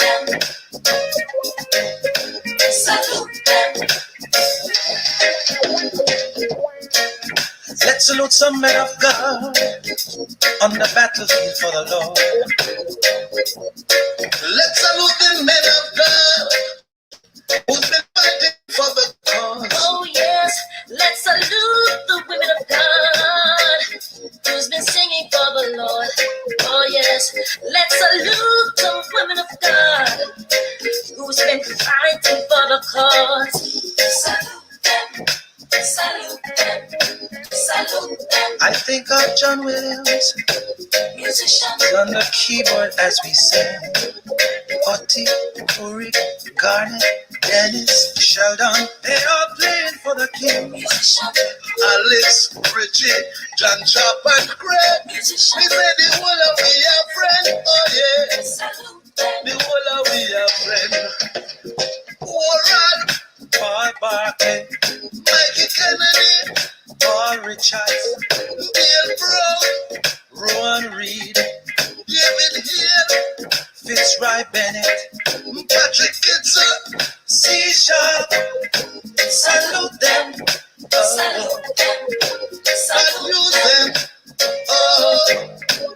them. Salute them. Let's salute some men of God on the battlefield for the Lord. Let's salute the men of God who's been fighting for the cause. Oh yes, let's salute the women of God who's been singing for the Lord. Oh yes, let's salute the women of God who's been fighting for the cause. Salute them, salute them, salute them. I think of John Williams, Musicians on the keyboard as we sing. Otti, Ulrich, Garnet, Dennis, Sheldon, they all playing for the King. musicians, Alice, Richie, John Sharp and Craig. We musicians. say the whole of we are friend. Oh yeah, Salute them. the whole of we are friend. Warren, Paul Barkley, Mikey Kennedy, Paul Richards, Dale Brown, Rowan Reed, David Hill, Fitzroy Bennett, Patrick Kitson. C Sharp. Salute them. Salute them. And use them. Oh,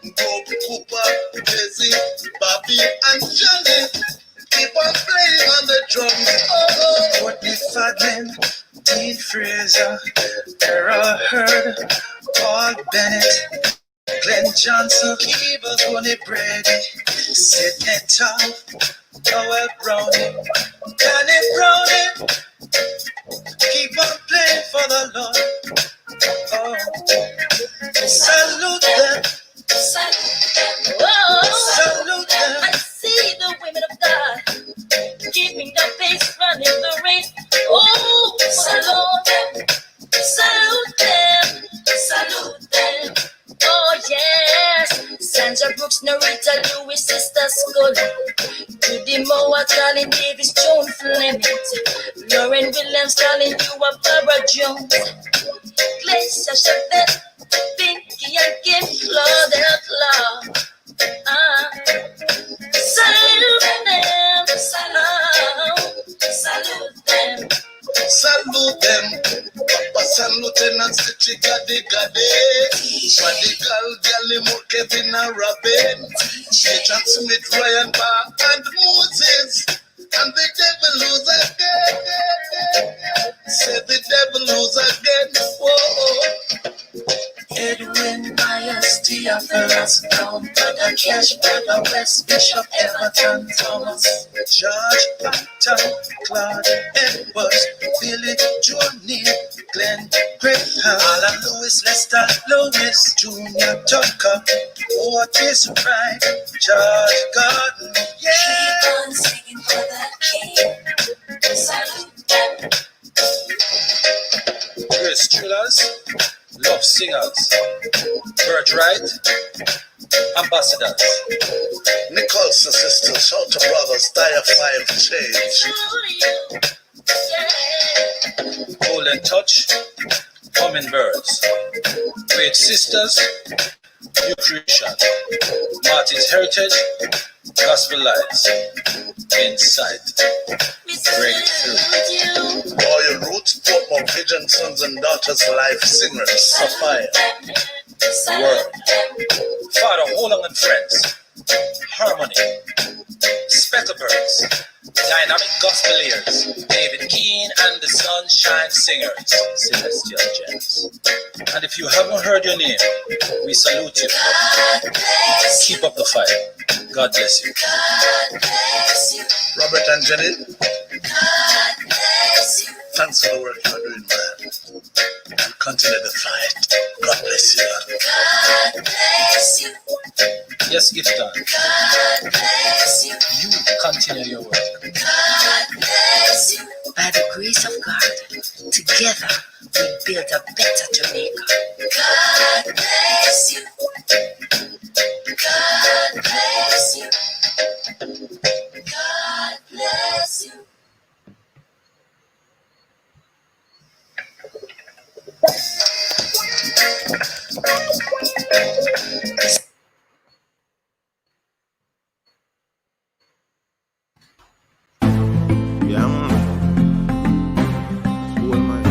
Bob Cooper, Jesse, Bobby, and Johnny. Keep on playing on the drums. Oh, Courtney Fadlin, Dean Fraser, Errol Hurd, Paul Bennett, Glenn Johnson, Kiva Tony Brady, Sidney Tom, Noel Browning, Danny Browning. Keep on playing for the Lord. Oh, salute them, Salute them. Oh, salute them. I see the women of God keeping the pace, running the race. Oh, salute them, salute them, salute them. Oh yes, Sandra Brooks, Norita Lewis, Sister Skull, Judy Moore, Colin Davis, Joan Fleming, Lauren Williams, calling you a Barbara Jones, Glacia Chavette, Pinky and Kim, Claudette Law. Salute them, salute them. salute them. Papa San Lieutenant Stitchy Gaddy Gaddy. Radical Gally Moore, Kevin and Robin. Agent Smith, Ryan Barr, and Moses. And the devil lose again. Say the devil lose again. Whoa. Edwin Myers, Theophilus Brown, Brother Cash, Brother West, Bishop Everton Thomas, George Patton, Claude Edwards, Billy Johnny, Glenn Graham, Alan Lewis, Lester Lewis, Junior Tucker, Otis Wright, George Gordon, yeah. Keep on singing for the King. Salute them. Chris Thrillers, Love Singers, Birthright, Ambassadors, Nicholson sisters, shout to brothers, Dire 5 change. Salute you. Yeah. Golden Touch, Hummingbirds, Great Sisters, New Creation, Martin's Heritage, Gospel Lights, Insight, Breakthrough, Royal Roots, Portmore Pigeon Sons and Daughters Life Singers, Sapphire, Word, Father Holong and Friends, Harmony, Specklebirds, Dynamic Gospeliers, David Keane and the Sunshine Singers, Celestial Gems. And if you haven't heard your name, we salute you. Keep up the fight. God bless you. God bless you. Robert and Jenny, God bless you. thanks for the work you're doing, man. And continue the fight. God bless you. God bless you. Yes, Gifton, God bless you. you continue your work. God bless you. By the grace of God, together we build a better Jamaica. God bless you. God bless you. God bless you. Yeah, man. Cool, man.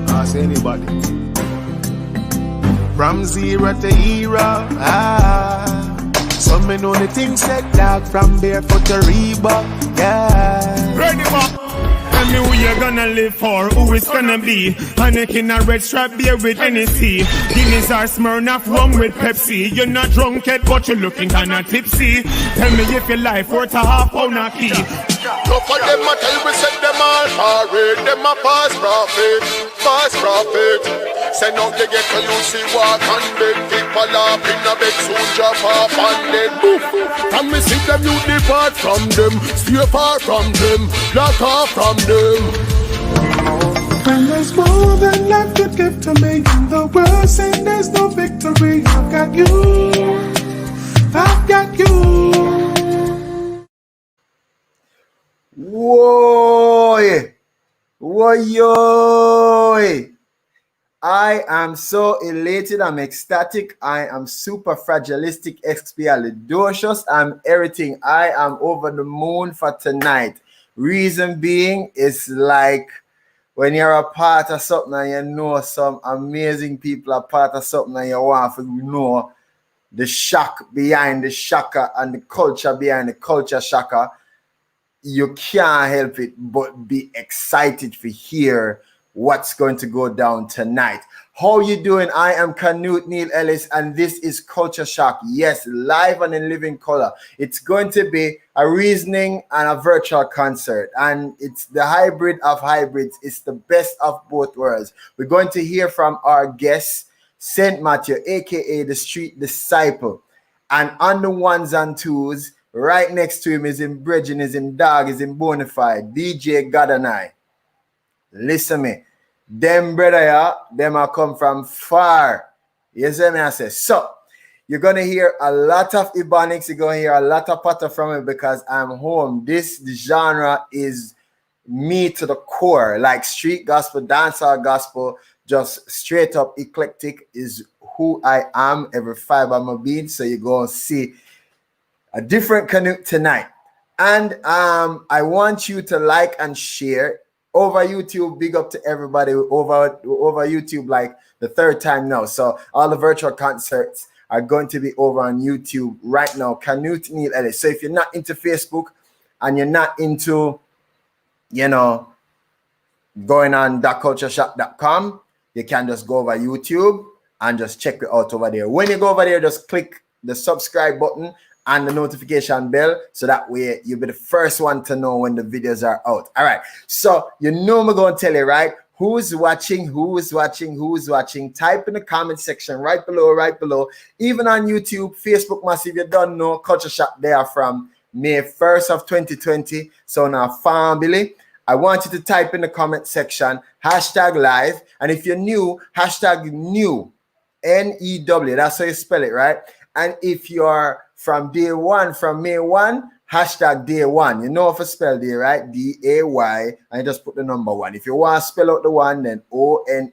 Ask anybody. From zero to hero, some men know the things said dog from barefoot to Reebok, yeah. Ready, man. Tell me who you're gonna live for, who it's gonna be. Anakin a red stripe beer with Hennessy. Guinness or Smirnoff rum with Pepsi. You're not drunk yet, but you're looking kinda tipsy. Tell me if your life worth a half pound of key. Look for them, I tell we set them all parade. Them a pass profit, pass profit. Send out the get to you see walk and dead. People up in a bed soon drop off and dead. And me see them you depart from them. Stay far from them, block off from them. When there's more than life could give to me in the world, saying there's no victory. I've got you, I've got you. Whoa, whoa, I am so elated, I'm ecstatic, I am super fragilistic, expialidocious, I'm everything. I am over the moon for tonight. Reason being, it's like when you're a part of something and you know some amazing people are part of something and you want to know the shock behind the shocker and the culture behind the culture shocker, you can't help it but be excited to hear what's going to go down tonight. How you doing? I am Canute Neil Ellis, and this is Culture Shock. Yes, live and in living color. It's going to be a reasoning and a virtual concert, and it's the hybrid of hybrids. It's the best of both worlds. We're going to hear from our guest, Saint Matthew, aka the Street Disciple, and on the ones and twos, right next to him is him bridging, is him dog, is him bonafide, DJ God and I. Listen me, them brother, yeah, them are come from far. You see me, I say. So, you're going to hear a lot of Ebonics, you're going to hear a lot of patter from it because I'm home. This genre is me to the core, like street gospel, dancehall gospel, just straight up eclectic is who I am, every fiber of my being. So you're going to see a different Canute tonight. And I want you to like and share over YouTube. Big up to everybody over YouTube, like the third time now. So all the virtual concerts are going to be over on YouTube right now. Canute Neil Ellis. So if you're not into Facebook and you're not into, you know, going on thatcultureshock.com, you can just go over YouTube and just check it out over there. When you go over there, just click the subscribe button and the notification bell, so that way you'll be the first one to know when the videos are out. All right, so you know I'm going to tell you, right? Who's watching, who's watching, who's watching? Type in the comment section right below. Even on YouTube, Facebook Massive, you don't know, Culture Shock there from May 1st of 2020. So now, family, I want you to type in the comment section, #live. And if you're new, #new, NEW. That's how you spell it, right? And if you're from day one, from May 1, #day one. You know if I spell day, right? DAY, and you just put the number 1. If you want to spell out the 1, then ONE.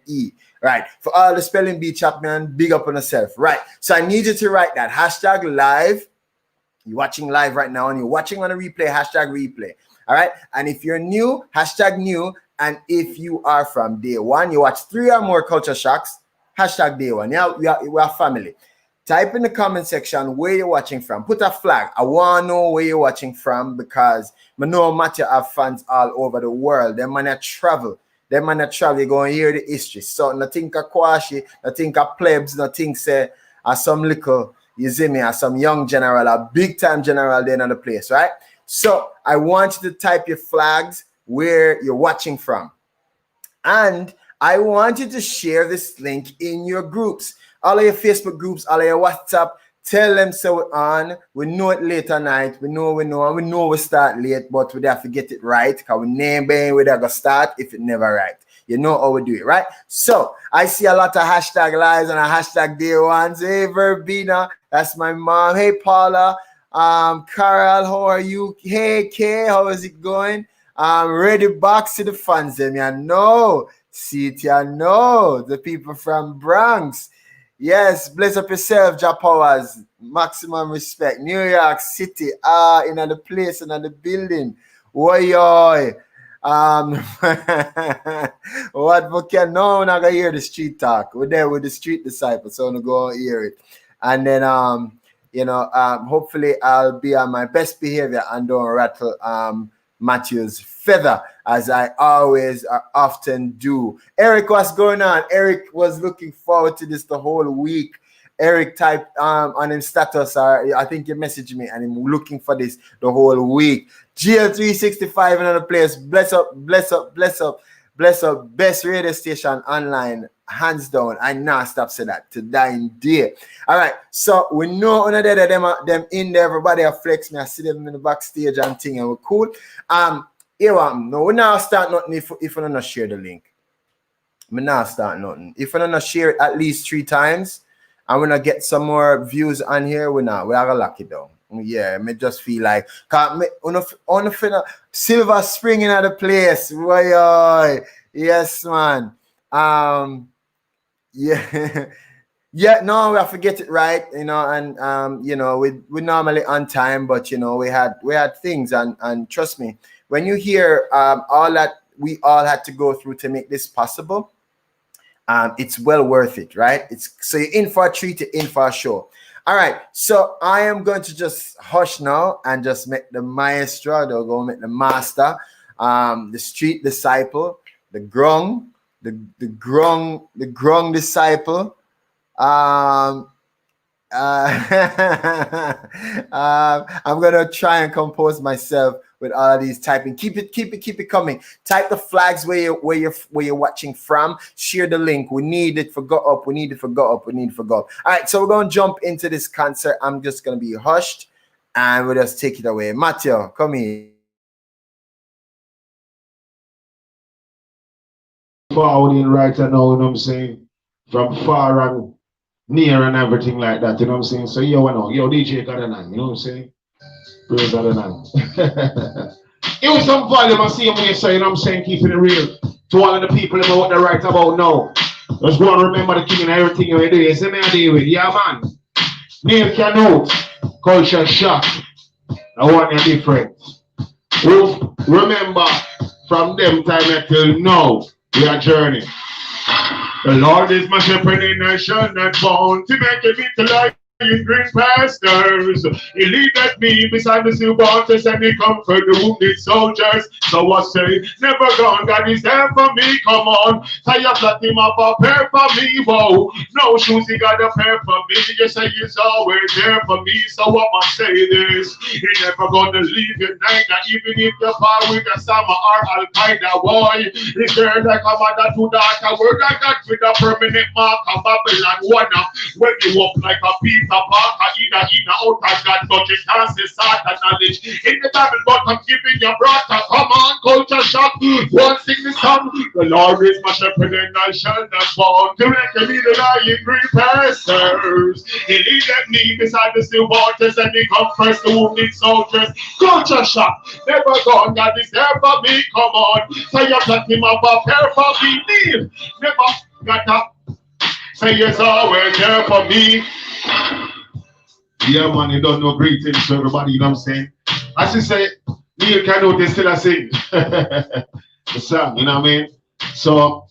Right. For all the spelling bee Chapman, big up on yourself. Right. So I need you to write that #live. You're watching live right now, and you're watching on a replay, #replay. All right. And if you're new, #new. And if you are from day one, you watch 3 or more Culture Shocks, #day one. Yeah, we are family. Type in the comment section where you're watching from. Put a flag. I want to know where you're watching from because I know Matthew have fans all over the world. Them man travel. You're going to hear the history. So nothing a Kwashi, nothing a plebs, nothing say some little, you see me, some young general, a big time general there in the place, right? So I want you to type your flags where you're watching from. And I want you to share this link in your groups. All of your Facebook groups, all of your WhatsApp, tell them so we're on. We know it later night. We know, and we know we start late, but we have to get it right. Because we name bang, we never start if it never right. You know how we do it, right? So I see a lot of #lives and a #day ones. Hey, Verbena, that's my mom. Hey, Paula. Carol, how are you? Hey, Kay, how is it going? Ready box to the fans, them, you know. See it, you know. The people from Bronx. Yes, bless up yourself, Ja Powers. Maximum respect. New York City, in the place, in the building. Woy, what we can now, we're not gonna hear the street talk. We're there with the street disciples, so I'm gonna go and hear it. And then, hopefully I'll be on my best behavior and don't rattle Matthew's feather as I always often do. Eric, what's going on? Eric was looking forward to this the whole week. Eric typed on his status, I think he messaged me, and I'm looking for this the whole week. GL365 in another place. Bless up, bless up, bless up, bless up. Best radio station online, hands down. I now stop saying that to dying day. All right, so we know another them in there. Everybody are flex me. I see them in the backstage and thing, and we're cool. Here no, we now start nothing if we don't share the link. We now start nothing. If we don't share it at least 3 times, and we're gonna get some more views on here, we are gonna lock it down. Yeah, me just feel like on Silver Spring in the place. Boy, yes, man. Yeah. Yeah, no, I forget it right, and we normally on time, but we had things, and trust me, when you hear all that we all had to go through to make this possible, it's well worth it, right? So you're in for a treat, you're in for a show. All right, so I am going to just hush now and just make the maestro, they'll go make the master, the street disciple, the grung disciple. I'm gonna try and compose myself with all of these typing. Keep it coming. Type the flags where you're watching from. Share the link. We need it for go up. We need it for go up. All right, so we're gonna jump into this concert. I'm just gonna be hushed and we'll just take it away. Matthew, come in. Forward in right now, you know what I'm saying? From far and near and everything like that, you know what I'm saying? So yo DJ got a nine, you know what I'm saying? Praise God nine. It was some volume I see him when you say, you know what I'm saying, keeping it real to all of the people about what they're right about now. Just go and remember the king and everything you do. You see me I deal with, yeah man. Name Canute, culture shock. I want you different. Remember from them time until now, we are journey. The Lord is my shepherd in I shall not want to make me to life in green pastures. He leadeth me beside the still waters and he comfort the wounded soldiers. So I say, never gone, God is there for me, come on. Tie a flat him up a pair for me, whoa. No shoes, he got a pair for me. You say he's always there for me, so I must say this. He never gonna leave you neither, even if you're far with a Sama or Al-Qaeda, boy. He's there like a mother to daughter, word like that with a permanent mark of Babylon, one when you up like a piece Parker, either in or out of God, but you can't say Satan knowledge. In the Bible, but I'm giving your brother, come on, culture shock. One sing the song, the Lord is my shepherd and I shall not want. To make me the lying green pastures. He leadeth me beside the still waters and he comforts the wounded soldiers. Culture shock, never gone, God is there for me, come on. So you got him up a pair for me, leave. Never got up. Say it's always there for me. Yeah, man, you don't know greetings to everybody, you know what I'm saying? As you say, Neil Canute is still a sing. The song, you know what I mean? So,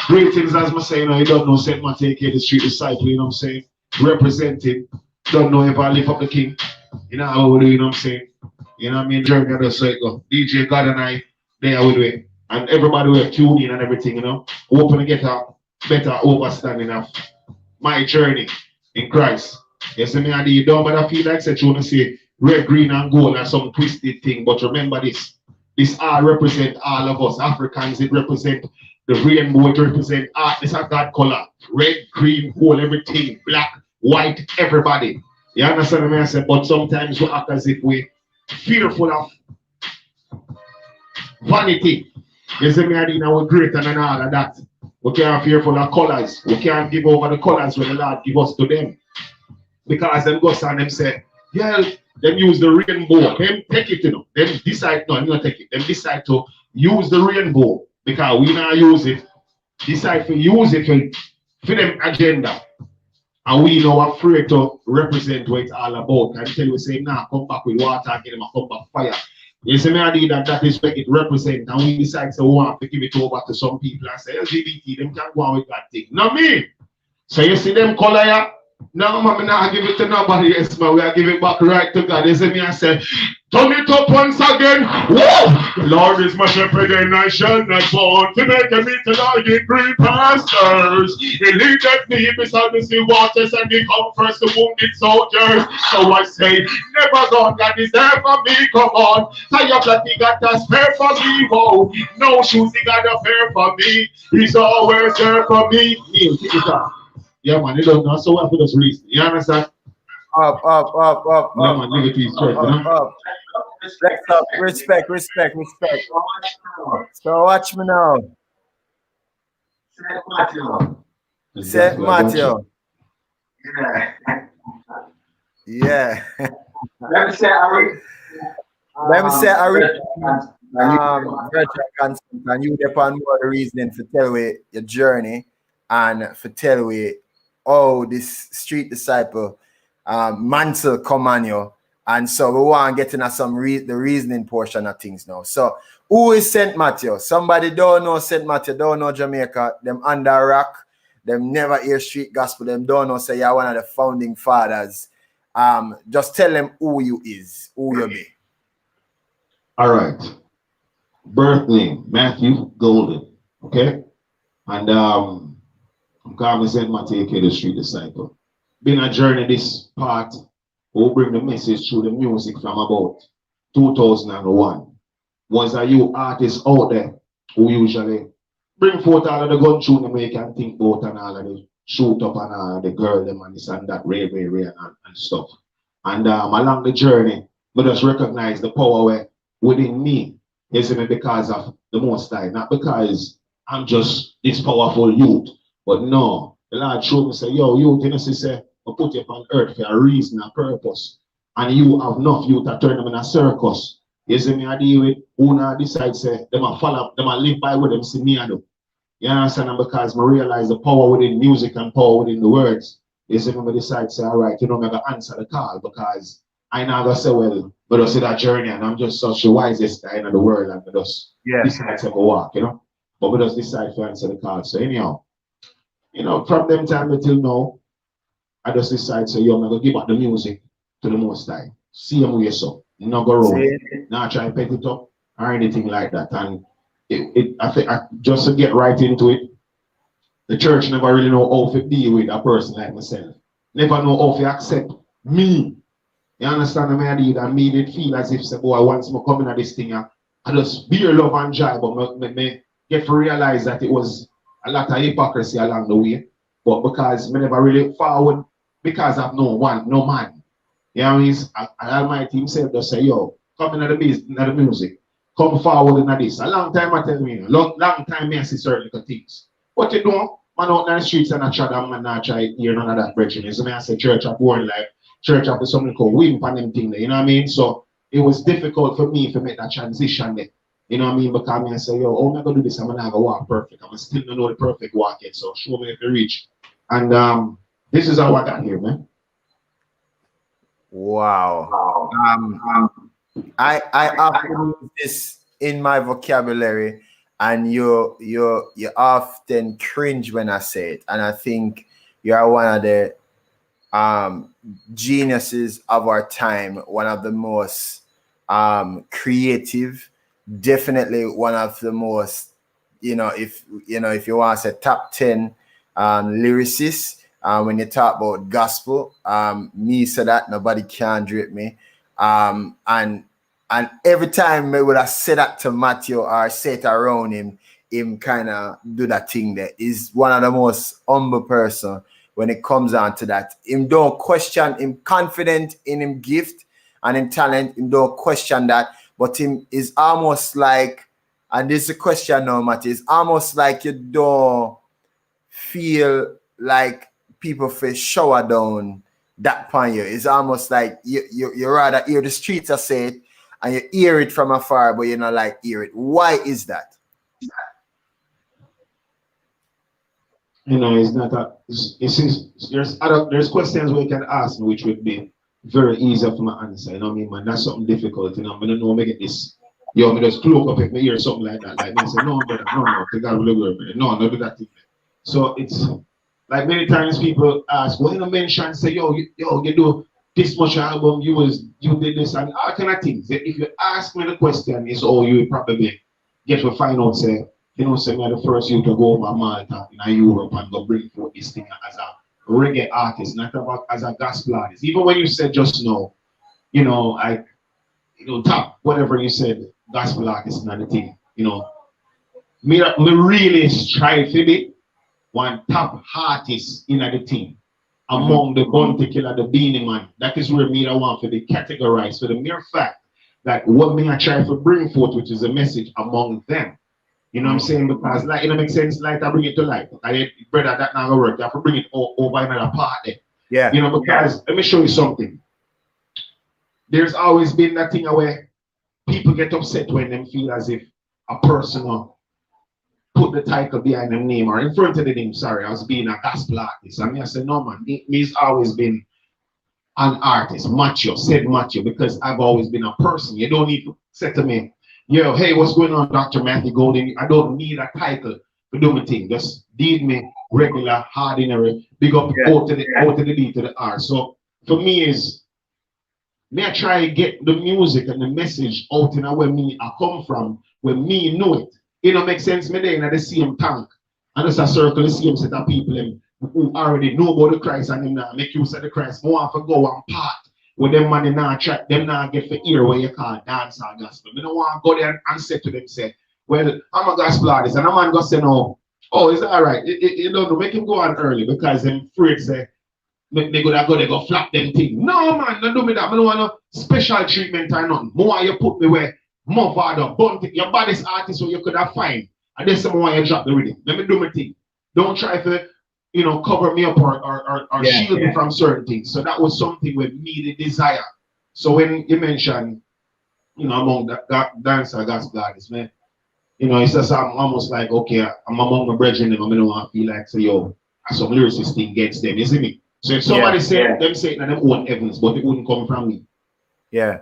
greetings, as I say, you don't know St. Matthew, the street disciple, you know what I'm saying? Representing, don't know if I lift up the king. You know how we do, you know what I'm saying? You know what I mean? Journey, that's how it go. DJ God and I, there we do it. And everybody will tune in and everything, you know? Hoping to get a better understanding of my journey in Christ. You see me, you don't but feel like you want to say red, green, and gold and some twisted thing. But remember this. This all represent all of us. Africans, it represent the rainbow, it represent art. This is God color. Red, green, gold, everything. Black, white, everybody. You understand what I say? But sometimes we act as if we fearful of vanity. You see me, we're greater than all of that. We can't fearful of colors. We can't give over the colors when the Lord give us to them. Because them go and them say, yeah, them use the rainbow. Them take it, you know. Them decide, no, you don't take it. Them decide to use the rainbow. Because we now use it. Decide to use it for them agenda. And we now afraid to represent what it's all about. I tell you, say, nah, come back with water, get them a come back fire. You see me, I did that, that is what it represents. And we decide to want to give it over to some people and say, LGBT, them can't go on with that thing. Not me. So you see them color here? No, man, not give it to nobody else, man. We are giving it back right to God. You see me, I say, turn it up once again. Whoa! The Lord is my shepherd and I shall not want to make a meet to all ye green pastures. He leadeth me beside the sea waters and he comforts the wounded soldiers. So I say, never gone, God is there for me. Come on. Tie up that he got a spare for me. Whoa. No shoes, he got a fair for me. He's always there for me. Keep it up. Yeah, man, you don't know. So what for this reason? You understand? Up. No, man, nigga, he's straight, Up. Respect. So watch me now. Saint Matthew. Yeah. Let me say, Ari. Virtual consent, and you depend more the reasoning for tell away your journey and for tell away oh this street disciple mantle come on you. And so we want to get into some the reasoning portion of things now. So who is Saint Matthew? Somebody don't know Saint Matthew, don't know Jamaica, them under a rock, them never hear street gospel, them don't know say you're one of the founding fathers. Just tell them who you is, who you be. All right. Birth name, Matthew Golden. Okay? And I'm calling Saint Matthew, aka the street disciple. Been a journey this part. We'll bring the message through the music from about 2001. Was a you artists out there who usually bring forth all of the gun tune them you can think about and all of the shoot up and all of the girl them and this and that, rave and stuff. And along the journey, we just recognize the power within me. You see me, because of the Most High, not because I'm just this powerful youth, but no, the Lord showed me say, yo, youth, you know, say, I put you upon earth for a reason, a purpose. And you have enough youth to turn them in a circus. You see me, I deal with who now decide, say, them a follow, them a live by what them see me I do. You understand? And because I realize the power within music and power within the words. You see me, I decide, say, all right, you know, I'm going to answer the call because I now go say, well, but I see that journey and I'm just such the wisest guy in the world and I just decide to go walk, you know. But we just decide to answer the call. So anyhow, you know, from them time until now, I just decide, so yo, I'm gonna give up the music to the Most High. See him with so. Not go wrong. Not try and pick it up or anything like that. And I think just to get right into it, the church never really know how to deal with a person like myself. Never know how to accept me. You understand what I did? And made it feel as if, say, boy, once I come in at this thing, I just bear love and joy, but me get to realize that it was a lot of hypocrisy along the way. But because I never really forward, because of no man. You know what I mean? Almighty himself just say, yo, come in at the music, come forward in this. A long time I tell me, long time I see certain things. What you do, man out in the streets and I try them and I try hear none of that preaching. So I say church of born life. Church after something called wimp and them thing there, you know what I mean? So it was difficult for me to make that transition there. You know what I mean? Because I say, yo, how am I gonna do this? I'm not gonna walk perfect. I'm still not know the perfect walk yet. So show me if you reach. And this is how I got here, man. Wow. I often use this in my vocabulary, and you often cringe when I say it. And I think you are one of the geniuses of our time, one of the most creative, definitely one of the most, if you want to say top 10 lyricists, when you talk about gospel, me say that nobody can drape me, and every time I would have said that to Matthew or say it around him kind of do that thing there. He's one of the most humble person when it comes on to that. Him don't question, him confident in him gift and him talent, him don't question that, but him is almost like, and this is a question now, Matthew, it's almost like you don't feel like people feel shower down that upon you. It's almost like you rather hear the streets say it and you hear it from afar, but you not like hear it. Why is that? You know, it's not a. There's questions we can ask me which would be very easy for my answer. You know what I mean, man? That's something difficult. You know, I don't know me get this. Yo, me just cloak up if me hear something like that. Like me say, no, brother, no, to God will the glory, brother. No, don't do that thing. So it's like many times people ask, well, you know, mention, say, you do this much album, you did this and all kind of things. If you ask me the question, is all you will probably get to find out, say, you know, say, me the first you to go over Malta in Europe and go bring forth this thing as a reggae artist, not about as a gospel artist. Even when you said just now, you know, top whatever you said, gospel artist and the thing, you know, me really strive to be one top artist in the team among the Bounty Killer, the Beanie Man. That is where me I want to be categorized for the mere fact that what me I try to bring forth, which is a message among them. You know what I'm saying? Because like it makes sense, like I bring it to life. Brother, that not gonna work. You have to bring it over another part there. Yeah. You know, because let me show you something. There's always been that thing where people get upset when they feel as if a person put the title behind the name or in front of the name, sorry, I was being a gospel artist. I said, no man, me's always been an artist, macho, said macho, because I've always been a person. You don't need to say to me, yo, hey, what's going on, Dr. Matthew Golden? I don't need a title to do my thing. Just deed me regular, ordinary, big up out to the D to the R. So for me is, may I try to get the music and the message out in where me I come from, where me know it. It don't make sense me there in the same tank. And just a circle the same set of people who already know about the Christ and them now make use of the Christ. More have to go and part with them man now track, them now get for ear where you call dance or gospel. I don't want to go there and say to them, say, well, I'm a gospel artist, and a man go say no, oh, it's all right. You don't know, make him go on early because them afraid say they go flap them thing. No man, don't do me that. I don't want no special treatment or nothing. More you put me where more father, Bounty, your baddest artist who you could have find. And then someone you drop the rhythm. Let me do my thing. Don't try to, you know, cover me up or shield me from certain things. So that was something with me the desire. So when you mention, you know, among the dancer gospel artists, man, you know, it's just I'm almost like, okay, I'm among my brethren, and I don't want to feel like, say, yo, some lyricist thing gets them, you see me? So if somebody said them say it in them own heavens, but it wouldn't come from me. Yeah.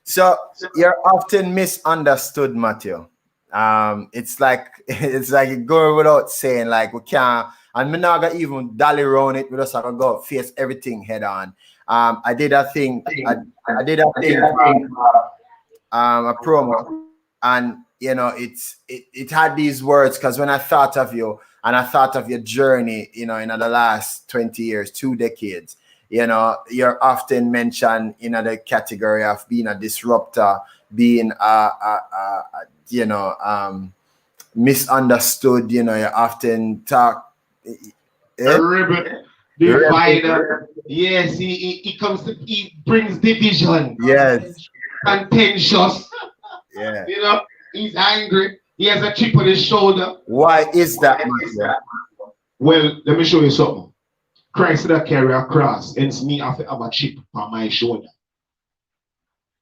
So you're often misunderstood, Matthew. It's like it going without saying, like we can't, and we're not gonna even dally around it. We just have to go face everything head on. I did a thing. I did a thing. A promo, and you know, it had these words because when I thought of you and I thought of your journey, you know, in the last 20 years, 2 decades. You know, you're often mentioned in the category of being a disruptor, being misunderstood. You know, you often talk. The divider. Yes, he brings division. Yes. Contentious. Yeah. You know, he's angry. He has a chip on his shoulder. Why is that? Well, let me show you something. Christ that carry a cross, hence me have to have a chip on my shoulder.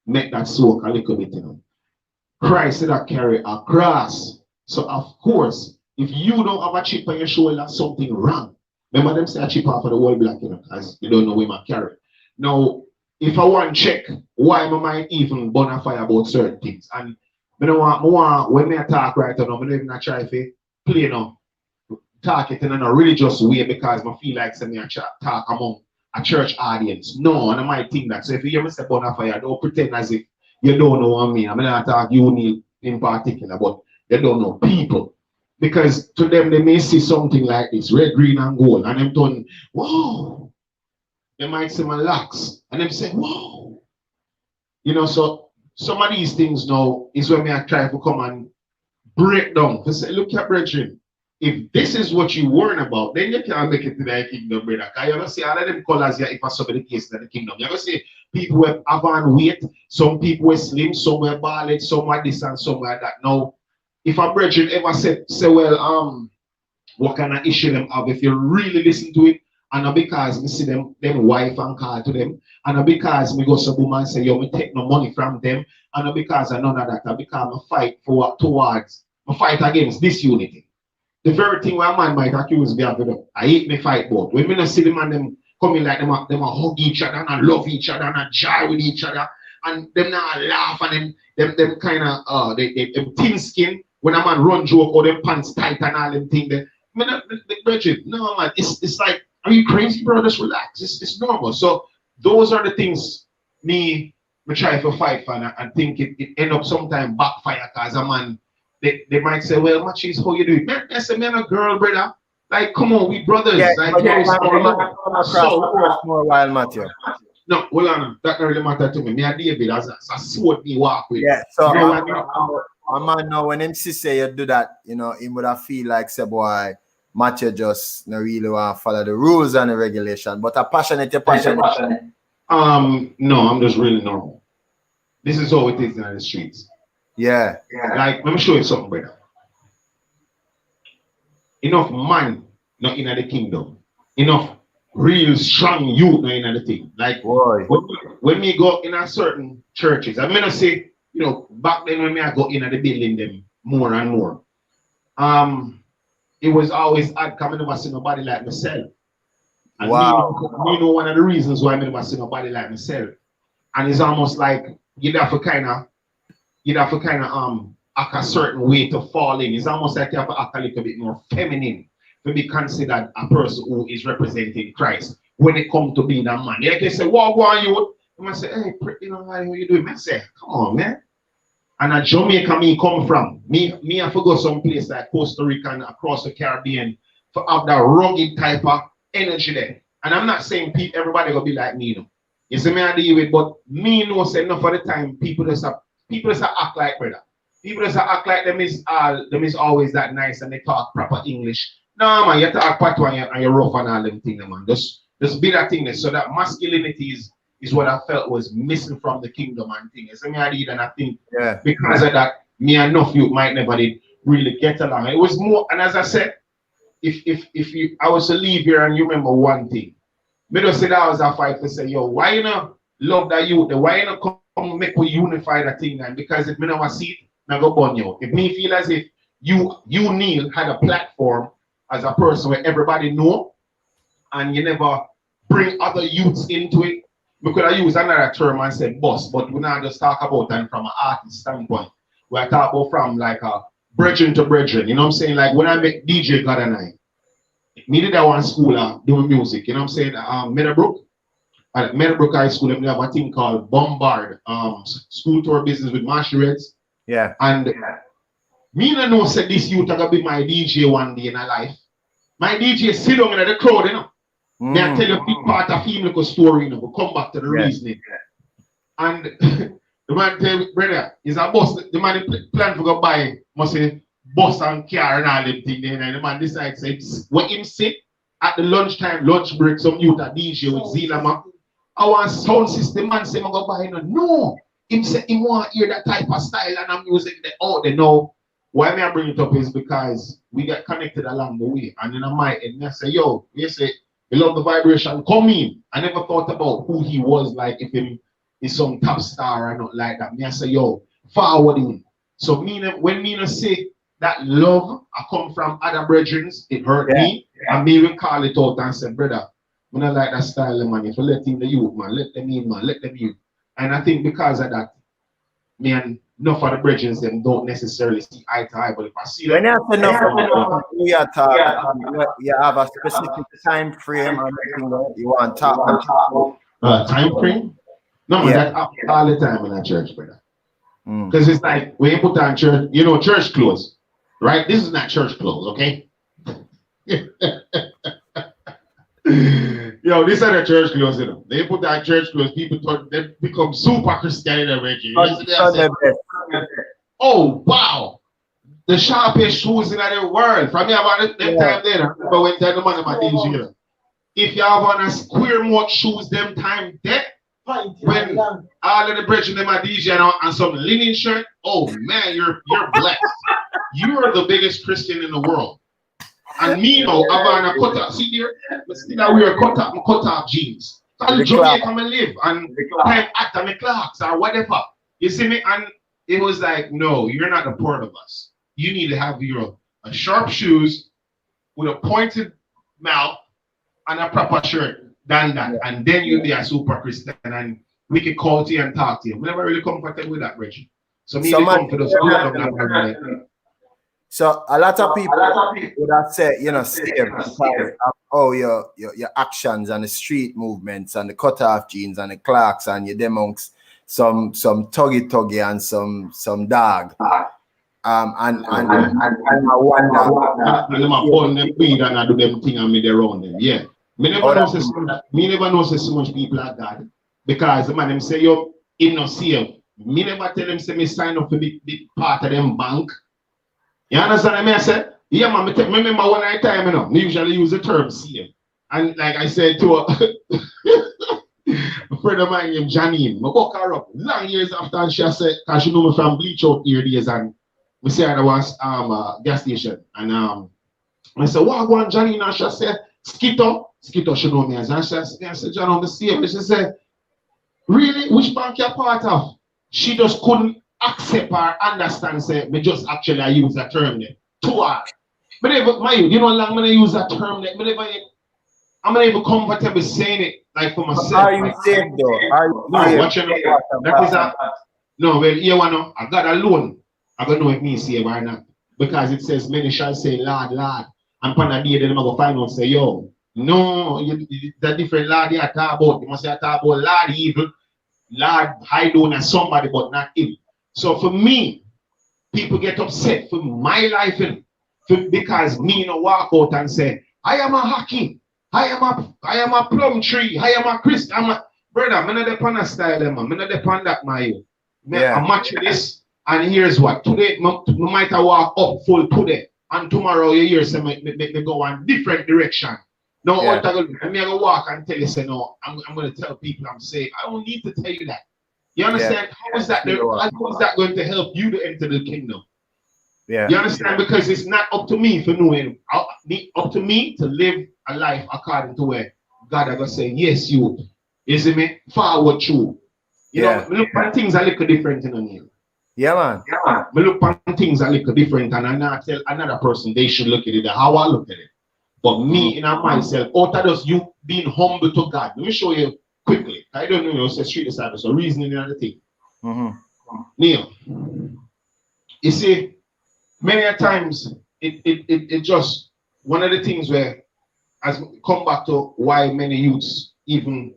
Make that soak a little bit, you know. Christ that carry a cross. So of course, if you don't have a chip on your shoulder, something wrong. Remember them say a chip off of the whole black, you know, because you don't know where my carry. Now, if I want to check why my mind even burn a fire about certain things, and I don't want when I talk right now, I don't even try to play now. Talk it in a religious way because I feel like me talk among a church audience. No, and I might think that. So if you hear me say burn a fire, don't pretend as if you don't know what I mean. I'm not talk you in particular, but they don't know people. Because to them they may see something like this, red, green, and gold, and them turn, whoa. They might see my locks, and them say, whoa. You know, so some of these things now is when I try to come and break down. To say, look at brethren. If this is what you worry about, then you can't make it to the kingdom, brother. Because you're going to see all of them colors here if I saw the case in the kingdom. You're going to see people who have on weight, some people were slim, some were bald, some were this and some were that. Now, if a brethren ever say, well, what kind of issue them have, if you really listen to it, and not because me see them wife and call to them, and not because me go some woman and say, yo, me take no money from them, and not because of none of that, because I fight against disunity. the very thing where a man might accuse me of, I hate me fight both. When me not see the man them coming like them a hug each other and love each other and jar with each other and them now laugh and them kind of them thin skin when a man run joke or them pants tight and all them thing. No man, it's like, are you crazy, bro? Just relax. It's normal. So those are the things me try to fight for and think it end up sometime backfire because a man they might say, well, Machis, how you doing? Man, I say, man, a girl, brother. Like, come on, we brothers. Yeah, like, more while, Matthew. No, hold on. That don't really matter to me. Me and David as a sword me walk with. Yeah, so a man know when him say you do that, you know, he would have feel like, say, boy, Matthew just no really want to follow the rules and the regulation. But a passionate. No, I'm just really normal. This is how it is in the streets. Yeah. Like, let me show you something, brother. Enough man not in the kingdom. Enough real strong youth not in the thing. Like, when we go in a certain churches, I'm gonna say, you know, back then when I go in the building them more and more, it was always odd coming never see nobody like myself. And me know one of the reasons why I never see nobody like myself. And it's almost like you'd have to kind of act a certain way to fall in. It's almost like you have to act a little bit more feminine to be considered a person who is representing Christ when it comes to being a man. Like they say, what are you? I might say, hey, you know, how you doing? I say, come on, man. And at Jamaica, me come from. Me have to go someplace like Costa Rica and across the Caribbean to have that rugged type of energy there. And I'm not saying everybody gonna be like me, you know. You see me I deal with, but me know say enough of the time people just act like brother. People just act like them is always that nice and they talk proper English. No man, you talk patois and you're rough and all them things, man. Just be that thing there. So that masculinity is what I felt was missing from the kingdom and things. So me I did, and I think because of that, me and enough you might never did really get along. It was more, and as I said, if I was to leave here and you remember one thing, me just say that was a fight to say, yo, why you not love that youth? Why you not come make we unify that thing? And because if me never see it, I go burn you. If me feel as if you Neil had a platform as a person where everybody know, and you never bring other youths into it, we could have used another term and said boss, but we not just talk about them from an artist standpoint. We are talking about from like a brethren to brethren. You know what I'm saying? Like when I met DJ God and I, me did that one school doing music. You know what I'm saying? Meadowbrook. At Meadowbrook High School, they have a thing called Bombard, school tour business with Marshall Reds. Yeah. And me no know said this youth are gonna be my DJ one day in a life. My DJ sit down in the crowd, you know. Me I tell you a big part of him like a story, you know, we'll come back to the reasoning. And the man tell me, brother, is a bus. The man plan to go buy, must say, bus and car and all them things. And the man decides, when him sit at the lunchtime, lunch break, some youth a DJ with Zila man. I want sound system, man say, I'm going to buy it. No. Him say, he want to hear that type of style and I'm music. They know. Why may I bring it up is because we get connected along the way. And then I might, and I say, yo, you say, you love the vibration, come in. I never thought about who he was like, if him is some top star or not like that. Me I say, yo, forward him. So when me say that love I come from other brethren, it hurt me. And me even call it out and say, brother, I don't like that style, man. If you let in the youth, man, let them in, man, let them in. And I think because of that, me and enough of the brethren them don't necessarily see eye to eye. But if I see when that, you have a specific time frame and you want to talk about time frame? No, man, that's all the time in a church, brother. Because it's like when you put on church, you know, church clothes, right? This is not church clothes, okay? Yo, these are the church clothes, you know. They put on church clothes, people thought they become super Christian in America. Oh, wow. The sharpest shoes in the world. From me about that time there, but when the man about DJ. If you have on a square mouth shoes, them time there, when all of the brethren them are DJ and some linen shirt, oh man, you're blessed. You're the biggest Christian in the world. And me now, I'm on a cut up. See here, but still I wear cut up jeans. So Jamaica come and live and time after my clocks or whatever. You see me? And it was like, no, you're not a part of us. You need to have your sharp shoes with a pointed mouth and a proper shirt than that. Yeah. And then you'll be a super Christian and we can call to you and talk to you. I'm never really comfortable with that, Reggie. So me come for those. So a lot of people would have said, you know, your actions and the street movements and the cutoff jeans and the clocks and your amongst some tuggy and some dog. And I wonder. And them upon them weed and I do them thing and me they around them. Yeah. Me never know so much people like that. Because the man them say yo him no see him. Me never tell them say me sign up for big part of them bank. You understand what I say? Yeah, man, me remember one night time, you know, me usually use the term see. And like I said to a friend of mine named Janine, I woke her up long years after and she said, because she know me from Bleach Out here days and we say I was gas station. And I said, what one Janine? And she said, Skito she know me as and I said, John, I'm the same. She said, really? Which bank you're part of? She just couldn't accept or understand, say, me just actually I use that term there. Too hard. But you know how long I use that term there? I'm not even comfortable saying it like for myself. Are you saved though? Are you watching that is a no, well, here one I got a loan. I don't know if me saved or not. Because it says many shall say, Lord, Lord. And upon a day then I'm gonna find out say, yo, no, the different Lord you talk about. You must say I talk about Lord evil, Lord hide on somebody, but not him. So for me, people get upset for my life because me no walk out and say, I am a hockey, I am a plum tree, I am a Christ, I'm a brother, I'm not depend on style, man. I'm not depend on that my I match this, and here's what today no might I walk up full today, and tomorrow you hear say me go one different direction. No, I'm gonna walk and tell you say no, I'm gonna tell people I'm saying I don't need to tell you that. You understand? How is that going to help you to enter the kingdom? Yeah. You understand? Because it's not up to me for knowing. Up to me to live a life according to where God is going to say, yes, you. You see me? Forward true. You know, me look at things a little different in the name. Yeah, man. Me look at things a little different and I not tell another person they should look at it how I look at it. But me and myself, out of just you being humble to God. Let me show you quickly. I don't know, you say street disciples, so reasoning and other thing. Neil, you see, many a times it just one of the things where as come back to why many youths even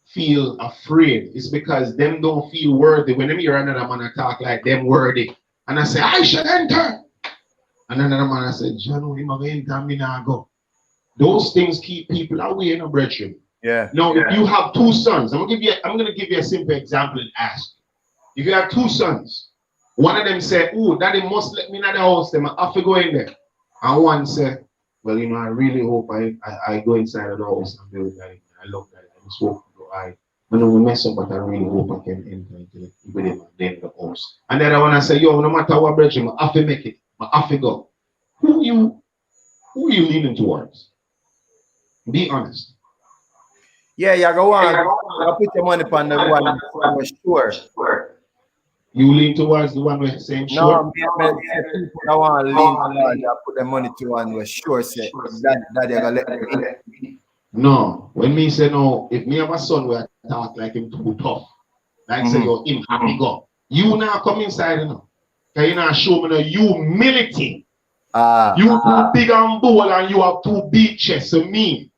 feel afraid is because them don't feel worthy. When them hear another man talk like them worthy, and I say, I should enter. And another man I said, John, we might enter, me now go. Those things keep people away in a brethren. Yeah. Now, if you have two sons, I'm gonna give you a simple example and ask. If you have two sons, one of them say, oh, daddy must let me in the house, then I have to go in there. And one say, well, you know, I really hope I go inside of the house and build that. I love that. I just hope I know we mess up, but I really hope I can enter into the house. And then I want to say, yo, no matter what, brethren, I have to make it. I have to go. Who are you leaning towards? Be honest. Yeah, you go on. I put your money upon the one sure. You lean towards the one with saying sure? No, people I want to lean towards. I put the money to one with sure. Say that they're gonna let me. No, when me say no, if me have a son where I talk like him too tough, like say yo, him happy go. You now come inside, you know. Can you now show me the humility? You too big and bold and you have too big chest. So me.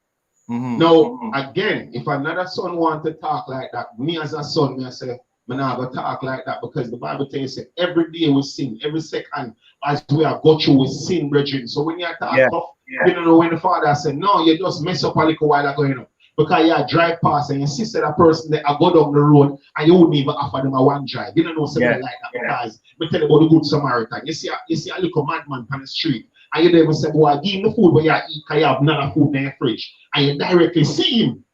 Now, again, if another son want to talk like that, me as a son, me I say, I'm not going to talk like that because the Bible tells you every day we sin, every second as we are go through with sin, brethren. So when you talk tough, you don't know when the father said, no, you just mess up a little while ago, you know, because you drive past and you see that person that I go down the road and you wouldn't even offer them a one drive. You don't know something like that because we tell you about the good Samaritan. You see a little madman on the street. And you never say, boy, give him the food when you eat because you have none food in your fridge. And you directly see him.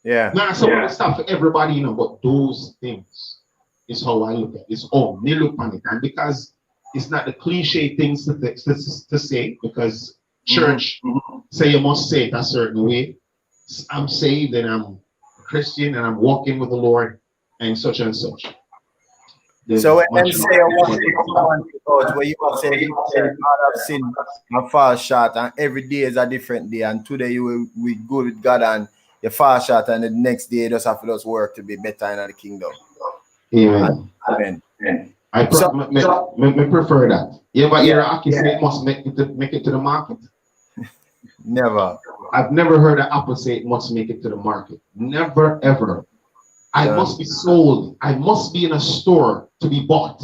Yeah. Now, some of the stuff for everybody, you know, but those things is how I look at it. It's all me look on it. And because it's not the cliche things to say, because church say you must say it a certain way. I'm saved and I'm Christian and I'm walking with the Lord and such and such. So when them say I want to go, where you are saying God have sinned and fall short, and every day is a different day, and today you will be good with God and you fall short, and the next day you just have to just work to be better in the kingdom. Amen. Amen. I prefer that. You ever hear Aki say it must make it to the market? Never. I've never heard an apple say it must make it to the market. Never ever. I must be sold. I must be in a store to be bought.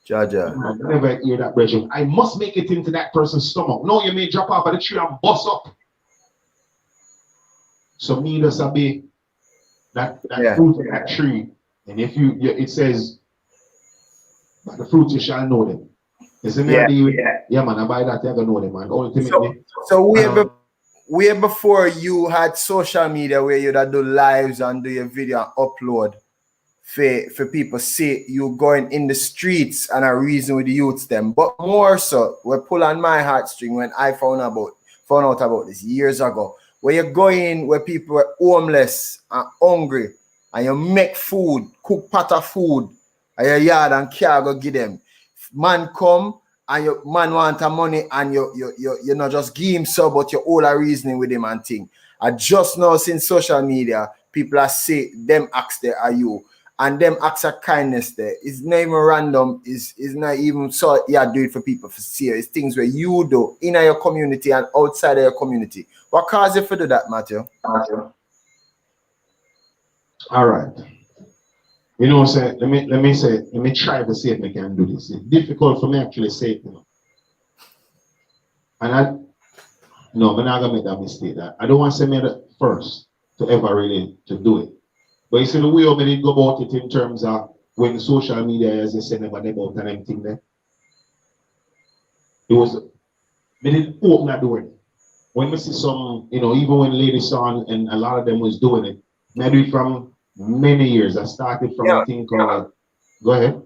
Jaja. I never hear that, brethren. I must make it into that person's stomach. No, you may drop off of the tree and bust up. So me just be that fruit of that tree. And if it says, by the fruit you shall know them. You see me? Yeah, man, I buy that, you're gonna know them, man. Ultimately. So way before you had social media where you'd do lives and do your video and upload for people see you going in the streets and a reason with the youths them. But more so, we pull on my heartstring when I found out about this years ago. Where you're going where people were homeless and hungry and you make food, cook pot of food at your yard and can't go give them. Man come and your man want a money and you not just give him so, but you all are reasoning with him and thing. I just know since social media, people are say them acts there are you. And them acts of kindness there. It's not even random, is not even so do it for people for see. It's things where you do in your community and outside of your community. What cause you to do that, Matthew? All right. You know, say, let me try to see if I can do this. It's difficult for me actually say it, you know. And I'm not gonna make that mistake. I don't want to say me the first to ever really to do it. But you see the way I did go about it in terms of when social media, as I said, never about and everything there. It was, they didn't open that door. When we see some, you know, even when Lady Son and a lot of them was doing it, I do it from many years. I started from a thing called, go ahead.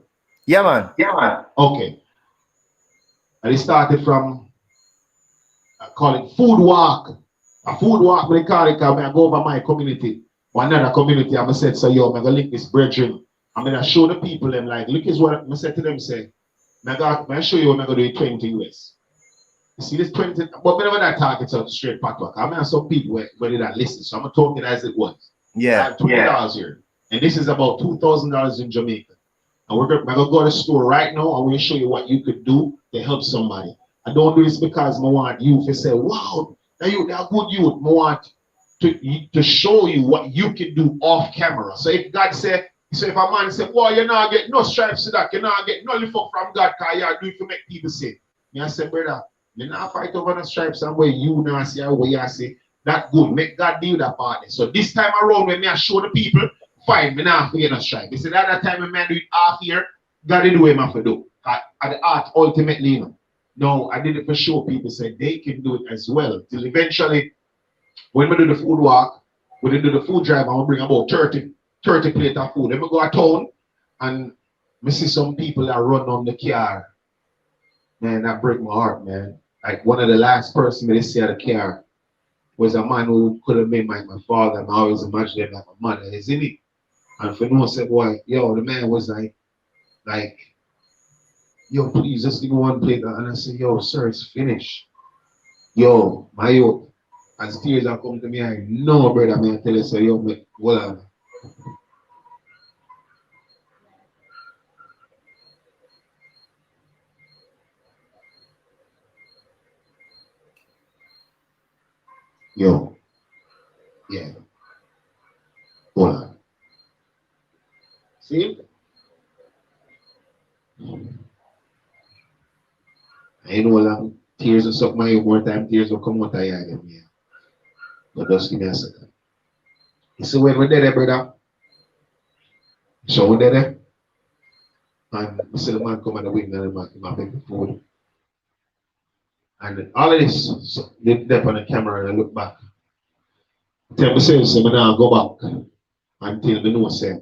Yeah, man. Okay. And it started from, I call it food walk. A food walk, when they call it, I go over my community. Or another community, I said, so yo, I'm gonna link this brethren. I'm gonna show the people them like, look is what I said to them, say, I'm gonna show you what I'm gonna do 20 US. You see this 20, but whenever that target's out straight patois, I mean some people where they don't listen, so I'm gonna talk it as it was. Yeah. I have $20 here. And this is about $2,000 in Jamaica. And we're gonna go to the store right now. I'm gonna show you what you could do to help somebody. I don't do this because I want you to say, wow, they're good youth. I want to show you what you can do off camera. So if God say, so if a man say, well, you're not getting no stripes to that, you're not getting no lift up from God, because you do it to make people say. I say, brother, you're not fight over the stripes and where you now see or where you say that good. Make God deal that part. So this time around when I show the people, fine, me not forget no stripe. They said that time when man do it half here, God did what I have to do. At the art ultimately, you know. No, I did it for sure. People said they can do it as well. Till eventually, when we do the food walk, when we do the food drive, I'm gonna bring about 30 plate of food. Then we go to town and we see some people that run on the car. Man, that break my heart, man. Like one of the last person they see at the car was a man who could have been like my father, and I always imagined him like my mother, isn't it? And for no one said, boy, yo, the man was like, yo, please just give me one plate. And I said, yo, sir, it's finished. Yo, my yo. As tears are come to me, I know, brother, man, I tell you, so yo, hold on. Yo, yeah, hold on. See? I know long tears will suck my more time, tears will come out of your eye, yeah. But just give me a second. You see when we're there, brother? So we're there, and we see the man come at the window and the man make the food. And all of this, so they up on the camera and I look back. Tell me, say, so I now go back until the no say,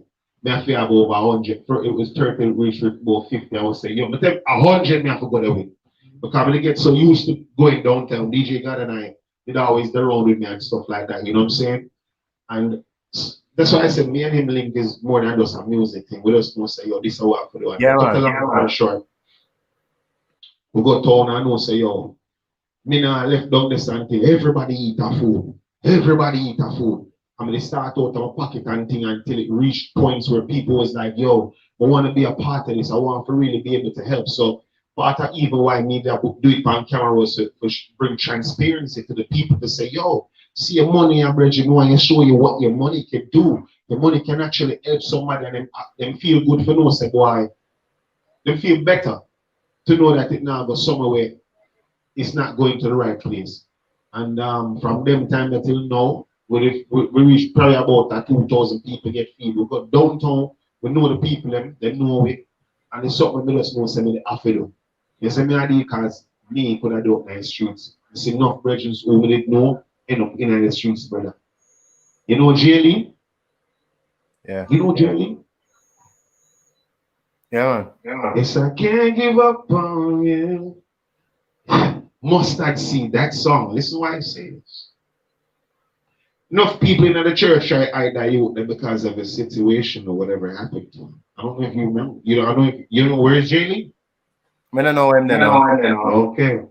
me have to have over 100. It was 30, reach about 50. I was saying, yo, but 100 me have to go there with. Because when I get so used to going downtown, DJ God and I, did always the road with me and stuff like that, you know what I'm saying? And That's why I said me and him link is more than just a music thing. We just know say, yo, this is what for the one. Yeah, Cut a man. long story short. We go town and know say, yo, me now left down this until everybody eat a food. Everybody eat a food. I mean, they start out of a pocket and thing until it reached points where people was like, yo, I want to be a part of this. I want to really be able to help. So part of even why media do it on camera was to bring transparency to the people to say, yo, see your money and bridge, you want to show you what your money can do. Your money can actually help somebody and them feel good for no say, boy, them feel better to know that it now goes somewhere where it's not going to the right place. And from them time that till now, we reach probably about 2,000 people get feed. We got downtown, we know the people, they know it, and it's something we just know say me the have to do. You see me because me could have done in the streets. You see enough brethren who we didn't know end up in the streets, brother. You know J-Lee? Yeah. You know J-Lee? Yeah, man. Yes, I can't give up on you. Mustard seed, that song. Listen why I say this. Enough people in the church I dilute them because of a situation or whatever happened to them. I don't know if you remember. I don't know if you know where's J-Lee? I don't know him then. Okay.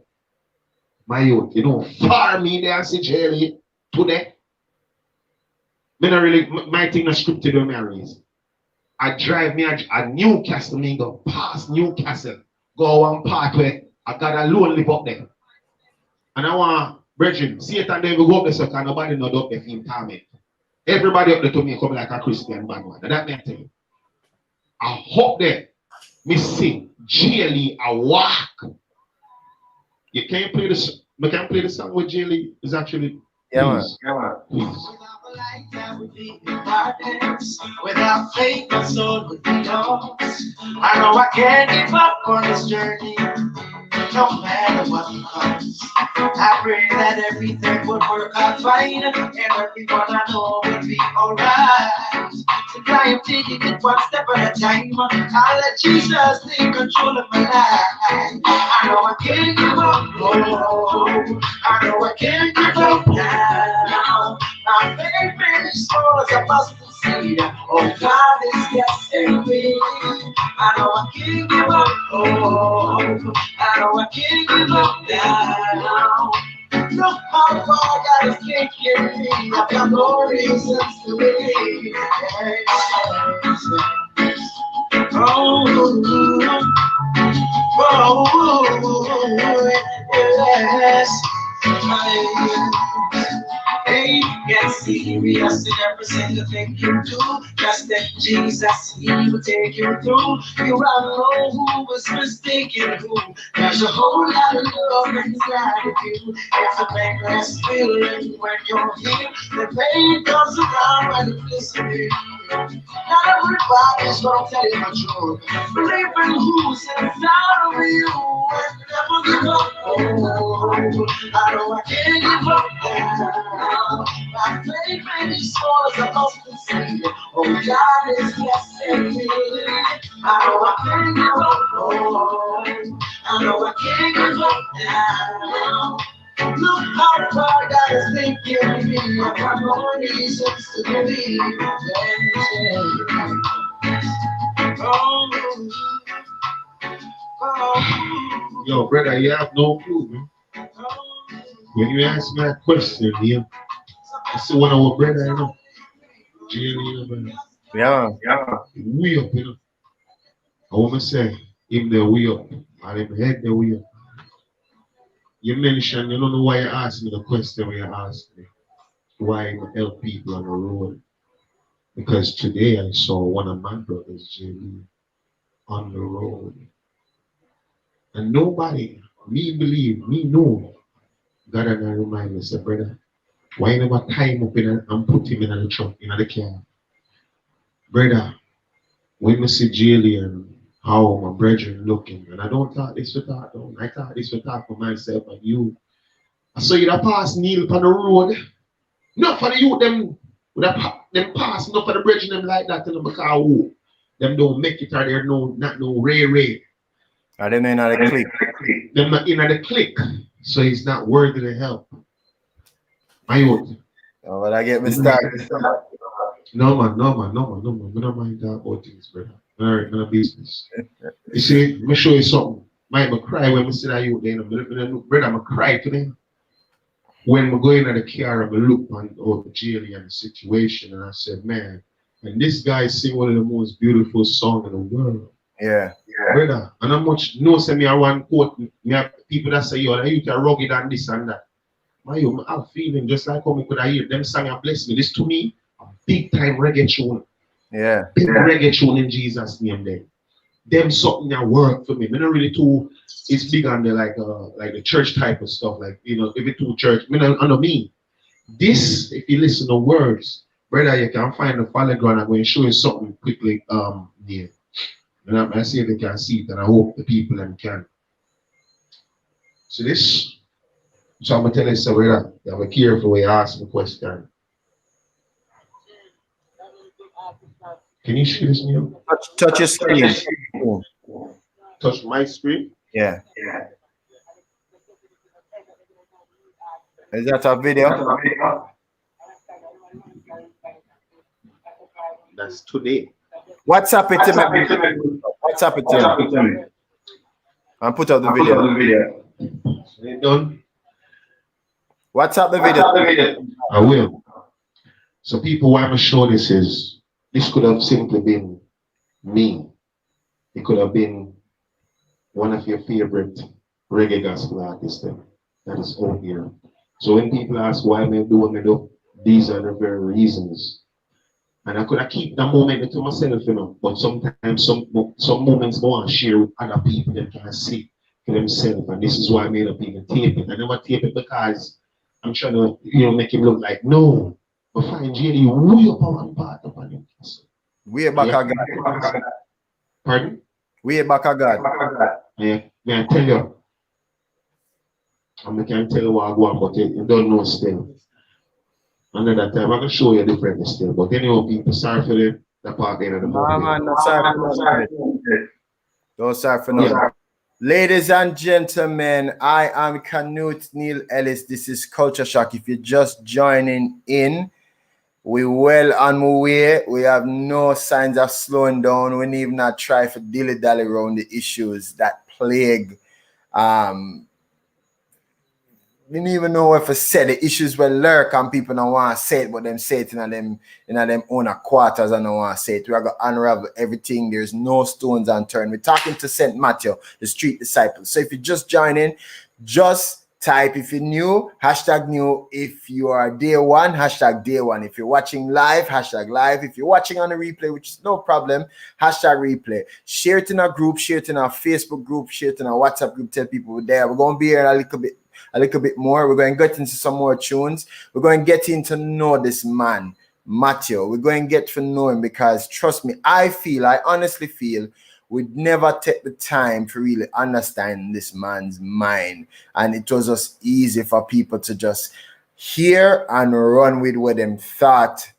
My youth, far me there see J-Lee today. My thing is scripted on marries. I drive me a Newcastle, me go past Newcastle, go one part where I got a loan live up there. And I want brethren, see it and then we go up there so can nobody not up there in torment. Everybody up there to me come like a Christian man. That meant to you. I hope there, me sing, J-Lee, I walk. You can't play this, we can play the song with J-Lee. It's actually, please. Please. Without faith, my soul would be lost. I know I can't give up on this journey, no matter what it costs. I pray that everything would work out fine, and everyone I know will be alright. So I am taking it one step at a time. I'll let Jesus take control of my life. I know I can't give up. Oh, I know I can't give up now. My faith really small as a mustard seed. Oh, God is blessing me. I know I can't give up. Oh, I know I can't give up now. Look how far God is taking me. I've got no reasons to believe. Yes. Hey, get serious in every single thing you do. Just let Jesus, He will take you through. You all know who was mistaken who. There's a whole lot of love inside of you. It's a painless feeling when you're here. The pain comes around when you disappear. Not everybody's gonna tell you the truth. Believe in who's inside of you and never give up. Oh, I know I can't give up now. My faith may be small as a mustard seed. Oh, God is blessing me. I know I can't give up. Oh, I know I can't give up now. Look how far God is taking me. I've got no reasons to believe. Yo, brother, you have no clue, man. When you ask me that question, yeah, I see one of our brother, you know. J-Lee, man. Yeah. We up, you know. I want to say, him the way up, and him head the way up. You mentioned, you don't know why you asked me the question when you asked me. Why you help people on the road? Because today I saw one of my brothers, J-Lee, on the road. And nobody, me believe, me know, God and I remind me, say, brother, why you never tie him up and put him in the truck, in the car? Brother, when we see J-Lee and how my brethren looking, and I don't talk this for talk down, I talk this for talk for myself and you. I saw you that pass Neil on the road. Not for the youth, them pass, not for the brethren them like that, because who? Them don't make it or they're not no ray. Are them in the clique? Them not in the clique, so he's not worthy to help. My youth. Oh, but I get me started. No man. We don't mind that about things, brother. Alright, no business. You see, let me show you something. I cry when I see that you there. Brother, I cry today. When we go in the car, I look on Jerry and the situation, and I said, man, and this guy sing one of the most beautiful songs in the world. Yeah. Brother, and how much no say me I want quote me have people that say, yo, you can rugged and this and that. I have feeling just like how me could I hear them sing and bless me. This to me, a big time reggae tune. Yeah. Big reggae tune in Jesus' name then. Them something that work for me. Me not really too it's big on the like the church type of stuff, like you know, if it too church, me not under me. This, if you listen to words, brother, you can find the follow ground. I'm going to show you something quickly here. And I'm going to see if they can see it, and I hope the people them can. So this, so I'm going to tell you so brother, you have to be careful when you ask the question. Can you see this now? Touch your screen. Touch my screen? Yeah. Is that a video? That's today. WhatsApp it to me. WhatsApp it to me. And put up the video. So they done? WhatsApp the video. I will. So people, why I'm show this could have simply been me. It could have been one of your favorite reggae gospel artists that is out here. So when people ask why am I doing it, these are the very reasons. And I could have keep that moment to myself, you know. But sometimes some moments I want to share with other people that can see for themselves. And this is why I made up even tape it. I never tape it because I'm trying to, make him look like no. But find JD way up on one part of him. Way back God. Pardon? Way back God. Yeah, may I tell you? I can't tell you what I go on, but you don't know still. Another time I can show you different still. But anyway, people, sorry for the part end of the movie. No, man, no sorry. Don't sorry for nothing. Ladies and gentlemen, I am Canute Neil Ellis. This is Culture Shock. If you're just joining in, we're well on our way. We have no signs of slowing down. We need not try to dilly-dally around the issues that plague. We didn't even know if I said the issues will lurk and people don't want to say it, but them say it in them own quarters and don't want to say it. We are going to unravel everything. There's no stones unturned. We're talking to St. Matthew, the street disciples. So if you just join in, just type if you're new, hashtag new. If you are day one, hashtag day one. If you're watching live, hashtag live. If you're watching on a replay, which is no problem, hashtag replay. Share it in our group, share it in our Facebook group, share it in our WhatsApp group. Tell people we're there. We're going to be here a little bit more. We're going to get into some more tunes. We're going to get into know this man, Matthew. We're going to get to know him because, trust me, I honestly feel we'd never take the time to really understand this man's mind. And it was just easy for people to just hear and run with what them thought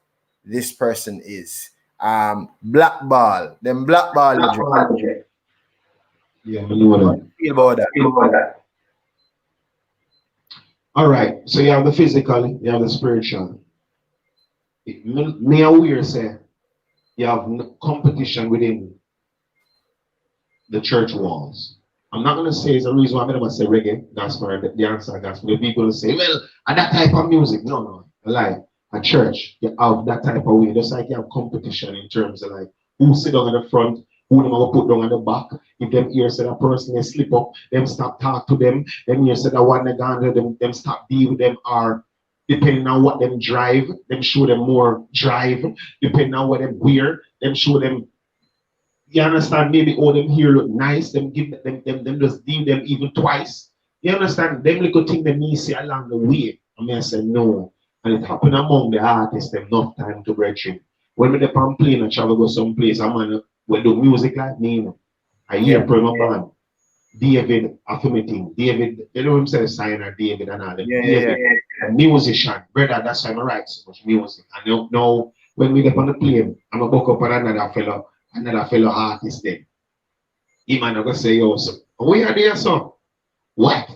this person is. Blackball. Them blackball. Yeah, I know that. Feel about that. All right, so you have the physical, you have the spiritual. Me aware say you have competition within the church walls. I'm not gonna say it's a reason why I never say reggae, gospel, the answer gospel. The people will say, well, and that type of music. No, like a church, you have that type of way. Just like you have competition in terms of like who sit down at the front, who them gonna put down at the back. If them ear said a person they slip up, them stop talk to them. Them ear said that one they gone there, them stop deal with them, or depending on what them drive, them show them more drive. Depending on what them wear, them show them. You understand? Maybe all them here look nice. Them give them just deal them even twice. You understand? Them little thing them me see along the way. I say no, and it happen among the artists. Them enough time to break in. When we the pan plane and travel go someplace, I'm when do music like me. I hear from my band, David, affirmating, David, you know himself, signer, David, and all them. David, a musician, brother, that's why I write so much music. And now, when we get on the plane, I'm a book up on another fellow artist then. He might not go say, yo, so, where are they, son? What?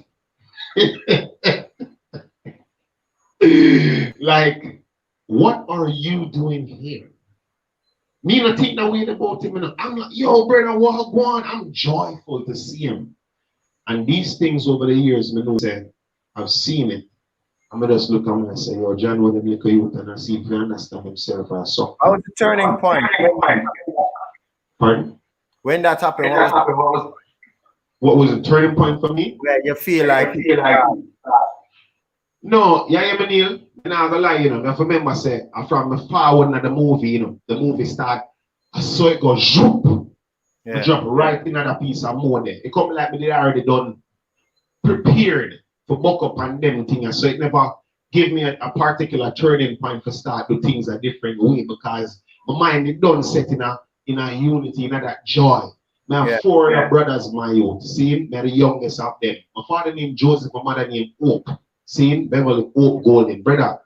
Like, what are you doing here? Me not think that way about him. I'm like, yo, brother, what go on? I'm joyful to see him. And these things over the years, me know say, I've seen it. I'm gonna just look at him and say, yo, John want to make a youth and I see if he understand himself or something. How was the turning point? Pardon? When that happened, What was the turning point for me? where you feel like No, yeah, Neil. I'm not gonna lie, I remember say from the far one of the movie, the movie start, I saw it go zoop. yeah. Drop right in another piece of more there. It come like me they already done prepared for buck up and them things. So it never give me a particular turning point to start do things a different way because my mind is done set in a unity, in that joy. My Yeah. four brothers, my youth. See, me the youngest of them. My father named Joseph, my mother named Hope. See, Beverly Hope Golden. Brother,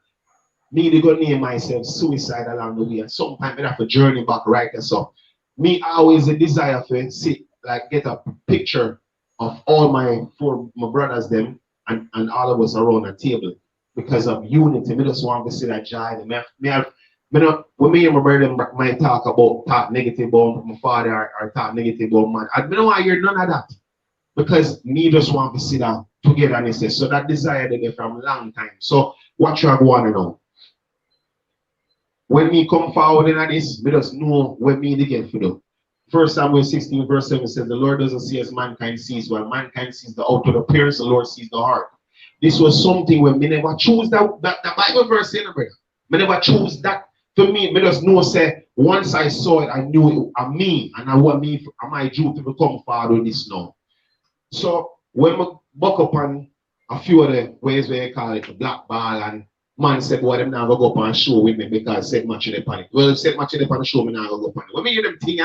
me they gonna name myself suicide along the way. And sometimes I have to journey back right there. So me always a desire to sit, like get a picture of all my brothers them and all of us around the table because of unity. Me just want to see that joy. When me and my brother might talk negative about my father or talk negative about man, I don't want to hear none of that because me just want to see that togetherness. So that desire they get from a long time. So what you want to know? When me come forward in this, we just know what me to get for them. 1 Samuel 16 verse 7 says, the Lord doesn't see as mankind sees. While mankind sees the outward appearance, the Lord sees the heart. This was something when me never choose that Bible verse, brother. Me never choose that. For me, me just know say, once I saw it, I knew it was me, and I want me, my duty to come forward with this now. So when we buck up on a few of the ways where you call it, the black ball and man said, boy, them now go up and show with me because said much in the panic. Well, if said much in the panic show, me now go up on it. When me hear them thing,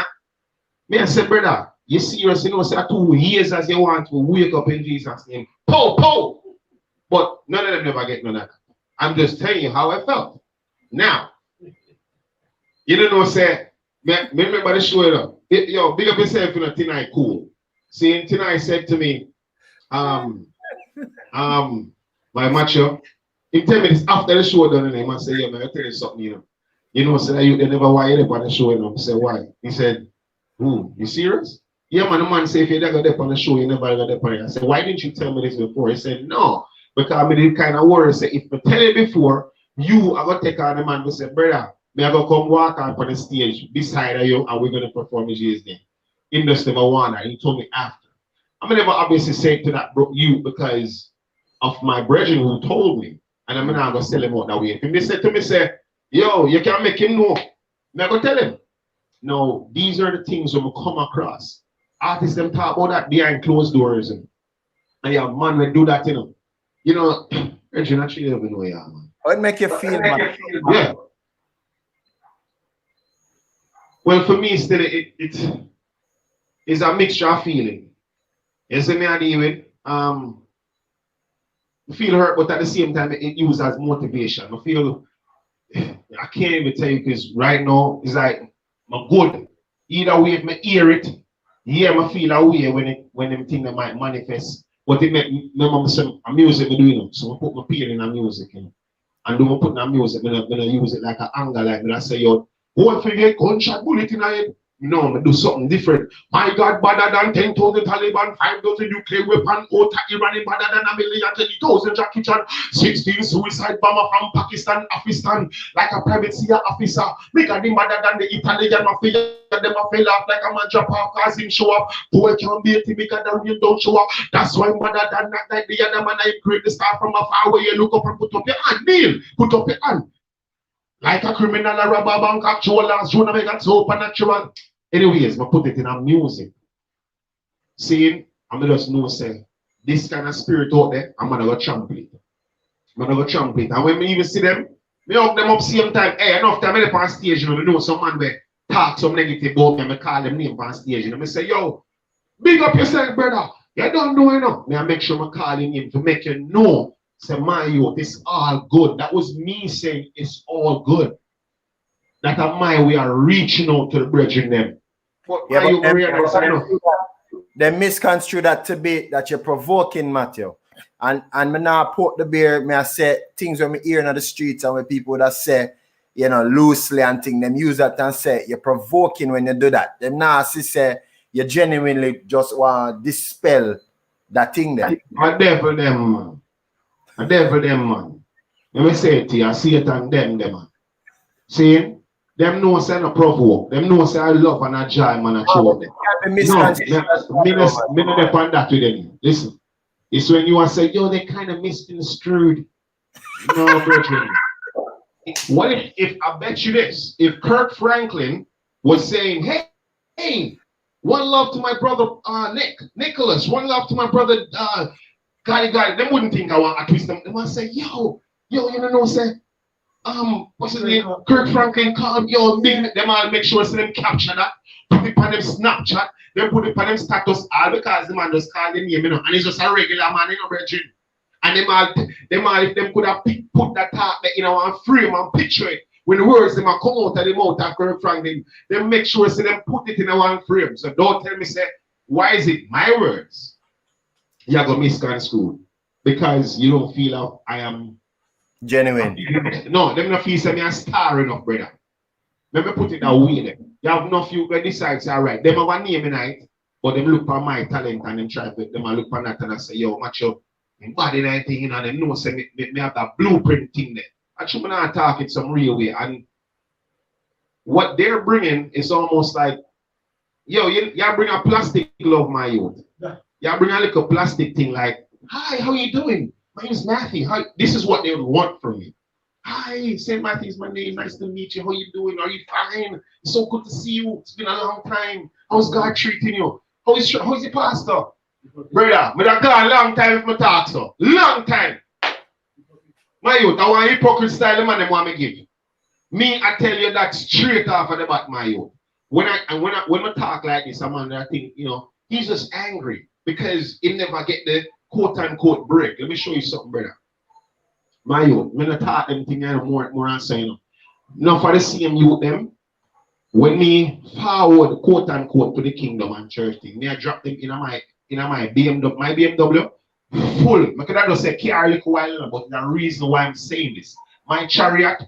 me I said, brother, you serious, say 2 years as you want to wake up in Jesus' name. Po! But none of them never get none of that. I'm just telling you how I felt. Now, you don't know, say, me remember the show, yo, big up yourself, tonight, cool. See, tonight said to me, my macho, in 10 minutes after the show done, and he must say, yeah, man, I'll tell you something, say that you they never wired up on the show, I said, why? He said, you serious? Yeah, man, the man said, if you never got up on the show, you never got up on it. I said, why didn't you tell me this before? He said, no, because I did kind of worry. Say, if I tell you before, you are going to take on the man who said, brother, me I go come walk on the stage beside of you, and we're going to perform in Jesus' name. In the same one, he told me after. I'm never obviously say to that you because of my brethren who told me. And I'm not going to sell him out that way. If they said to me, say, yo, you can't make him know. I'm going to tell him. No, these are the things when we come across. Artists them talk about that behind closed doors. And yeah, man, we do that, Reggie, actually never know, yeah, man. How it make you feel, man? Yeah. Well, for me, still, it's a mixture of feeling. You see me, I deal with, feel hurt, but at the same time, it uses as motivation. I feel, I can't even tell you because right now, it's like, I'm good. Either way, if I hear it, I feel a way when them things might manifest. But it make me some music we do, so I put my pain in the music, And do I put in the music, I'm gonna use it like an anger, like when I say, yo, go and forget gunshot bullet in the head. No, I do something different. My God, better than 10,000 Taliban, 5,000 nuclear weapon, Iran better than 1,020,000 Jackie Chan, 16 suicide bomber from Pakistan, Afghanistan, like a private CIA officer. Make a name better than the Italian mafia. Them a fell off like a man drop off cause him show up. Boy can't be a thing because the rain don't show up. That's why better than not like the other man I create the star from afar where you look up and put up your hand. Neil, put up your hand. Like a criminal, a robber, bank actual, last June, make it supernatural. Anyways, I put it in our music. Saying, I'm just know say, this kind of spirit out there, I'm gonna go trample it. I'm gonna go trample it. And when me even see them, me hug them up same time. Hey, enough time I on stage, they know some man where talk some negative about me, I call them name on stage. I say, yo, big up yourself, brother. You don't know enough. I make sure I'm calling him to make you know. Say, my youth, it's all good. That was me saying it's all good. That am my way of reaching out to the brethren them. But Yeah, but they misconstrue that to be that you're provoking Matthew. And me now put the beer, me I say things when me hear in the streets and when people that say you know, loosely and thing. Them use that and say you're provoking when you do that. Them narcissists say you genuinely just want to dispel that thing there. I devil them, man. I devil them, man. Let me say it to you, I see it on them, man. See? Them know say no provoke. Them know say I love and I joy, man, I show them. No, me not depend that with them. Listen. It's when you are saying, yo, they kind of misconstrued. No, brethren. What if I bet you this? If Kirk Franklin was saying, hey, one love to my brother Nicholas, one love to my brother Guy, they wouldn't think I want to twist them. They want to say, yo, you know, say, what's his name? Kirk Franklin called yo big. Them all make sure so them capture that, put it on them Snapchat, then put it on them status, all because the man just call the name, you know, and he's just a regular man, you know, brethren. And them all if them could have put that talk that, you know, and frame and picture it. When the words them come out of the mouth of Kirk Franklin, they make sure so them put it in a one frame. So don't tell me, say, why is it my words? You're gonna misconstrue because you don't feel I am genuine. No, them not feel say me a star enough, brother. Let me put it that way then. You have enough you can decide, say, all right, them have a name tonight, but them look for my talent and them try to them look for that and I say, yo, match up body and everything, you know, and them know say me have that blueprint thing there. Actually, I'm not talking some real way. And what they're bringing is almost like, yo, you bring a plastic glove, my youth. You bring a little plastic thing like, hi, how you doing? My name is Matthew. Hi. This is what they would want from me. Hi, St. Matthew is my name. Nice to meet you. How you doing? Are you fine? It's so good to see you. It's been a long time. How's God treating you? How's the pastor? Brother, me that gone a long time if me talk so. Long time. My youth, I want hypocrite style the man them want me give you. Me, I tell you that straight off of the bat, my youth. When I talk like this, I'm I think, you know, he's just angry because he never get the quote unquote break. Let me show you something, brother. My youth, when I talk them thing, I more and saying, now for the same youth them, when me forward quote unquote to the kingdom and church thing, me I drop them in my BMW full. I could have just say car a little while, but the reason why I'm saying this, my chariot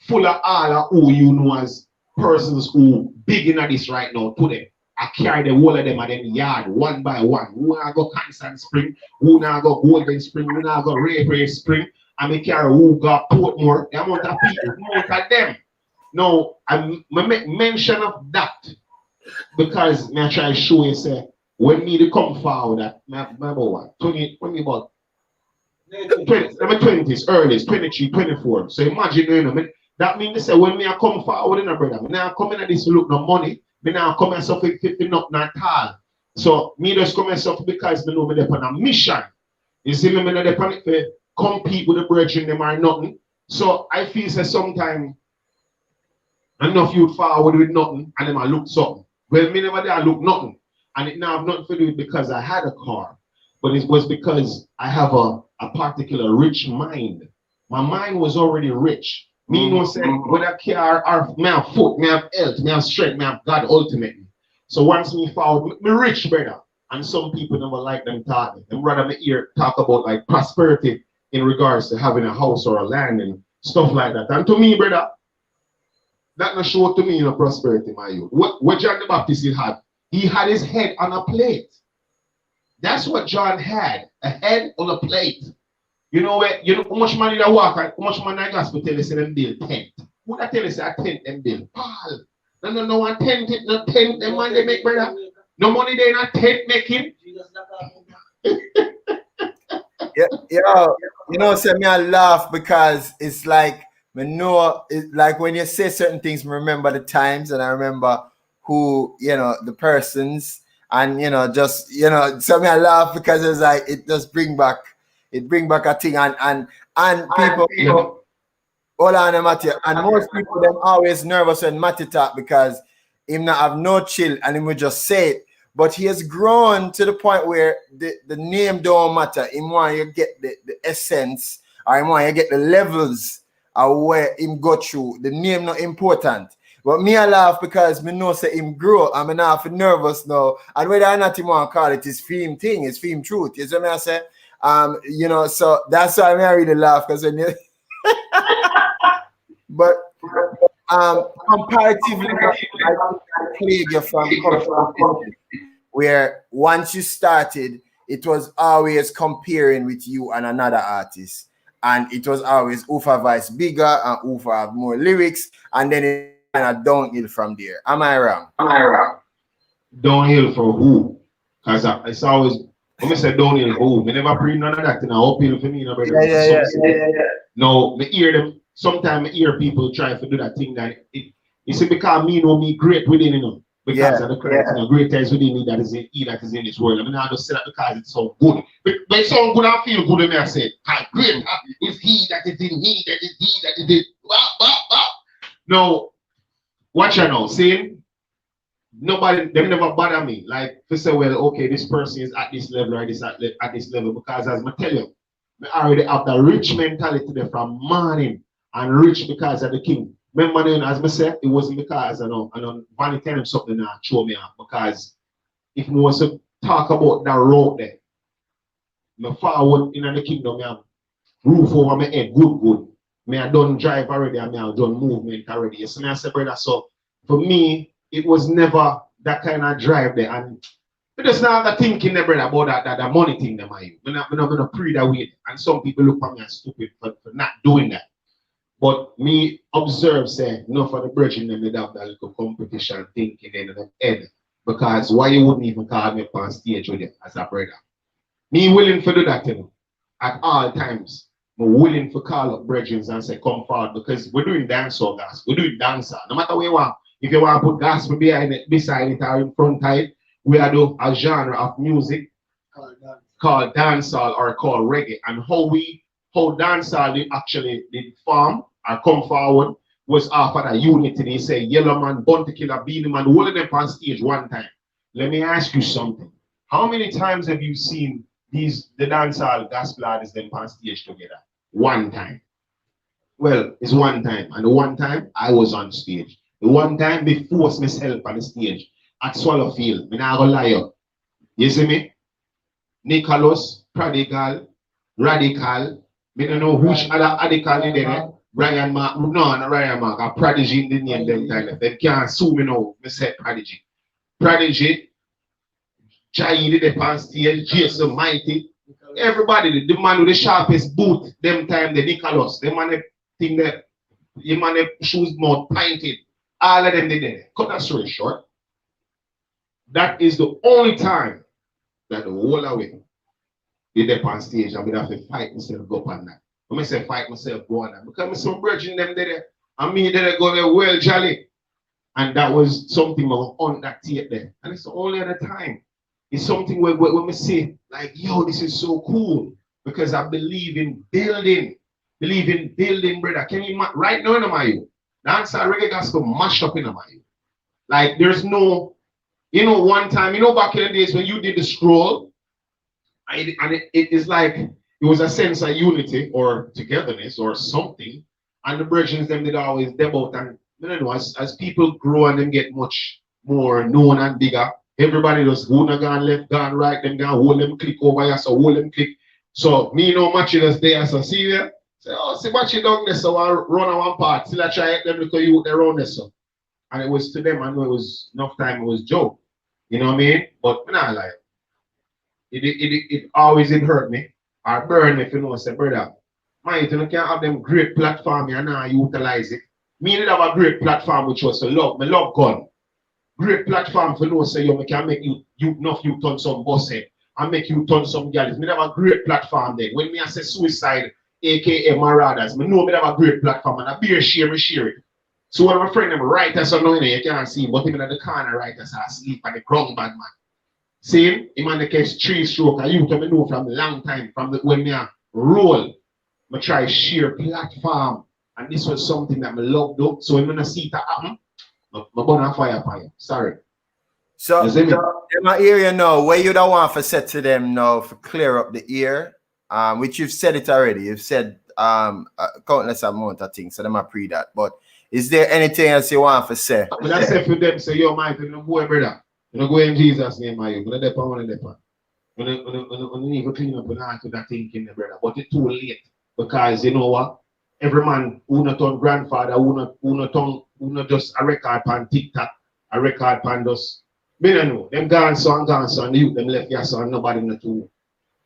full of all of who you know as persons who big in this right now to them. I carry the whole of them at them yard one by one. Who now go Constant Spring, who now go Golden Spring, who now go Ray Spring, and me carry who got Portmore. The amount of people, the amount of them. Now, I make mention of that because I try to show you, say, when me to come forward at my about 20 about 20s, early, 23, 24. So imagine, you know, that means they say when me I come forward in a brother, me now come in at this look no money, me now come and suffer 50 not at all. So me just come and suffer because me know me on a mission. You see me not on it for compete with the brethren them or nothing. So I feel say sometimes enough youth forward with nothing and them I look something. Well, me never there look nothing. And it now have nothing to do with because I had a car, but it was because I have a particular rich mind. My mind was already rich. Me no say whether car or me have foot, me have health, me have strength, me have God ultimately. So once me found me rich, brother, and some people never like them talking. Them rather me hear talk about like prosperity in regards to having a house or a land and stuff like that. And to me, brother, that not show to me in a prosperity, my youth. What John the Baptist had? He had his head on a plate. That's what John had, a head on a plate. You know where? You know how much money that walk and how much money that gospel tell us them bill tent. Who that tell us a tent them bill? Paul. No, one tent, no tent, them man they make, brother. No money they not tent making. Yeah, you know, say me I laugh because it's like me know it, like when you say certain things, remember the times, and I remember who, you know, the persons, and you know, just, you know, so me I laugh because it's like it just bring back a thing, and people hold on, Matthew, and most people them always nervous when Matthew talk because him not have no chill and him will just say it. But he has grown to the point where the name don't matter. Him want you get the essence, or him want you get the levels of where him go through. The name not important. But me I laugh because me know say him grow and me not feel nervous now. And whether or not him want to call it his theme thing, his theme truth. You see what I say? You know, so that's why I really laugh because when you but Comparatively, I played you from where once you started, it was always comparing with you and another artist. And it was always Ufa voice bigger and Ufa have more lyrics, and then it kind of downhill from there. Am I wrong? Downhill for who? Because it's always, when I say downhill for who, I never pre none of that, and I uphill for me, brother. Yeah. No, I hear them, sometimes I hear people try to do that thing that, you see, because me know me great within, you know. Because of the Christ, you know, great things within me that is in He that is in this world. I mean, I just say that because it's so good. But it sounds good, I feel good, and I say, great is He that is in me, that is He that is in. No, watch out now, see? Nobody, they never bother me. Like, to say, well, okay, this person is at this level or this at this level, because as I tell you, I already have the rich mentality there from morning, and rich because of the king. Remember then, as I said, it wasn't because I know Vanny tell him something that show me out. Because if we was to talk about that road there, me forward in the kingdom, me have roof over my head, good. Me I done drive already, and me I done movement already. You see me, I say, brother, so for me, it was never that kind of drive there. And it just not the thinking there, brother, about that money thing there, man. I'm not gonna pray that way. And some people look at me as stupid for not doing that. But me observe, say, enough of the brethren them with have that little competition thinking in the head. Because why you wouldn't even call me up on stage with you as a brother? Me willing to do that, you know, at all times. I'm willing to call up brethren and say, come forward, because we're doing dancehall, guys. We're doing dancehall. No matter where you want. If you want to put gospel behind it, beside it, or in front of it, we are doing a genre of music called dancehall or called reggae. And how dancehall did form or come forward was after that unity. They say Yellow Man, Bounty Killer, Beanie Man, all of them on stage one time. Let me ask you something. How many times have you seen the dancehall gospel artists them on stage together? One time. Well, it's one time. And the one time I was on stage. The one time they forced myself on the stage at Swallowfield. I'm not gonna lie. You see me? Nicholas, Prodigal, Radical. I don't know which other radical in there. Brian Mark, no, not Ryan Mark, a Prodigy in the name them time. They can't sue me now. I said Prodigy. Prodigy, Jai did the on stage, Jason Mighty. Everybody, the man with the sharpest boot, them time, the Nicholas, the man thing that, the man shoes mouth painted. All of them did it. Cut that story short. That is the only time that the whole away did up on stage and we have to fight myself go up on that. When I say fight myself go on that, because some brethren them there and me there go there well jolly. And that was something on that tape there. And it's the only other time. It's something where we say, like, yo, this is so cool. Because I believe in building. Brother. Can you right now in my you? Dancehall reggae gospel mashed up in my you. Like there's no, you know, one time, you know, back in the days when you did the scroll, and it is like it was a sense of unity or togetherness or something. And the brethren them did always debut, and you know, as people grow and them get much more known and bigger, everybody just go gone left, gone right, them gone hold them click over here, so hold them click. So me no matching us there, so see there. Say, oh, see what you done this, so I run on one part. Still I try them because you around this. So. And it was to them, I know it was enough time, it was joke. You know what I mean? But nah, like it always hurt me or burn me if you know, say, brother, man, you can't have them great platform and now you utilize it. Me did have a great platform which was to love, my love gun. Great platform for know say you can make you enough you turn some bossy and make you turn some girls. Me have a great platform there. When me I say suicide, aka Marauders, me know me have a great platform and a beer share it. So one of my friends them writers are knowing you can't see him, but him in the corner writers are asleep on the ground bad man. See him on the case 3 stroke. I used to know from a long time, from when me roll, I try share platform. And this was something that I loved up. So when I see it happen, I'm gonna fire. Sorry. So in my area now, where you don't want to say to them now to clear up the ear, which you've said it already. You've said countless amount of things, so them I pre that. But is there anything else you want to say? When I say for them, say yo, Mike, you know, boy, brother, you know, go in Jesus' name, my you. When they depend, when you need to clean up and answer that thinking, brother. But it's too late because you know what? every man who not turn grandfather, who not just a record pan TikTok, a record pan just. Me no know. Them gone so and the youth them left here so and nobody not too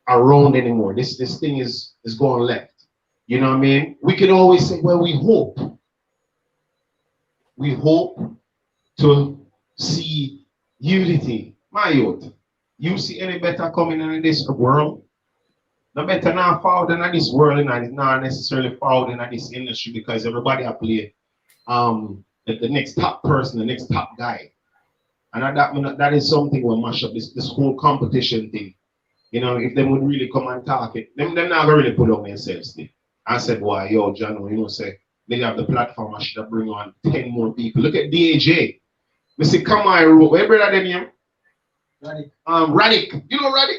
around anymore. This thing is going left. You know what I mean? We can always say, well, we hope. We hope to see unity. My youth, you see any better coming in this world? No better now found in this world and not necessarily found in this industry because everybody have play the next top person, the next top guy. And that is something we'll mash up this whole competition thing. You know, if they would really come and talk it, them not really put on themselves. I said, why, yo, John, you know, say they have the platform, I should have bring on 10 more people. Look at DAJ. We say, come on, where brother them here? Radic. Radic. You know Radic?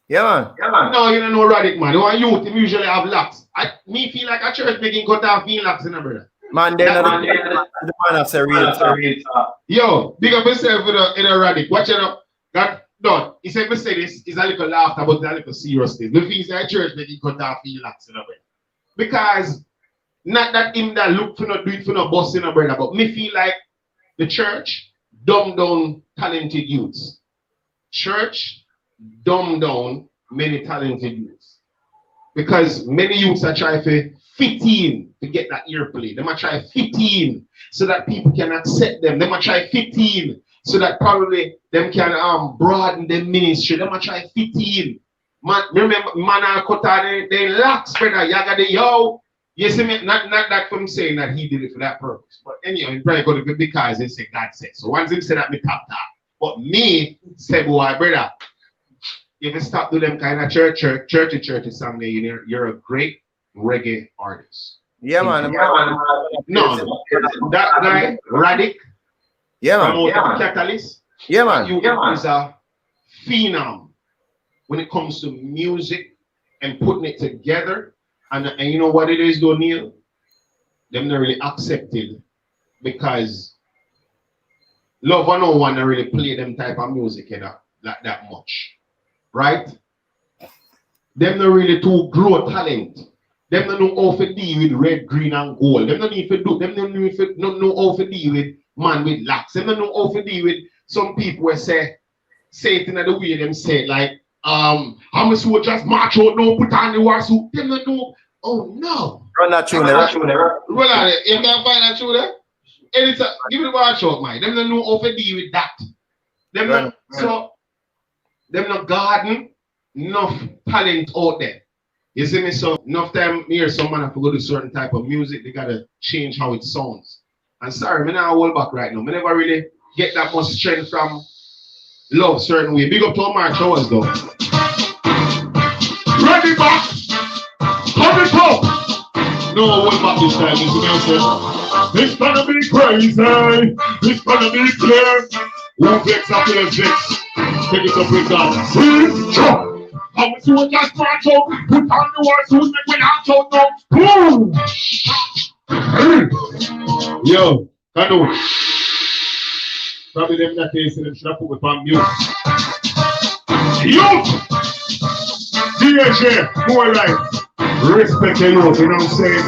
Yeah, man. Yeah, man. No, you don't know Radic, man. The one youth, them usually have locks. Me feel like a church making cut off being locks in a brother. Man, they're not the man of serious. Yo, big up yourself in a Radic. Watch it up. That done. He said, me say this is a little laughter, but a little serious thing. The things that church making cut off being locks in a brother. Because not that him that look for not do it for no boss in a brother, but me feel like the church dumb down talented youths. Church dumb down many talented youths. Because many youths are trying to fit in to get that earplay. They might try fit in so that people can accept them. They might try fit in so that probably them can broaden their ministry. They might try fit in. Man, remember, man, I cut out they locks, brother. Yaga the yo. You see me? Not that from saying that he did it for that purpose. But anyway, he probably got to be because they say God said. So once him said that, me top that. But me say, boy, brother, if you stop doing them kind of churchy someday, you're a great reggae artist. Yeah, man. No, that guy, Radic, yeah, man. Catalyst, yeah, man. You is a phenom when it comes to music and putting it together. And you know what it is, though, Neil? Them not really accepted because love and no one really play them type of music like that much. Right? Them not really too grow talent. Them don't know how to deal with red, green, and gold. Them don't need to do. Them don't know how to deal with man with locks. Them don't know how to deal with some people who say it in the way them say it, like I'm a soldiers march out now, put on the war suit. Them don't know. Oh no. Run that tune there. Well, you can find that tune there. Anytime, give it a watch out, man. Them don't know how to deal with that. Them not, so them not garden enough talent out there. You see me? So enough time here, some man have to go to certain type of music, they gotta change how it sounds. And sorry, me not hold back right now. Me never really get that much strength from love certain way. Big up to Omar Showers though. Ready back! Come it up! No, hold back this time, you see me say? It's gonna be crazy! It's gonna be clear! Who vex up here vex? Take it up with that. See? Jump! I'm a soldier march out, put on the war suit, make me hands out now. Boom! Yo, Canute. Probably them that tasting them should have put me on mute. Youth! DHA, more life. Respect your youth, you know what I'm saying?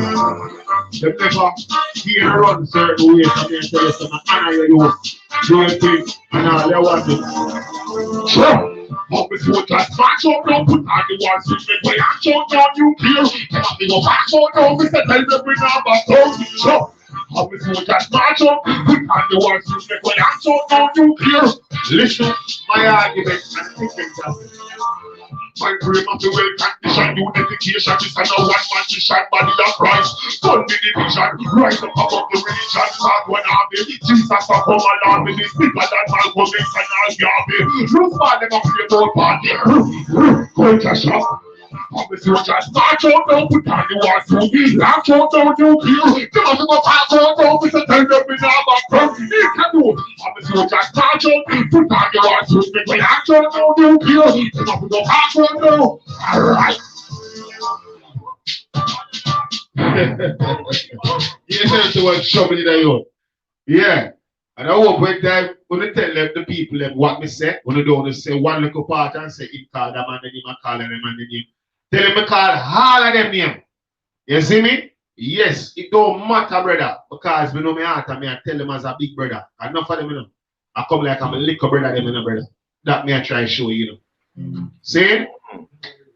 They never hear run certain ways. I'm going to tell you something. Honor your youth. Do your thing, and all they want it. Sure! How me soldiers march out now, put on the war suit, make me hands out now, you clear. Come me go march out now, me say tell them we not back down. Sure! How me soldiers march out, put on the war suit, make me hands out now, you clear. Listen, my argument, and think themselves. My dream of the well condition, unification is a one-man mission, body of Christ. Fund the division, rise up above the religion, start one army. Jesus will come along with this bigger than Malcolm X and all Garvey. Look for them up here, no party. Culture shock. I'm a soldier, march out now, put on the war suit. Launch out now, you clear. Come on, go pass out now, Mr. Tell them we now back from. You can do it. I'm a soldier, march out, put on the war suit. Make me launch out now, you clear. Come on, go pass out now. Alright. You know what trouble in the youth. Yeah. And I hope when time when they tell them the people them what me say, when they don't say one little part and say it call them and then him and call them and then him. Tell them me call all of them name. You see me? Yes, it don't matter, brother, because we know me heart and me I tell them as a big brother. Enough of them, you know. I come like I'm a little brother, them, you know, brother. That me I try to show you, know. See?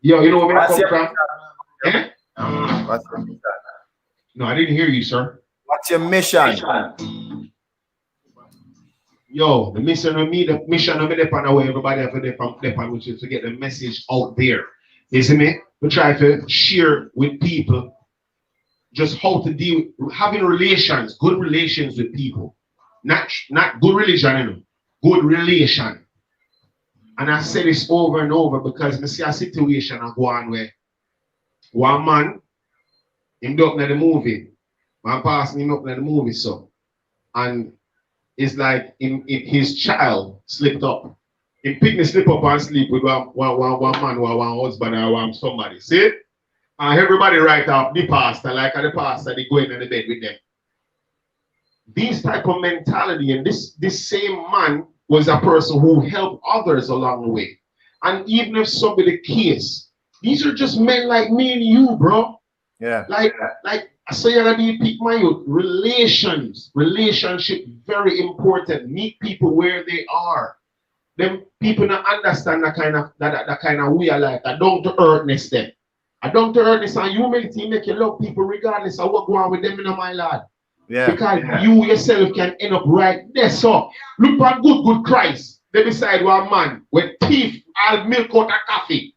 Yo, you know where I come from? Eh? What's your mission? No, I didn't hear you, sir. What's your mission? Yo, the mission of me, depend on where everybody have to depend, which is to get the message out there. You see me? We try to share with people just how to deal with having relations, good relations with people. Not good religion, you know, good relation. And I say this over and over because I see a situation I go on where one man, him up in the movie, one person him up in the movie, so, and it's like his child slipped up. He picked me slip up and sleep with one man, one husband, or one somebody. See? And everybody write up the pastor, like the pastor, they go in the bed with them. This type of mentality, and this same man was a person who helped others along the way. And even if somebody case, these are just men like me and you, bro. Yeah. Like I say, you gotta be pick my youth. Relationship, very important. Meet people where they are. Them people not understand that kind of way of life. That down to earthness them. I down to earthness and humility make you love people regardless of what go on with them, my lad. Yeah. Because you yourself can end up right there. So look at good Christ. They beside one man with teeth all milk out of coffee.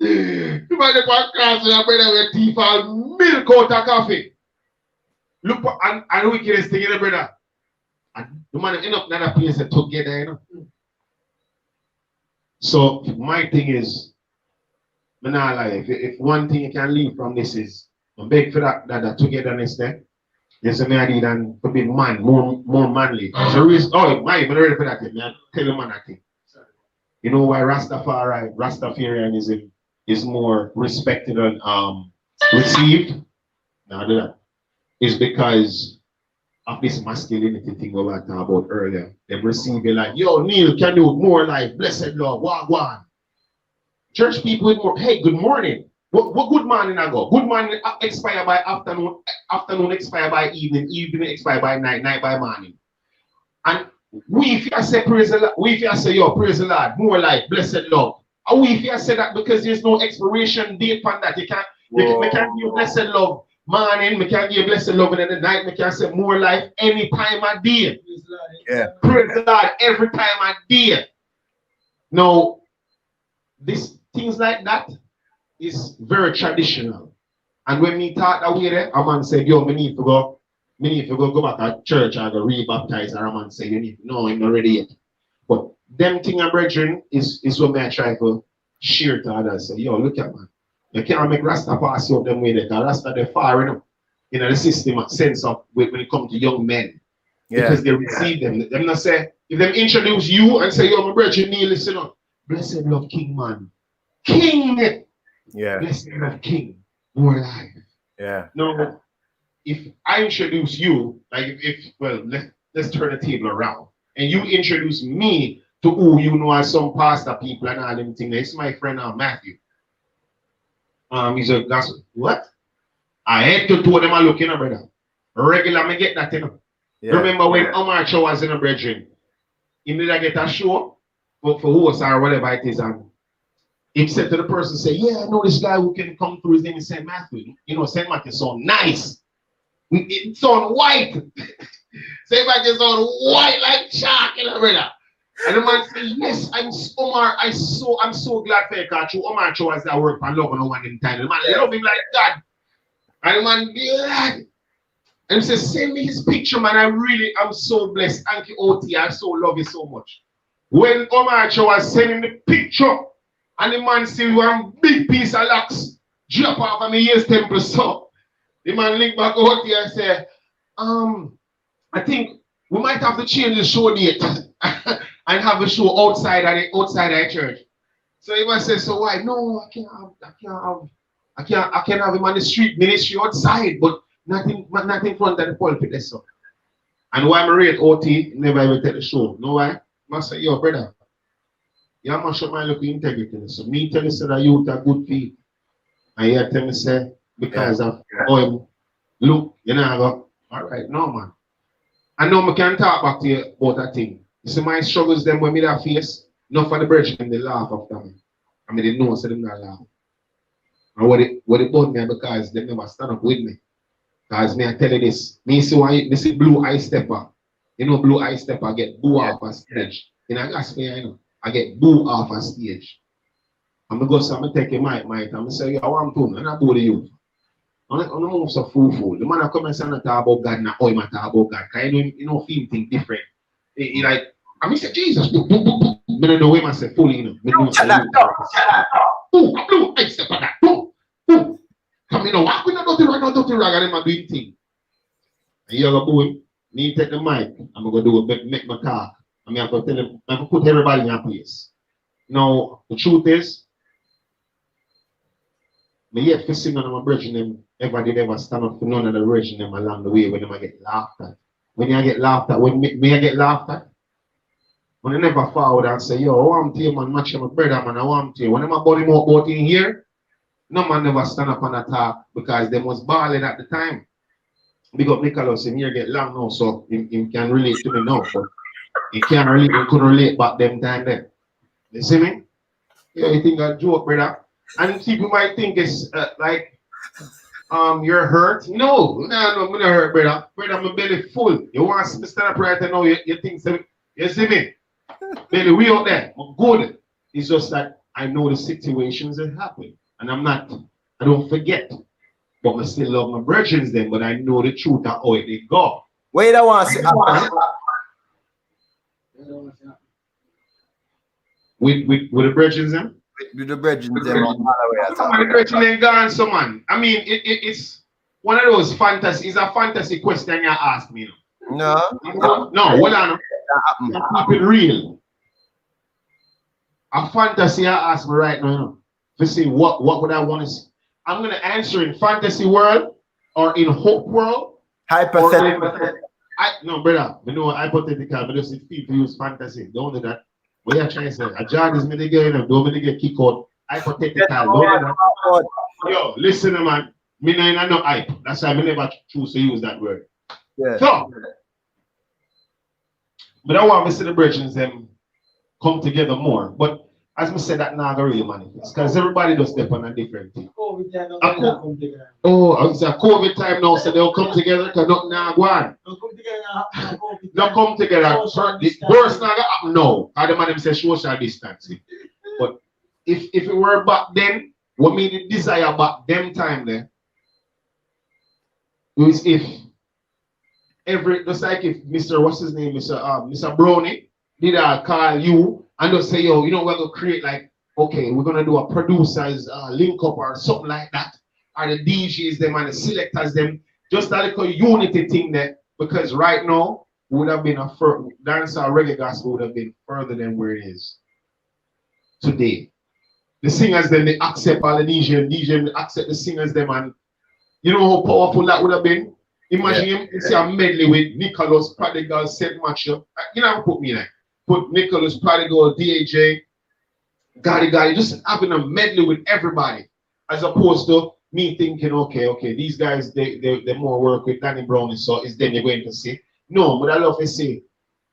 You might have a class with a brother with teeth all milk out of coffee. Look and wickedest thing in the brother. And the man end up in another place together, you know. So my thing is, if one thing you can leave from this is I beg for that togetherness there. Yes, I need and to be man, more manly. So I'm ready for that thing. I tell the man that thing. You know why Rastafarianism is more respected and received? Now do that. It's because of this masculinity thing we were talking about earlier. They receive it like, yo, Neil, can you more like blessed love, wagwan. Church people with more, hey, good morning. What good morning I go? Good morning expire by afternoon expire by evening expire by night by morning. And we if you say praise the Lord, we if you say yo praise the Lord, more like blessed love. And we if you say that because there's no expiration date on that, we can't give blessed love morning, we can't give blessed love in the night, we can say more life any time of day. Yeah. Praise the Lord every time of day. Now, this things like that is very traditional. And when me thought that way there, a man said, yo, me need to go back to church and go re-baptize. And a man said, no, I'm not ready yet. But them thing and brethren is what I try to share to others. Say, yo, look at man. You can't make Rasta pass you up them way there, because Rasta they're far enough in the system sense of when it comes to young men. Yeah. Because they receive them. Them not say, if them introduce you and say, yo, my brethren, Neil, listen up. Blessed love King, man. King! Yeah. Blessed love King. More life. Yeah. No, if I introduce you, like let's turn the table around. And you introduce me to who you know as some pastor people and all them things. It's my friend Matthew. He's a gospel. What? I had to two of them are looking at brother. Regular me get that, you know. Yeah. Remember when Omar Cho was in a brethren, he did get a show for host or whatever it is, and he said to the person, say, yeah, I know this guy who can come through, his name is St. Matthew. You know, St. Matthew sound nice. It sound white. St. Matthew sound white like shark, you know, brother. And the man said, yes, Omar, I'm so glad for you, because Omar Cho was that work for love and one in time. The man love him like God. And the man glad. And he says, send me his picture, man. I'm so blessed. Thank you, OT. I so love you so much. When Omar Cho was sending the picture, and the man still one big piece of locks drop off of my ears temple, so the man link back out here and say, I think we might have to change the show date and have the show outside the church. So he must say, so why? No, I can't have him on the street ministry outside, but nothing in front of the pulpit. So. And why I rate OT never ever take the show. No why? I say, yo, brother, you must show my look integrity. So me tell you say that you are good people. And you tell me say, because of oh look, you know, I go, all right, no man. I know I can talk back to you about that thing. You see my struggles them when me that face, not for the bridge and they laugh after me. I mean they know so them not laugh. And what it bought me because they never stand up with me. Because me I tell you this, me see blue eye stepper. You know blue eye stepper get boo off a stage. In a gospel, you know, I get boo off a stage. I'm gonna go so I'm gonna take a mic, I'm say, I want to, and I boo the youth. I'm not move so fool. The man I come and say talk about God now, I talk about God. Cause you know, film think different. He like, I mean say Jesus, I don't know where myself fully, you know. I blue, I step on that, boom. Come you know, what we not do right now, dirty rag, and them are doing thing. And you go boy, me take the mic, I'm gonna do a make my talk. I mean, I'm gonna tell them, I'm gonna put everybody in a place. Now, the truth is, me yet for sing on my bridge them ever stand up for none of the bridge them along the way when them I get laughed at. When I get laughed at, when me I get laughed at, when I never forward and say, yo, I want to you man, match my brother man, I want to you. When I'm about him out in here, no man never stand up and attack because them was balling at the time. Big up Nicholas in here get long now, so he can relate to me now, but he can't relate, he couldn't relate back them time then. You see me? Yeah, you think I joke, brother? And people might think it's like you're hurt. No, I'm not hurt, brother. Brother, my belly full. You want to stand up right now, you think so, you see me? Belly, we out there. I'm good. It's just that I know the situations that happen. And I don't forget. But I still love my brethren then, but I know the truth of how they go. Wait, I want to say with the brethren then? With the brethren them. The brethren ain't gone, so man. I mean, it's one of those fantasy. It's a fantasy question you ask me. No, hold on. Keep it real. A fantasy I ask me right now. To see what would I want to see. I'm gonna answer in fantasy world or in hope world. Hypothetical. No, brother. You know hypothetical, but just if people use fantasy, don't do that. What you trying to say? A job is me get don't me get kick out. Hypothetical, don't do that. Yo, listen, man. Me no hype. That's why I never choose to use that word. Yeah. So, but I want to see the brethren them come together more. But as I said, that now really manifest because everybody does step on a different thing. COVID time, it's a COVID time now, so they'll come together because nothing now go on. Don't come together. The worst now happen now. How the man them say social distancing. But if it were back then, what made the desire back them time there is if just like if Mr. what's his name, Mr. Brownie did I call you and just say, yo, you know, we're gonna create like, okay, we're gonna do a producers link up or something like that, or the DJs them and the selectors them, just that little unity thing there, because right now would have been dancehall reggae gospel would have been further than where it is today. The singers then they accept Polynesian, DJ they accept the singers them, and you know how powerful that would have been. Imagine him, you see a medley with Nicholas, Prodigal, Saint Matthew. You know, put me there. Put Nicholas, Prodigal, DAJ, Gotti, just having a medley with everybody, as opposed to me thinking, okay, these guys they more work with Danny Brown, so it's then you're going to see. No, but I love to see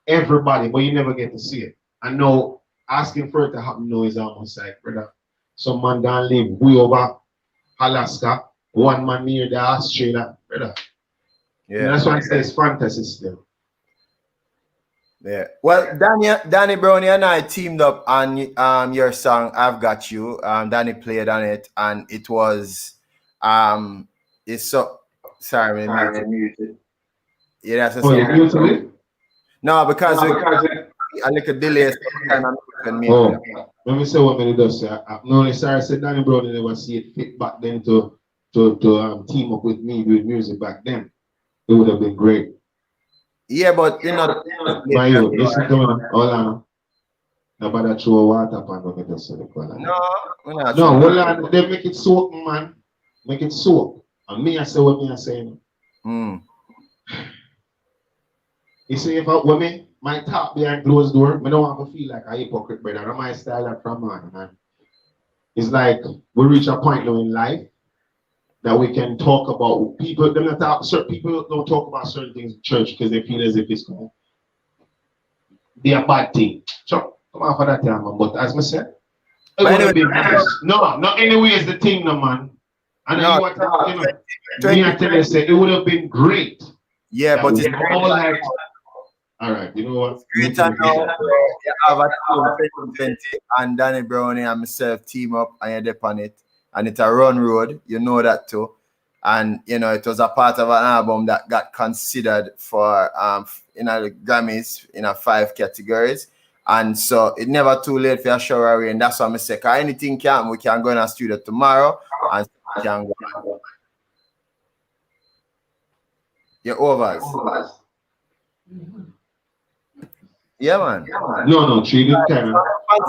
everybody, but you never get to see it. And now asking for it to happen now is almost like, brother, some man gonna live way over Alaska, one man near the Australia, brother. Yeah, and that's why I say it's fantasy still. Yeah. Well, Danny Brownie and I teamed up on your song "I've Got You." Danny played on it, and it was it's so sorry, man. Yeah, that's no, because I like a delay. Let me say what many does. No, sorry, I said Danny Brownie never see it fit back then to team up with me with music back then. It would have been great. Yeah, but you know, listen to me. Hold on. Nobody throw water upon me. No, we're not. No, hold on. They make it soak, man. Make it soak. And me, I say what me I saying. You see, if when me my talk behind closed door, I don't want to feel like a hypocrite, brother. That's my style from man. It's like we reach a point now in life that we can talk about people. Certain people don't talk about certain things in church because they feel as if it's going to be a bad thing. So come on for that time, man. But as I said, it would have been nice. No, not anyway is the thing, no man. And No, you are talking, you know, me I tell you, say it would have been great. yeah, that but we it's all had. All right, you know what? great and now you have a team 2020 and Danny Brownie and myself team up and you're dep on it. And it's a run road, you know that too. And you know, it was a part of an album that got considered for the Grammys in a 5 categories. And so it's never too late for a show away, and that's what I say. Cause anything can, we can go in a studio tomorrow and can go. You're overs. Yeah, man. No, treat it kind of.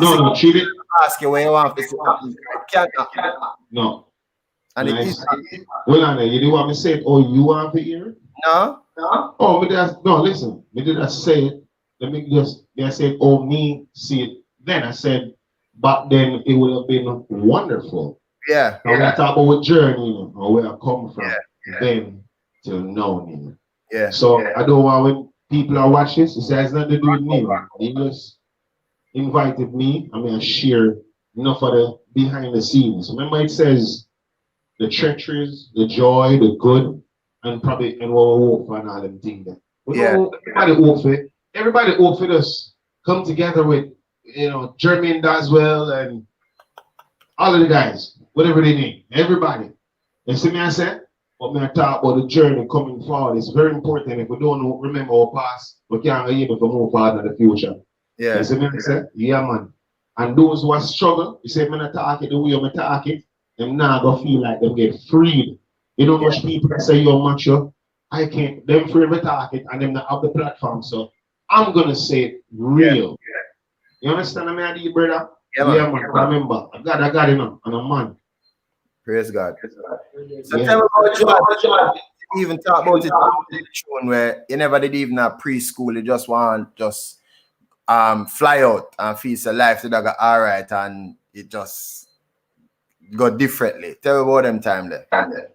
No, treat it. Ask you where you want to see. No. And it Nice. is. Well, Anna, you do want me to say it? Oh, you want to hear it? No. Oh, no, listen. Me did I say it? Let me just, I said, oh, me see it. Then I said, back then it would have been wonderful. Yeah. Now we talk about what journey, you know, or where I come from, then till now, you know. Yeah. So I don't want when people are watching this, it has nothing to do with me, man. They just invited me. I mean, I share enough of the behind the scenes. Remember, it says the treacheries, the joy, the good, and what we hope for and all them things there. Everybody hope for it. Everybody hope for us come together with, Jermaine Daswell and all of the guys, whatever they need. Everybody. You see me I said? But me I talk about the journey coming forward. It's very important. If we don't remember our past, we can't be able to move forward in the future. Yeah. You see me I said? Yeah, man. And those who are struggle, you say, man, I talk it the way I talk it, them now go feel like them get freed. You know much people that say you're macho. I can't, them free to talk it and them not have the platform. So I'm gonna say it real. You understand what I mean, brother? Yeah, man. Remember, I got it now, and I'm man. Praise God. So tell me about you even talk about it where you never did even a preschool, you just want fly out and feel so life to go all right and it just go differently. Tell me about them time there.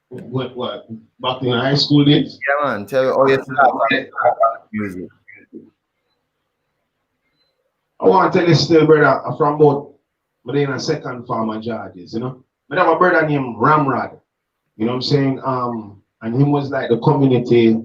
What? Back in high school days? Yeah, man. Tell me how you start music. I want to tell you still, brother, from about in a second form of Georges, you know. I have a brother named Ramrod, you know what I'm saying? And he was like the community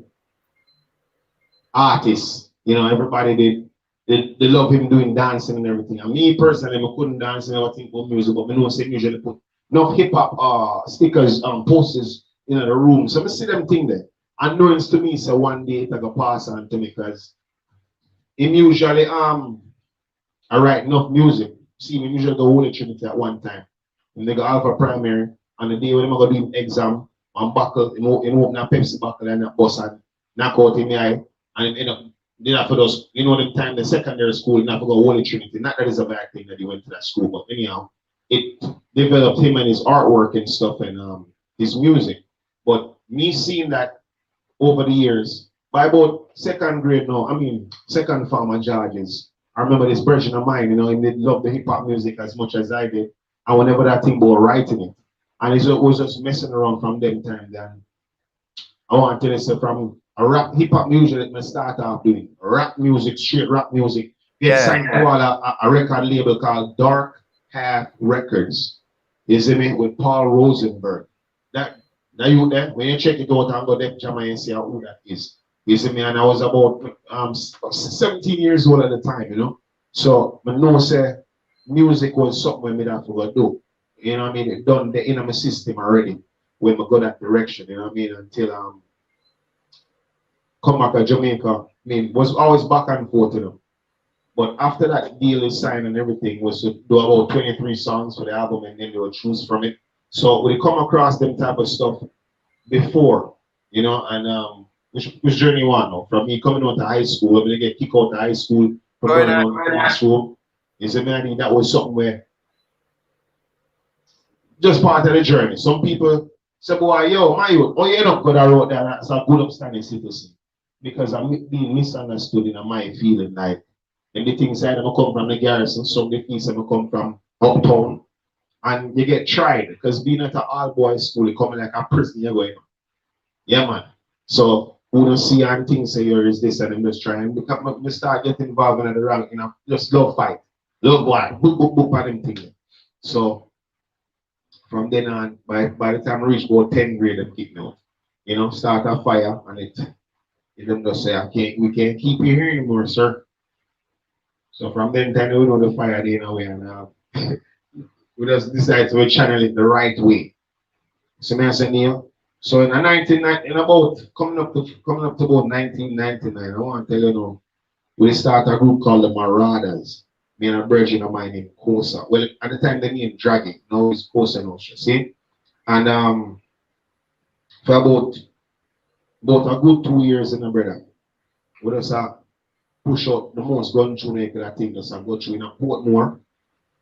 artist, you know, everybody they love him doing dancing and everything. And me personally, I couldn't dance and everything about music, but I know say usually put enough hip hop stickers, posters in the room. So I see them thing there. And knowing to me, so one day it's like a pass on to me because him usually I write enough music. See, we usually go Holy Trinity at one time. And they go Alpha Primary, and the day when I'm going to do exam, and buckle, him open a Pepsi buckle and a bus and knock out in the eye. And end up, did that for those, the time the secondary school, not to go Holy Trinity. Not that is a bad thing that he went to that school, but anyhow, it developed him and his artwork and stuff and his music. But me seeing that over the years, by about second grade now, second form of Georges, I remember this version of mine, he did love the hip hop music as much as I did. And whenever that thing about writing it, and it was just messing around from them times. And I want to tell you, so from a rap hip hop music that I start off doing, rap music, straight rap music, signed to a record label called Dark Half Records. You see me? With Paul Rosenberg. That you there, when you check it out and go there, Jamaica and see who that is. You see me, and I was about 17 years old at the time, So I know say music was something I have to do. You know what I mean? It done the in my system already when I go that direction, you know what I mean? Until come back to Jamaica. Was always back and forth, But after that deal is signed and everything was to do about 23 songs for the album and then they would choose from it. So we come across them type of stuff before, and which journey one now? From me coming out to high school, when I get kicked out to high school, from going on to classroom, that was something where just part of the journey. Some people say, boy, my youth, you end up good I wrote that, that's a good upstanding citizen. Because I'm being misunderstood in my feeling like, and the things I come from the garrison, some of the things I come from uptown, and you get tried because being at an all boys school, you come like a prison, you're going. Yeah, man. So who don't see and things say here is this and I'm just trying. We start getting involved in the rank, you know, just love fight. Love boy, book and them things. So from then on, by the time I reach about 10th grade, them kick me out. You know, start a fire and it them just say we can't keep you here anymore, sir. So from then time we know the fire day in a way and we just decide to channel it the right way. So I say, Neil, so in about coming up to about 1999, I want to tell you now, we start a group called the Marauders. Me and a virgin of mine named Kosa. Well, at the time they named Dragon, now it's Kosa now, see? And for about a good 2 years in the brother, we just push out the most gun tune I could think just go through in a Portmore.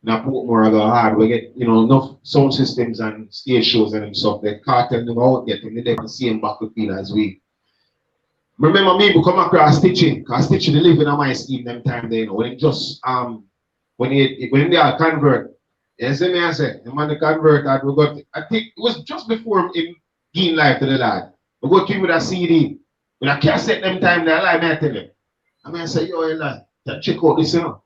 Now Portmore I go hard. We get enough sound systems and stage shows and stuff. The cartel never out yet and they never see him battlefield as we. Remember me come across Stitching, because Stitching they live in my scheme them time they when it just when they are convert. Yes, me I say the man they convert that we got I think it was just before him giving life to the lad. We go to him with a CD, with a cassette them time they lie me I tell him. I say, yo, lad, check out this, you know.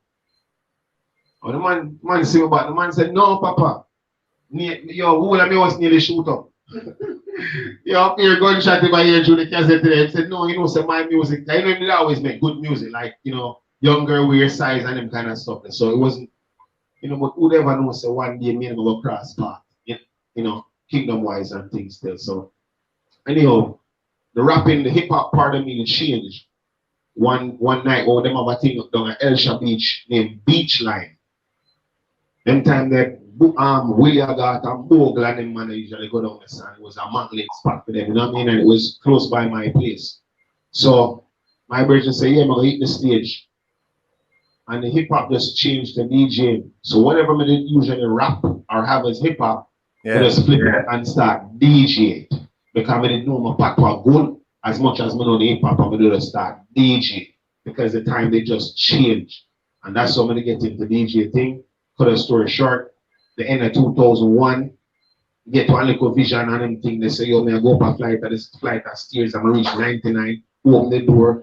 Oh, the man say about the man said, no, Papa. Yo, who of me was nearly shoot up. Yo, up here gunshot in my ear through the cassette today. He said, no, say my music. I know they always make good music, like, younger, weird size and them kind of stuff. So it wasn't, but who ever knows say one day me and go cross path, kingdom wise and things still. So anyhow, the rapping, the hip hop part of me changed. One night, them have a thing down at Elsha Beach named Beach Line. Them time that Willie Agat and Bogle and them man usually go down the sand. It was a mountain spot for them, you know what I mean? And it was close by my place. So my brother said, yeah, I'm gonna hit the stage. And the hip hop just changed to DJ. So whatever I did usually rap or have as hip hop, I just flip it and start DJ it. Because I didn't know my papa good. As much as I know the hip hop, I'm going to start DJ because the time they just changed. And that's how I'm going to get into the DJ thing. Cut a story short, the end of 2001, get one little vision and them thing. They say, yo, man, I go up a flight, and this flight of stairs, I'm going to reach 99, open the door.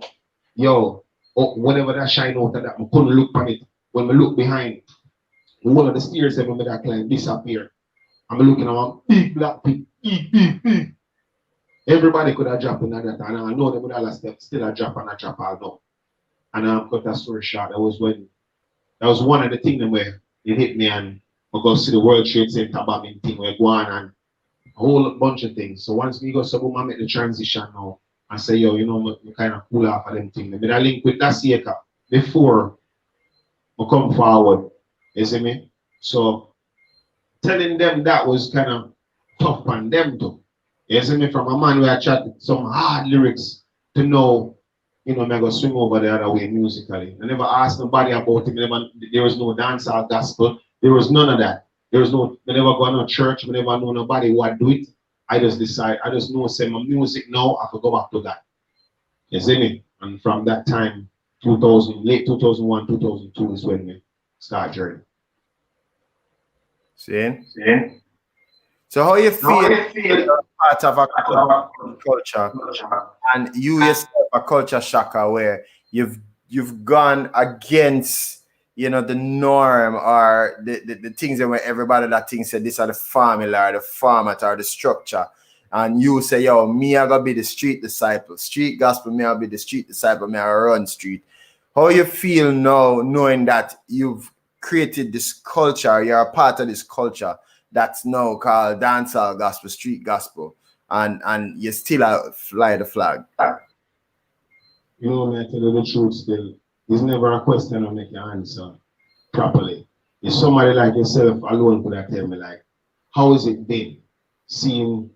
Yo, whatever that shine out of that, I couldn't look on it. When I look behind, one of the stairs that I climb disappear. I'm looking at one big black pig, big. Everybody could have dropped in that, and I know they would have still a drop and a drop all now. And cut that story short. That was one of the things where it hit me and I go see the World Trade Center bombing thing where go on and a whole bunch of things. So once we go so I make the transition now and say, yo, I kind of cool off of them things. But I link with that Seika before I come forward. You see me? So telling them that was kind of tough on them too. You see me, from a man where I chat some hard lyrics to know, I'm going to swing over the other way musically. I never asked nobody about it. There was no dancehall gospel. There was none of that. I never go to no church. I never know nobody what do it. I just know say my music now, I could go back to that. You see me? And from that time, late 2001, 2002 is when we start journey. See? So how you feel part of a culture and you yourself a culture shocker where you've gone against the norm or the things that where everybody that thinks that this are the formula or the format or the structure, and you say, yo, me I gotta be the street disciple, street gospel, me I'll be the street disciple, me I run street. How you feel now knowing that you've created this culture, you're a part of this culture that's now called dancehall gospel, street gospel, and you still fly the flag? Man, I tell you the truth still. It's never a question I make your answer properly. If somebody like yourself alone could have tell me, like, how has it been seeing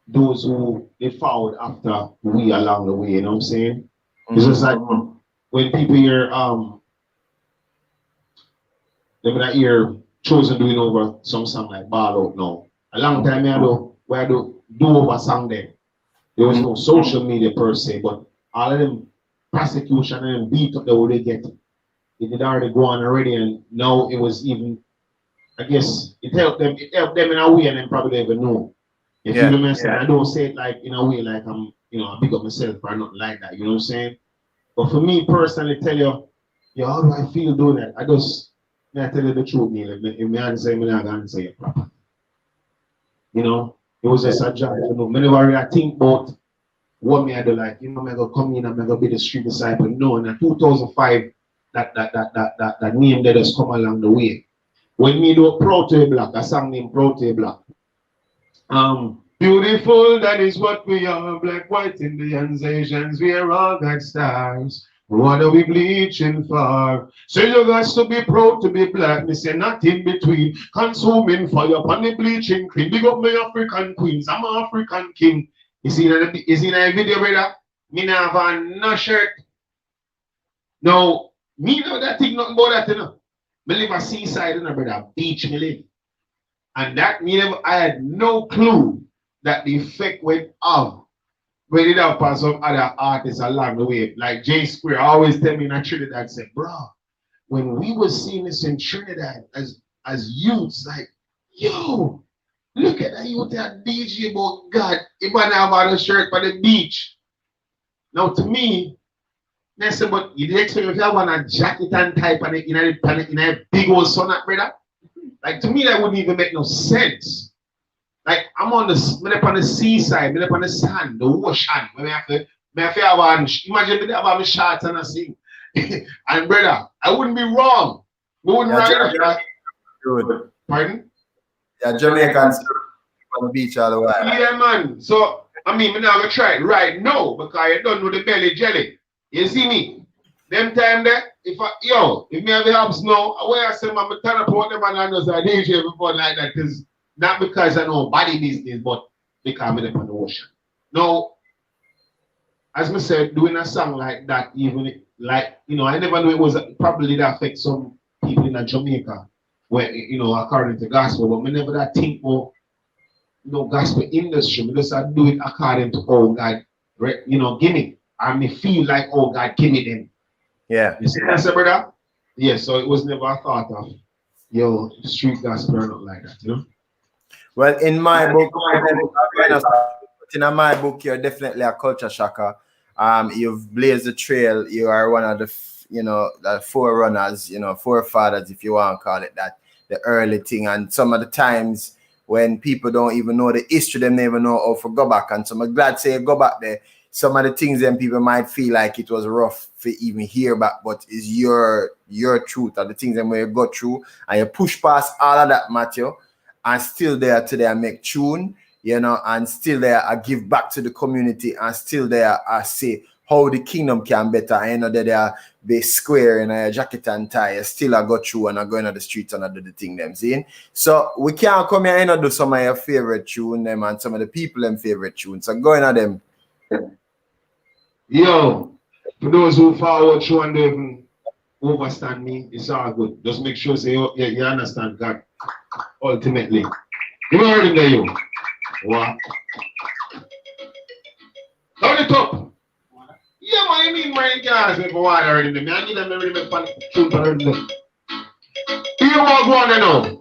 those who they followed after we along the way, you know what I'm saying? Mm-hmm. It's just like when people hear they would hear Chosen doing over some song like Ball Out Now. A long time ago, where I do over song there. There was no social media per se, but all of them prosecution and beat up the way they get it did already go on already, and now it was even I guess it helped them in a way and then probably they even know. You feel me? I don't say it like in a way like I'm, I big up myself or nothing like that, you know what I'm saying? But for me personally, tell you, how do I feel doing that? I tell you the truth, Neil. If me answer, I'm not gonna answer you proper. You know, it was just a job, Whenever I think about what me I do, like, I'm gonna come in, I'm gonna be the street disciple. No, in 2005, that name that has come along the way. When me do Proud to be Black, a song named Proud to be Black. Beautiful, that is what we are. Black, white, Indians, Asians, we are all got stars. What are we bleaching for? So you guys to be proud to be black. Me say not in between. Consuming fire upon the bleaching cream. Big up my African queens. I'm an African king. You see that? Is in a video, brother? Me not have no shirt. No, me know that thing nothing about that, you know. Me live a seaside, you know, brother. Beach me live. And that I had no clue that the effect went off when it happened some other artists along the way. Like J Square always tell me in Trinidad, said, bro, when we were seeing this in Trinidad as youths, like, yo, look at that youth that DJ about God. If I have on a shirt for the beach. Now to me, I said, but you expect if you have on a jacket and type and in a big old sun, brother? Like to me, that wouldn't even make no sense. Like I'm on the seaside, I'm on the sand, the ocean. I have to have on, imagine me have on shorts and I sing. And brother, I wouldn't be wrong. We wouldn't Good. Pardon? Yeah, Jamaicans on the beach all the while. Yeah, man. So I mean, I'm gonna try it right now because you don't know the belly jelly. You see me? Them time there, if me have the helps now, where I say I'm turn up what them and I know I DJ before like that, because not because I know body business, but because I'm up on the ocean. Now, as I said, doing a song like that, even like, I never knew it was probably that affect some people in Jamaica, where, according to gospel, but I never that think about, gospel industry, because I do it according to, oh God, give me. I may feel like, oh God, give me them. Yeah. You see that, brother? Yeah, so it was never a thought of, street gospel or not like that, Well, in my book, you're definitely a culture shocker. You've blazed the trail. You are one of the, the forerunners, forefathers, if you want to call it that, the early thing. And some of the times when people don't even know the history, they never know how to go back. And so I'm glad to say you go back there. Some of the things then people might feel like it was rough for even hear back, but it's your truth or the things that you go through and you push past all of that, Matthew, and still there today I make tune, and still there I give back to the community, and still there I say how the kingdom can better. I know that they are be square in a jacket and tie. Still I go through and I go into the streets and I do the thing them seeing. So we can't come here and do some of your favorite tune them and some of the people them favorite tunes. So go into them. Yo, for those who follow through and even overstand me, it's all good. Just make sure you understand God ultimately. You heard him there, you. What? Down the top. Yeah, what you mean, man? You can't ask me for water already. I need them to remember tune for already. Here what go on now.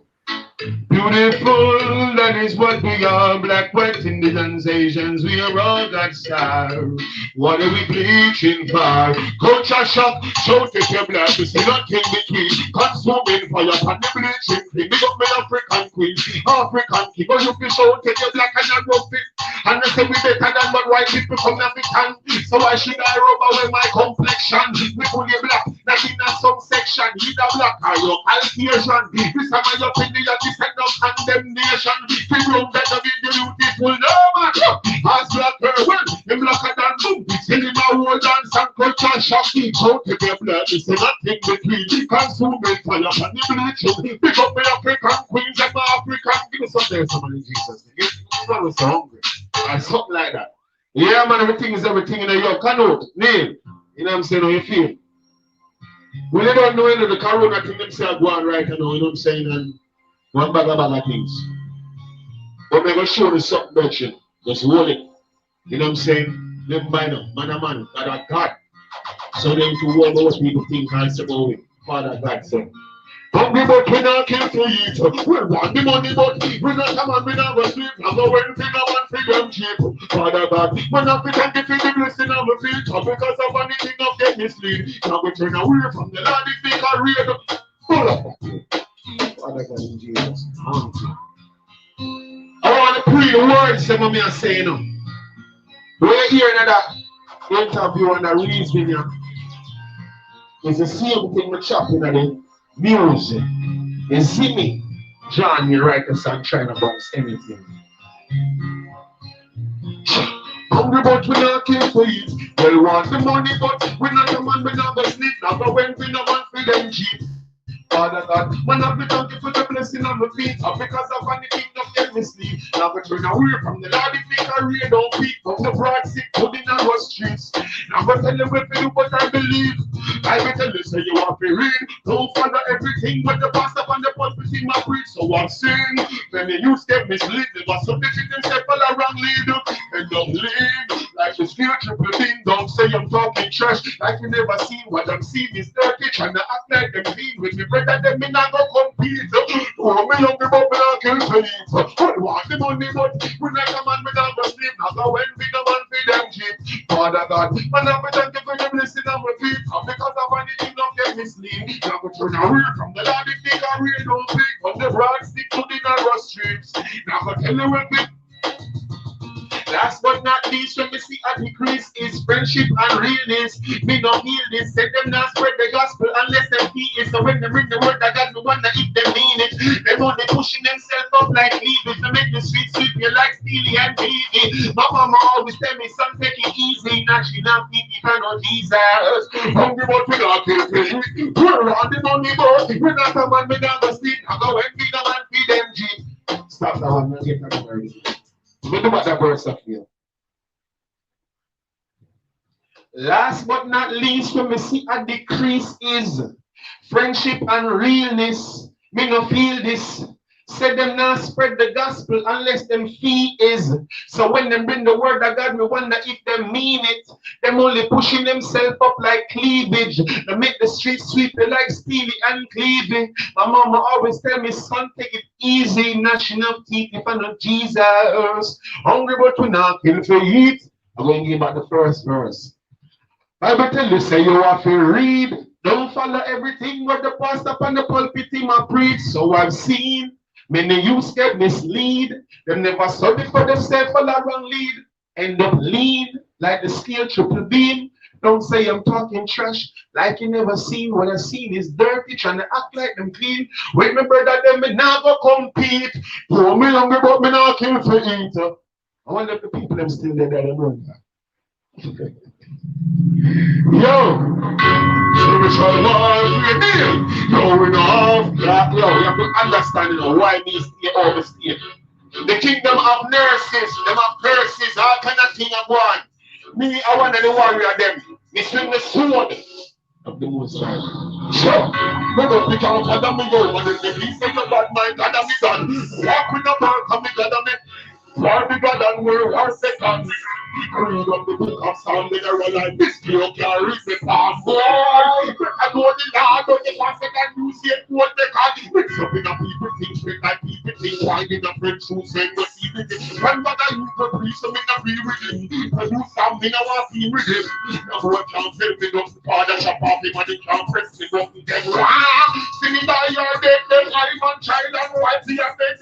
Beautiful, that is what we are. Black, white, Indians, Asians, we are all God's stars. What are we bleaching for? Culture shock, shout if you're black, you see nothing between. Consuming fire upon the bleaching cream. Big up my African queen, African king. But you can shout if you're black and you're rough it. And they say we better than but white people come African. So why should I rub away my complexion? We fully black, not in a subsection. Either black or your Caucasian. This is my opinion, this is no condemnation. The room that will be beautiful, no matter. As black girl, in blacker than boom. Still in my world dance and culture shock. Shout to the blood, you say nothing between. Consuming fire and the bleaching. Pick up my African queens and my African. Give me some there, somebody, Jesus. I was so hungry. Or something like that. Yeah, man, everything is everything in your Canute, Neil. You know what I'm saying? How you feel? Well, you don't know the corona thing them say I go on right now, you know what I'm saying? And one bag of things. But I'm going to show you something about you. Just hold it. You know what I'm saying? Live by now. Man a man. God a God. So then to all those people think and say about it. Father God said. Hungry but we not kill to eat. We want the money but we not come and we not go sleep. Now go when we not want for them cheap. Father God, man have to thank you for the blessing of my feet. Because of anything of get mislead. Now we turn away from the Lord if they can read. Full up. Father God in Jesus. I want to pray the words some of me are saying. We're hearing that interview on the reason here. It's the same thing with chopping at the music. You see me, John, you write a song trying to bounce anything. Hungry but we not care for it. Well, want the money but we not the man, we not go sleep. Now go when we not want for them cheap. Father God, man, I be thank you for the blessing on my feet. Because of anything that get me sleep. Now we turn away from the Lord if we career don't peak. From the broad sick to the narrow streets. Now I tell you what to do, but I believe. I will tell you, say you want to read. Don't follow everything but the pastor on the pulpit in my preach. So I'm saying, when the youth get misled, they must submit themselves all around lead. And don't lead like the skill triple thing. Don't say I'm talking trash like you never seen. What I'm seeing is dirty, trying to act like them clean with me. That them me not go compete. Oh, me love the but me not kill for it. I want the money but we not come and we not go sleep. Now go when we no man for them cheap. Father God, man I thank you for your blessing on my feet. Because of anything don't get me sleep. Now go turn away from the Lord if they can read don't speak. From the broad stick to the narrow streets. Now go tell you when we. Last but not least, when we see a decrease is friendship and realness. Me no heal this, say them not spread the gospel unless them feel it. So when they bring the word of God, me wonder if they mean it. They only pushing themselves up like leaders to make the street sweep you like Steely and Davy. My mama always tell me, son, take it easy. Now she not feed me for no Jesus. Hungry but we not kill me. We're on the money but we not come and we not go sleep. I go when we no man feed them G. Stop that one, get that word. Look at that verse up here. Last but not least, when we see a decrease is friendship and realness. Me no feel this. Say them not spread the gospel unless them fee is. So when them bring the word of God, me wonder if they mean it. Them only pushing themselves up like cleavage. They make the street sweep like Steely and Cleavy. My mama always tell me, son, take it easy. National teeth if I'm not Jesus. Hungry but we not kill for eat. I'm going to give back the first verse. Bible tell you, say you have to read. Don't follow everything what the pastor up on the pulpit in my preach. So I've seen many youths get mislead. They never study for themselves all around lead. End up lean like the steel triple beam. Don't say I'm talking trash like you never seen. What I seen is dirty, trying to act like them clean. Wait, my brother, them me never compete. Throw me hungry, but me not kill for eat. I wonder if the people them still there that don't know. Yo, spiritual war, going off. Yo, you have to understand why me stay over state. The kingdom of nurses, them have curses, all kind of thing of one. Me, I want the warrior them. Me swing the sword of the Most High. So, me don't pick out God and me go, but if the police say your bad mind, God and me done. Walk with the man, come me God and me. War bigger than World War II. Read up the book of Psalm, mineral like this, you can't read the past. Boy, I know the Lord, but the pastor can use it what they can. Mix up in a people think, straight like people think, why in a French who saying, but even if when mother used to preach, so me not be with him. I do something, I want to be with him. Now, what can't tell me, don't the father chop off him, and he can't press me, don't be dead. See me by your dead, then I'm on child, and why see a dead,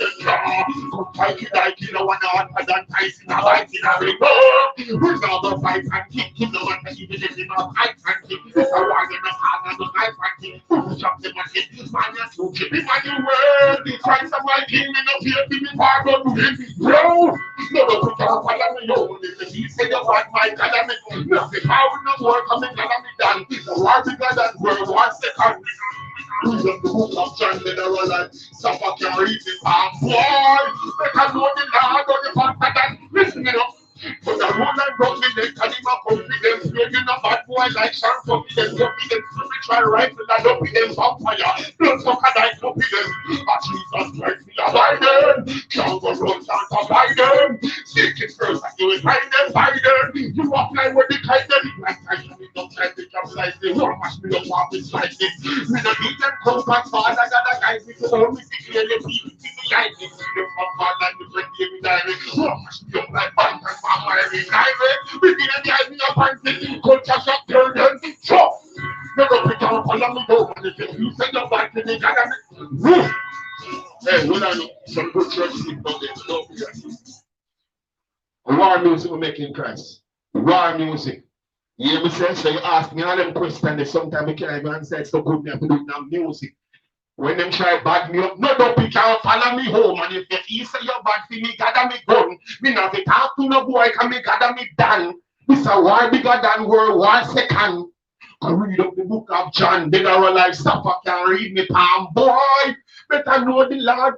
I kill, I want to answer than Tyson, I like it, I will go. We're not going to fight and kick him, no one can even if him not fight and kick. This is a war in the heart and the fight and kick. Who chops him and kick? Man, you're so keep him on your word. Christ of my king, me no fear to me, pardon to him. Bro, no, put your fire on your own. If he say you fight my God, I mean, nothing, how will not work, I'm going to be done. The war bigger than World War II. Read up the book of John, mineral like suffer can read this arm. Boy, they can know the Lord or the pastor that listen up. But the one that brought me the animal confidence, maybe not bad boy like Shank confidence, don't be them spiritual rifle that don't be them vampire. Don't fuck a die confidence. But Jesus Christ, we abide them. Can't go run, can't abide them. Seek it first and you will find them, find them. You apply what they kind them. Like I don't try to capitalize them. Don't mash me up off this like this. Me no need them come back for other guys. Me so me see clearly people see the light. Me see them from God and the friend David Diary. Wash me up like bank and farm every time. We see them behind me up and see culture shock turn them. So, never pick up follow me go. And if you say you're back to the God and hey, what I know? Some good church people there. Don't be that. War music we make in Christ. War music. You hear me say? So you ask me all them questions, sometimes I can't even answer. It's so good me have to do now music. When them try bad me up, no don't can't follow me home. And if you say you're bad for me, gather me gun. Me not to talk to no boy, can me gather me done. This a war bigger than World War II. I read up the book of John. They don't like stuff I can read me palm. Boy, better know the Lord.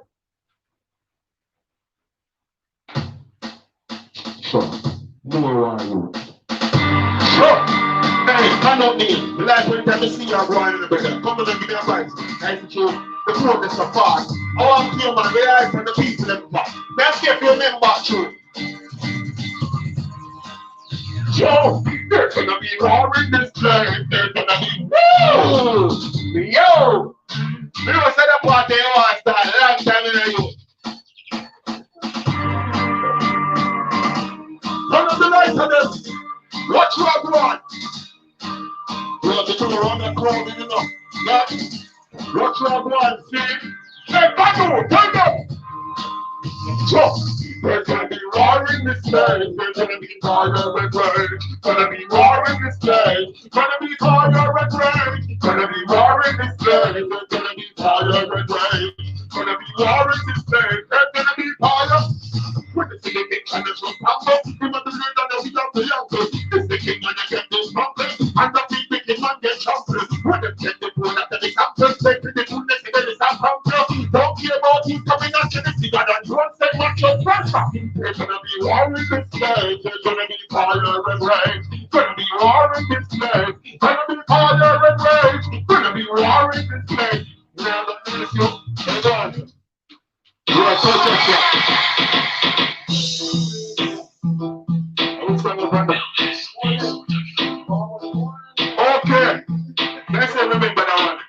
So, more war you. Sure. Hey, stand up me. The life when you see you going in the brother. Come on and give me advice. Thank you. The protest are fast. I want to hear man, the eyes from the people in the back. Let's get your member through. Yo, there's gonna be war in this place. There's gonna be woo! Yo! You know, say the party you want to start a long time in the youth. Turn on the lights on them. Watch what you want. You have to turn around that crowd, you know. Yeah. Watch what you want, see? Hey, Batu, turn up! So, there's gonna be war in this place. There's gonna be fire and rain. Gonna be war in this place. Gonna be fire and rain. Gonna be war in this place. There's gonna be fire and rain. Gonna be war in this place. There's gonna be fire. When the king and the son come up, we must be that we have the youngster. This the king and the get this trumpet, and the big king man get trumpet. When the king the poor after the captain, take to the goodness and the sound trumpet. Don't care about him coming out to the sea, and don't say much of pressure. There's gonna be war in this place. There's gonna be fire and rain. Gonna be war in this place. Gonna be fire and rain. Gonna be war in this place. Now the minister, hold on. You are so just. Okay, let's remember that one.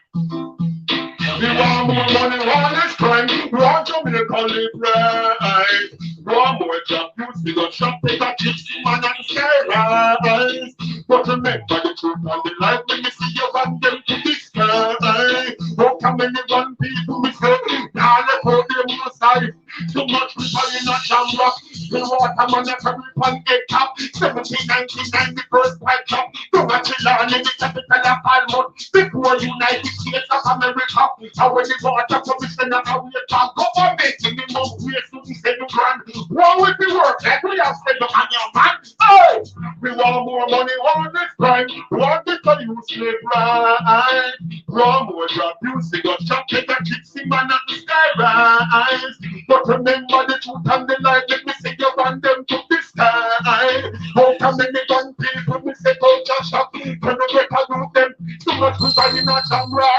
We want more money, want this crime. We want Jamaica live right. We want more job use. We got shop take a chips, man and sky rise. But remember the truth and the life when you see your van them to the sky. How come many run people we say, now let go them aside. Too much people in a chamber. The water man a carry pan egg top. 1799 the first pipe top. Don't a chill on in the capital of Almond. Before United States of America. And when the water commissioner and we talk government in the most ways to be $7 grand. What would be work? Like we have said on your man. Hey! We want more money, want this crime. Want this to use slave right. Want more job use. They got shop take a gypsy man at the sky rise. But remember the truth and the light. Let me say you want them to the sky. How come many gun people me say culture shock? Can you better do them? Too much people in a camera.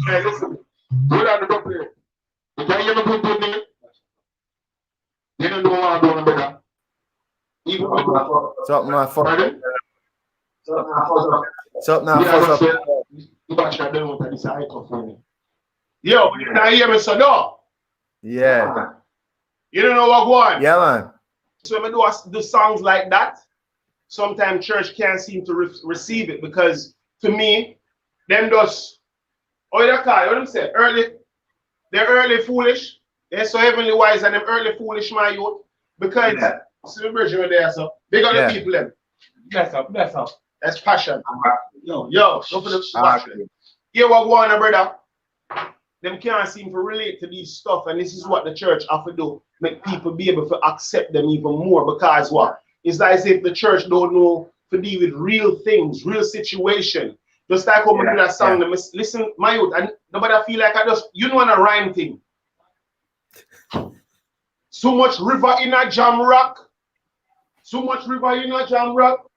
Hey, listen. Hold on, don't play. You can't hear me good name. You don't know what I'm doing, brother. Even Something my fault. Something my fault. You better try to know that this is high for me. Yo, you not hear me, so no? Yeah. You don't know what going? Yeah, man. So when I do songs like that, sometimes church can't seem to receive it because to me, them just, what them say? They're early foolish. They're so heavenly wise and them early foolish, my youth. Because, see the bridge over there, so they got the people them. Bless up. That's passion. Yo, don't put the passion. Hear what going on, brother? Them can't seem to relate to these stuff, and this is what the church have to do. Make people be able to accept them even more, because what? It's like as if the church don't know to deal with real things, real situation. Just like when we do that song, listen, my youth, and nobody feel like I just, you know, on a rhyme thing. So much river in a jam rock.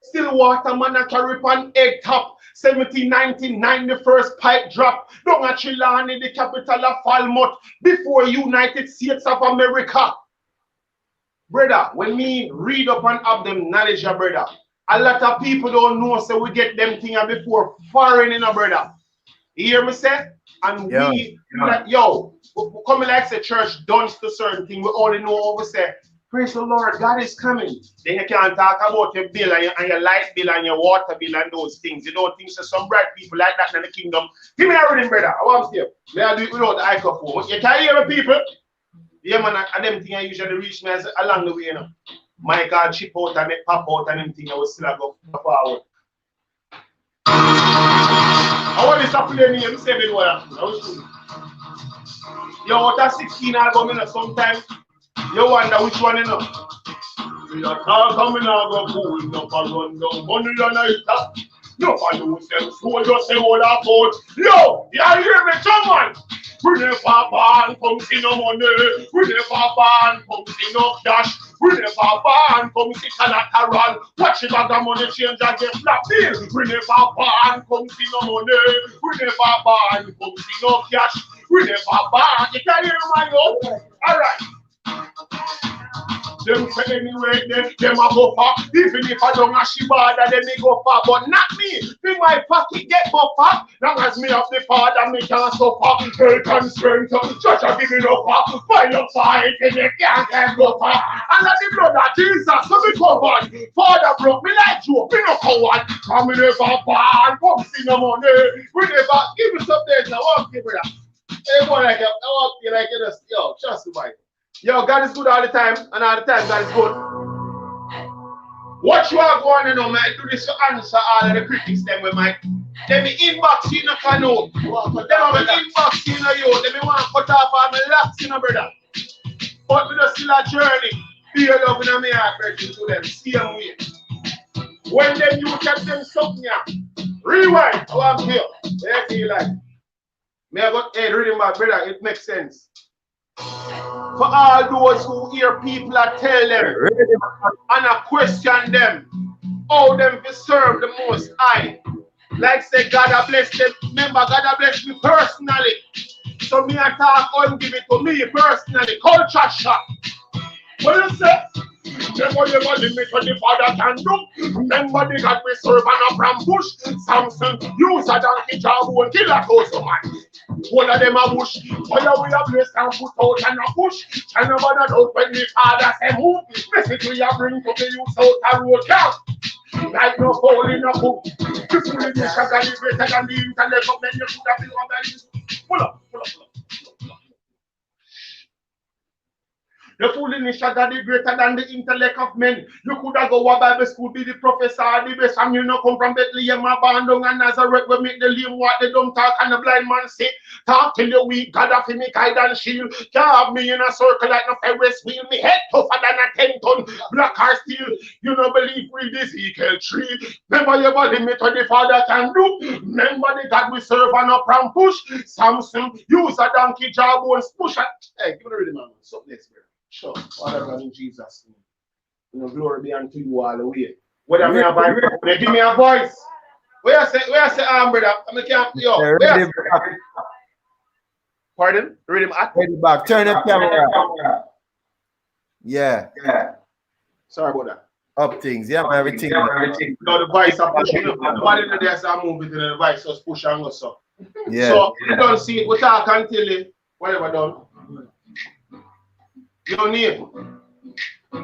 Still water man a carry pan egg top. 1799 the first pipe drop. Down a Chilani, the capital of Falmouth. Before United States of America. Brother, when me read up and have them knowledge, brother, A lot of people don't know, so we get them things before foreign in a brother. You hear me say? And we, like, yo, coming like say church done to certain thing, we only know what we say. Praise the Lord, God is coming. Then you can't talk about your bill and your light bill and your water bill and those things. You don't think so some bright people like that in the kingdom. Give me a reading, brother. I want to hear. May I do it without the microphone? You can hear me, people? Yeah, man, and them things I usually reach me as along the way, you know. Michael chip out and it pop out and them things I will still go forward. I want to stop playing here, I'm saying what yo, what a 16 album, you know, sometimes you wonder which one, you know. We are all coming out of cool, no run down, money on the top. No one knows them, so just say what I thought. Yo, you hear me, someone? We never ban, come see no money. We never ban, come see no cash. We never ban, come see collateral. Watch it, the money change and get flat bill. We never ban, come see no money. We never ban, come see no cash. We never ban. You can hear my yo? All right. Them say anyway, them a go far. Even if I don't have Shibada, then me go far. But not me. Me my pocket get go far. Long as me have the Father, me can't suffer. Health and strength, church a give me no far. Find your fight, and you can't go far. And let the blood of Jesus, so me covered. Father broke me like you, me no coward. Come me never ban, come see no money. We never give me some days. I want people that. Everyone like I want you like it. Yo, trust the Bible. Yo, God is good all the time, and all the time God is good. What you are going to know, man, do this to answer all of the critics, them with my, them inbox in a Canute. Them have inbox in a you, them want to cut off all my locks in a brother. But we just still a journey. Be a love in a me heart, brethren, to them, same way. When them you catch them something, rewind, I want to feel. They feel like, me I got, hey, reading my brother, it makes sense. For all those who hear people that tell them and I question them, how them to serve the Most High. Like say God I bless them. Remember, God I bless me personally. So me I talk and give it to me personally. Culture shock. What you say? Remember the limit what the Father can do. Remember the God we serve and a from bush. Samson, use a donkey job and kill a close man. All of them a bush. Fire we a place and put out and a push. And nobody out when the Father say move. Message we a bring to the youth out a road camp. Like no hole in a book. The foolishness of God is greater than the intellect of men. You could have been on that. Pull up. The foolishness of God is greater than the intellect of men. You could have go to Bible school, be the professor, the best, and you know come from Bethlehem, Abandon, and Nazareth, we make the lame walk, the dumb talk, and the blind man sit. Talk till you weak, God of me guide and shield. Can't have me in a circle like no Ferris wheel. Me head tougher than a 10-ton black car steel. You know believe read Ezekiel 3. Remember your body me to the Father can do. Remember the God we serve and up and push. Samson, use a donkey jawbones push. Hey, give me a reading, man. So next, bro. Sure, Father God in Jesus' name. You know, glory be unto you all the way. Whether me a voice, they give me a voice. Where I say, brother, I can't, yo. Pardon? Read him at? Ready back. Turn the camera. Yeah. Sorry about that. Up things. Yeah, man, everything. No, the voice are pushing up. Nobody in there say move it, and the voice just push and go so. Yeah. So, you don't see it. We talk until it, whatever done. You don't need it. You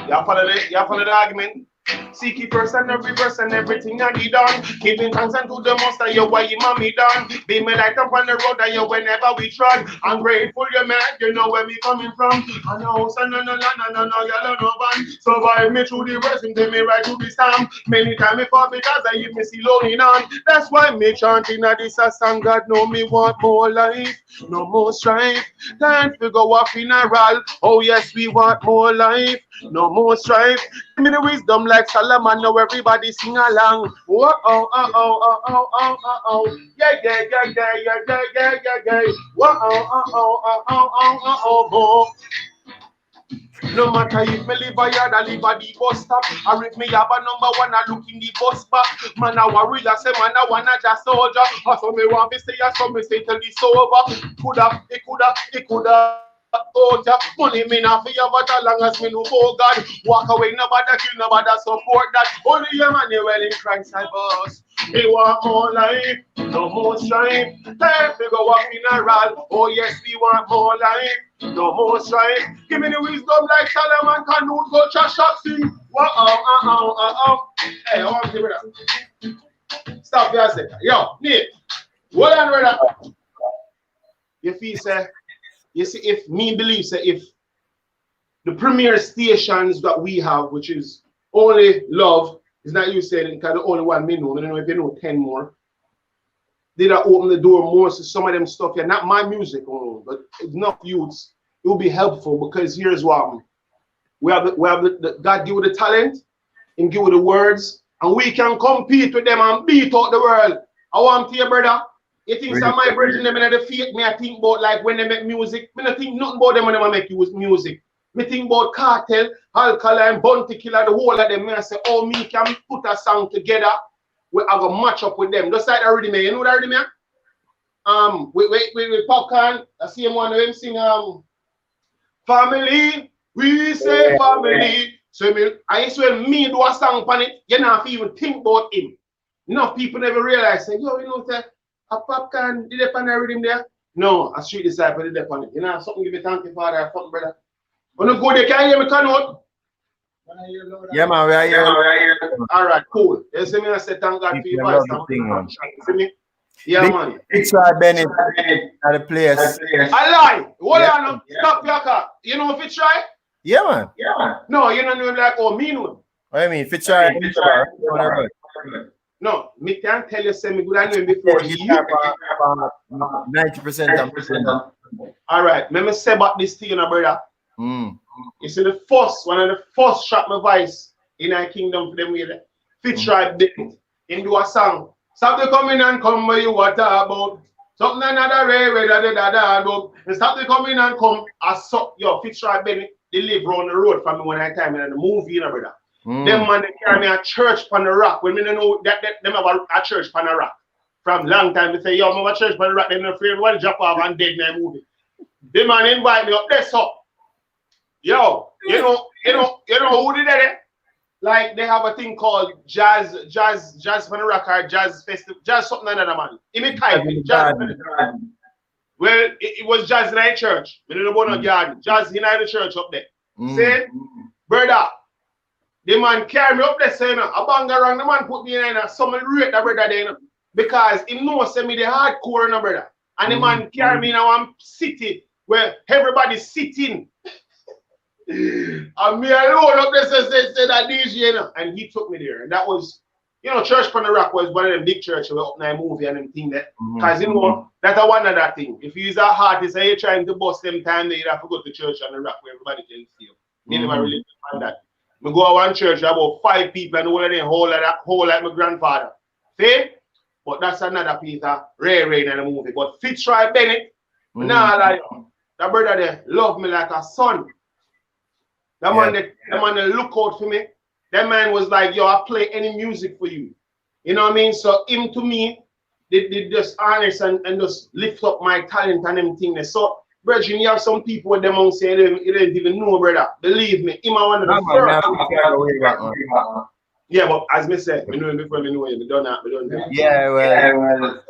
follow the argument. Seek ye first and every person, everything I need done. Giving thanks unto the Most High, why you mommy done. Be me light up on the road that you whenever we trod. I'm grateful, you man, you know where me coming from. I know, son, no, y'all no one. Survive me through the verse and take me right to the storm. Many times before because I hear me see lonely on. That's why me chanting at this a song. God know me want more life, no more strife. Time to go a funeral. Oh yes, we want more life, no more strife. Give me the wisdom like Solomon, now everybody sing along. Whoa, oh. Yeah. Whoa, No matter if me live a yard or live a the bus stop, or if me have a number one, I look in the bus back. Man, I worry, I say, man, I wanna just soldier. Or so me want me say, so me say till it's over. It coulda. out of money, me not fear, but as long as me know oh God, walk away, nobody kill, nobody support that. Only Emmanuel in Christ I boss. He want more life, no more strife. Time to go walk mineral. Oh yes, we want more life, no more strife. Give me the wisdom like Solomon, Canute, go trash up, sing. Hey, I want to do that. Stop here a second. Yo, Nate, hold on, brother. You feel, say, you see, if me believe, say, if the premier stations that we have, which is only love, is not you saying, because the only one me know, I don't know if you know 10 more, they that open the door more to some of them stuff, yeah, not my music only, but enough youths, it will be helpful because here's what we have God give you the talent and give you the words, and we can compete with them and beat out the world. I want to hear, brother. You think really? Some my brethren them in the faith, me I think about like when they make music, me not think nothing about them when they make use music. Me think about Cartel, Alkaline, Bounty Killer, the whole of them. Me I say, oh, me can put a song together, we are gonna match up with them. Just like that already, man. You know that already, man? With Popcorn, I see him one of them sing family, we say family. So I swear me do a song on it, you not even think about him. Enough people never realize, say, yo, you know that a Popcorn did they find a rhythm there? No, a Street Disciple did they find it. You know, something give me thank you for that, something, brother. When you go there, can you hear me, Canute? Yeah, man, we are here. All right, cool. You see me, I say thank God for your voice. See me? Yeah, man. It's right, Bennett, at the place. I lie. Hold on, stop your car. You know if it's right? Yeah, man. No, you don't know like, oh, me know. What do you mean? If it's right, no, me can't tell you, say me good I know him before you. 90%. All right, let me say about this thing, brother. You see the first, one of the first shot my voice in our kingdom for them with Fit Tribe did it. Him do a song. Stop the coming and come where you water about. Something another way about. And stop the coming and come. I saw your Fit Tribe Bennett. They live around the road from me one time in the movie, you know, brother. Them man they carry me a church on the rock. When me don't know that them have a church on the rock. From long time they say, yo, I'm a church on the rock, they're afraid one drop off and dead in that movie. The man invite me up there, so. Yo, you know who did that? Like they have a thing called jazz on the rock or jazz festival, jazz something like that, man. In the type, jazz. Well, it was jazz in our church. We didn't know garden. Jazz in the church up there. Say, brother, the man carry me up there, saying, I bang around, the man put me in some rate that brother there, because he knows send me the hardcore, brother. And the man carry me in one city where everybody's sitting. And me alone up there say that DJ, and he took me there. And that was, you know, Church on the Rock was one of them big churches where up in a movie and them thing that. Because you know, that's one of that thing. If you use a artist and you're trying to bust them time, you have to go to Church on the Rock where everybody can see you. They never really find that. We go to one church, about 5 people, and all of them whole like my grandfather. See? But that's another piece of rare in the movie. But Fit Tribe Bennett, nah, like that brother there love me like a son. That man that look out for me. That man was like, yo, I'll play any music for you. You know what I mean? So him to me, they just honest and just lift up my talent and everything. So, brethren, you have some people with them on say you don't even know, brother. Believe me, him one of the first. Yeah, but as me said, we know him before we know him. We don't have. Yeah, well.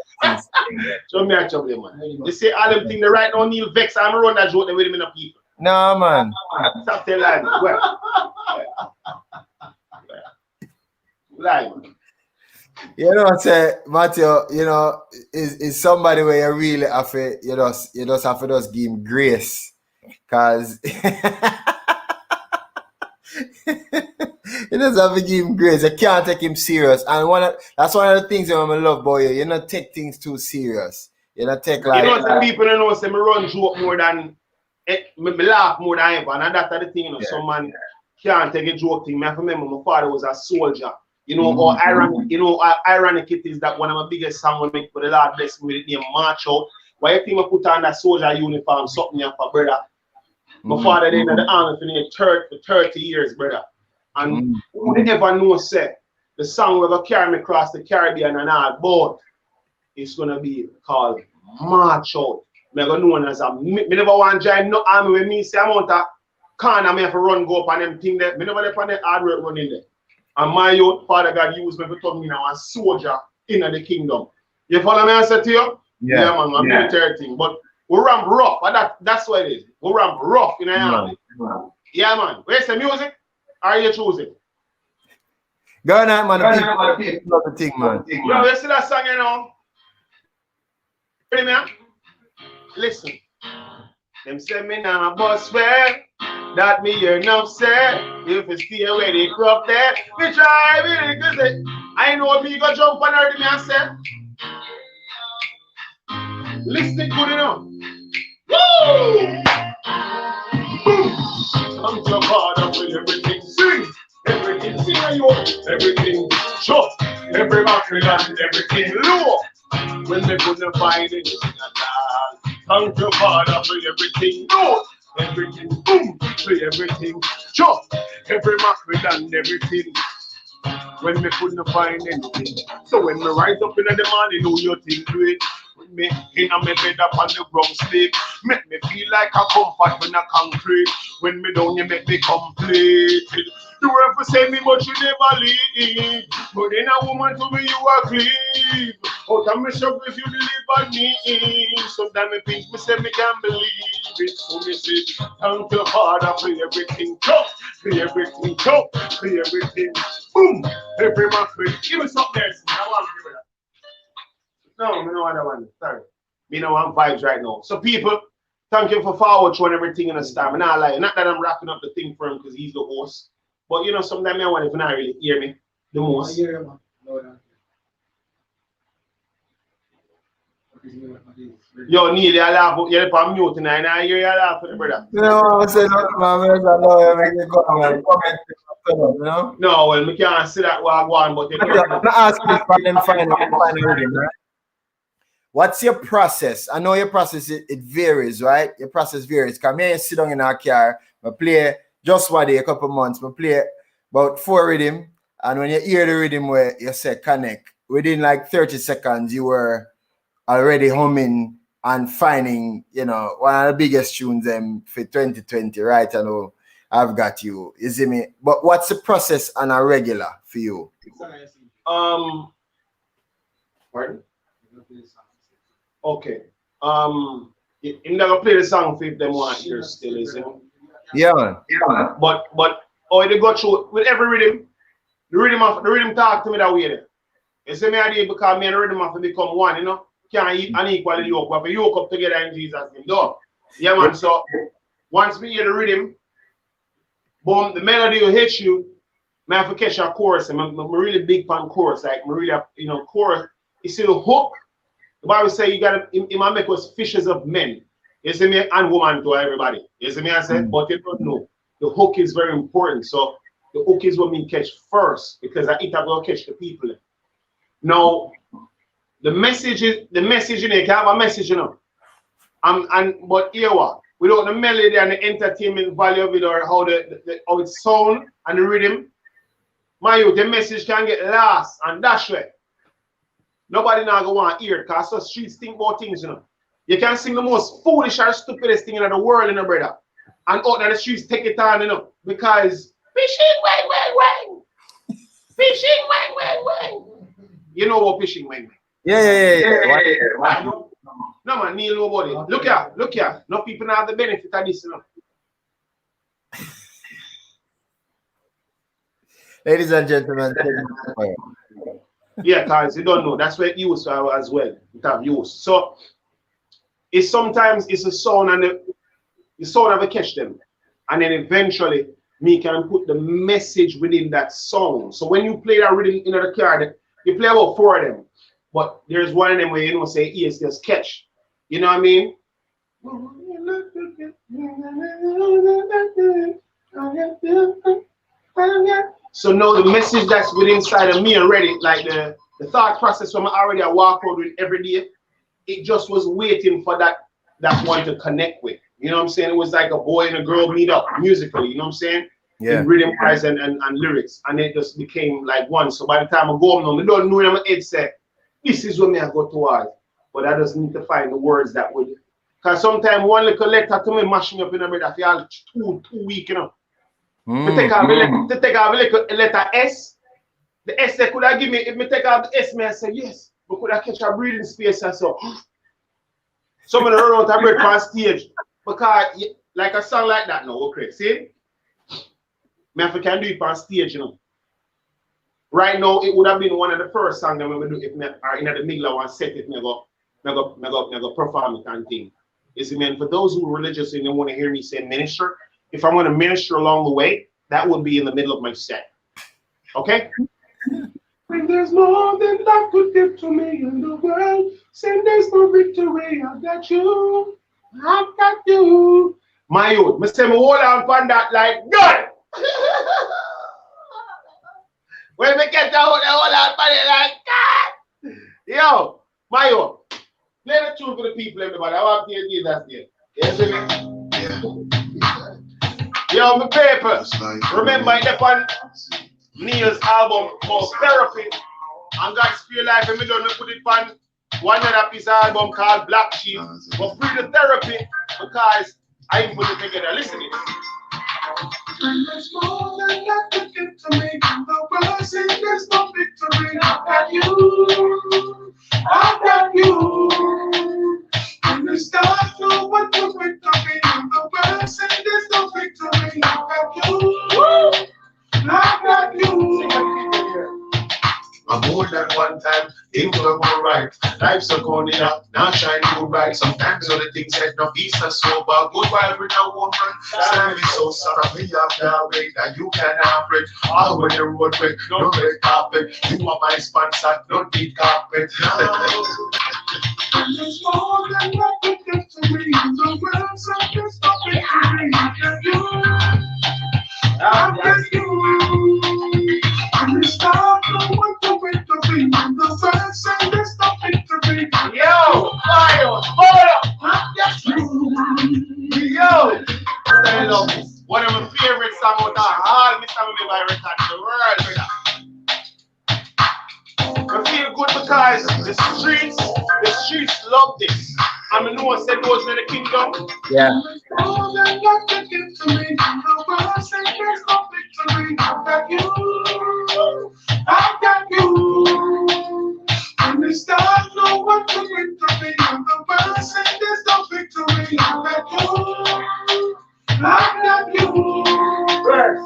So me a trouble, man. They say all them things the right now Neil Vex. I'm around that joke with him in the people. No, man. Stop telling me. Well. Lie, man. You know what say, Matthew, you know, is somebody where you really have to, you just have to just give him grace. Cause you just have to give him grace. You can't take him serious. And that's one of the things that I love about you. You not take things too serious. You not take like, you know, some people don't know say me run joke more than me laugh more than ever. And that's the thing, you know, some man can't take a joke thing. I remember my father was a soldier. You know, how ironic it is that one of my biggest songs we make for the Lord bless me with the name March Out. Why you think I put on that soldier uniform, something here for brother? My father did in the army for 30 years, brother. And who ever know say the song we're gonna carry me across the Caribbean and all boat is gonna be called March Out. Me go known as a me never want join no army when me say amount of corner me have to run go up on them thing there. Me never let on the hard work running there. And my youth, Father God used me to turn me now a soldier in the kingdom. You follow me? I said to you? Yeah, man, I'm military thing. But we ramp rough, but that's what it is. We ramp rough in the army. Yeah, man. Where's the music? Are you choosing? Go on, man. The thing, man. Yo, you see that song, you know? Ready, man? Listen. Them say me now a bus fare. That me hear enough say. If you stay away, they crop there. Me try really good say. I know me go jump on her, me and say. Listen good enough. Woo! Boom! Come to Father for everything. Sing! Everything sing and you. Everything shut. Every mackerel and everything low. When they couldn't find anything at all. Come to Father for everything. No! Everything boom! For everything shut. Every mackerel and everything. When me couldn't find anything. So when me rise up in the morning, know you think great. When me in a me bed up on the ground sleep, make me feel like a comfort when I concrete. When me down, you make me completed. You ever say me, but you never leave. But in a woman to me, you are clean. Out of me struggles, you deliver me. Sometimes me think me say me can't believe it. So me say, thank you, Father, for everything. Chop, for everything. Chop, for everything. Boom, every man. Give me something else. I want to give it up. No, me no other one. Sorry. Me no want vibes right now. So people, thank you for forward showing everything in the star. Me not like, not that I'm wrapping up the thing for him because he's the host. But you know, sometimes I want if you not really hear me the most. I hear you, man. Yo, Neil, you laugh. You're on mute tonight. I hear you laugh, brother. No, I said man. No, well, we can't see that while going, but I'm not asking if I can find rhythm, right? What's your process? I know your process, it varies, right? Your process varies. Come here, sit down in our car, I play just one day, a couple months, I play about 4 rhythm, and when you hear the rhythm where you say connect, within like 30 seconds, you were already humming and finding, you know, one of the biggest tunes for 2020, right? I know I've got you. You see me? But what's the process on a regular for you? Pardon? Okay. You never play the song for if them want to hear still, is it? Yeah, man. But oh, they go through with every rhythm. The rhythm talk to me that way there. You see me I did because me and the rhythm have to become one, you know. Can't eat unequally yoke. We have to yoke up together in Jesus' name. Dog. Yeah, man. So once me hear the rhythm, boom, the melody will hit you. I have to catch a chorus. I'm really big fan chorus. Like me really, you know, chorus. You see the hook. The Bible say you gotta it might make us fishers of men. You see me and woman to everybody. You see me I said, but you don't know. The hook is very important. So the hook is what me catch first because it will catch the people. Now the message in it, can have a message, you know. But here what? Without the melody and the entertainment value of it or how how it sound and the rhythm, my youth, the message can get lost and dash way. Nobody now go want to hear it because the streets think about things, you know. You can sing the most foolish or stupidest thing in the world, you know, brother. And out in the streets take it on, you know, because fishing, wang. Fishing, wang. You know what fishing, wang. Yeah. No man, Neil, nobody. Look here. No people have the benefit of this, you know. Ladies and gentlemen, yeah, because you don't know. That's where it used as well. It have used. So it's sometimes it's a sound and the sound have to catch them. And then eventually me can put the message within that song. So when you play that rhythm in the car, you play about 4 of them. But there's one of them where you know say yes, just catch. You know what I mean? So now the message that's within inside of me already, like the thought process from already I walk out with every day, it just was waiting for that one to connect with. You know what I'm saying? It was like a boy and a girl meet up musically, you know what I'm saying? Yeah. In rhythm wise and lyrics. And it just became like one. So by the time I go home, I don't know in my head say, this is what me I go towards. But I just need to find the words that would Because sometimes one little letter to me mash me up in the middle for all 2 weeks, you know. Me take off a little letter S. The S they could have given me, if me take out the S, me I say yes. We could have catch a breathing space and so. Some of the run out of breath on stage. Because like a song like that now, okay, see? Me if I can do it on stage, you know. Right now, it would have been one of the first songs that we would do if me are in the middle of one set if me go perform it and thing. You see, man, for those who are religious and they want to hear me say minister, if I want to minister along the way, that would be in the middle of my set. Okay? When there's more than life could give to me in the world, say there's no victory, I've got you. I've got you. My youth, me say me hold on upon that like God. When we get to hold on upon it like God. Yo, my youth, play the tune for the people, everybody. I want to hear Jesus here. You see me? Yo, my paper. Remember, I dep on Neil's album called Therapy. And God's Spirit Life, and me done put it on one other piece of album called Black Sheep. But free the therapy because I even put it together. Listen to it. And there's more than that to give to me. The world says there's no victory. I've got you. I've got you. And the stars know what the victory. The world says there's no victory. I've got you. I've got you. I'm more than one time, things will go right. Life's a corny up, now shine too bright. Sometimes all the things that no peace are sober. Good vibe with a woman. Time is so sorry, we have that way that you can operate. All when the road break, no red carpet. You are my sponsor, no need carpet. And there's more than what you give to me. The world says there's no victory. I've got you. And the stars know what the victory. The world says there's no victory. Yo, fire, I've got you. Yo, I love this. One of my favorite songs out of all my songs I record in the world, brother. I feel good because the streets love this. I mean, no one said those in the kingdom. Yeah. All that love to give to me, the world says there's no victory. I've got you. I've got you. And the stars know what the victory. The world says there's no victory. I've got you. I've got you. First.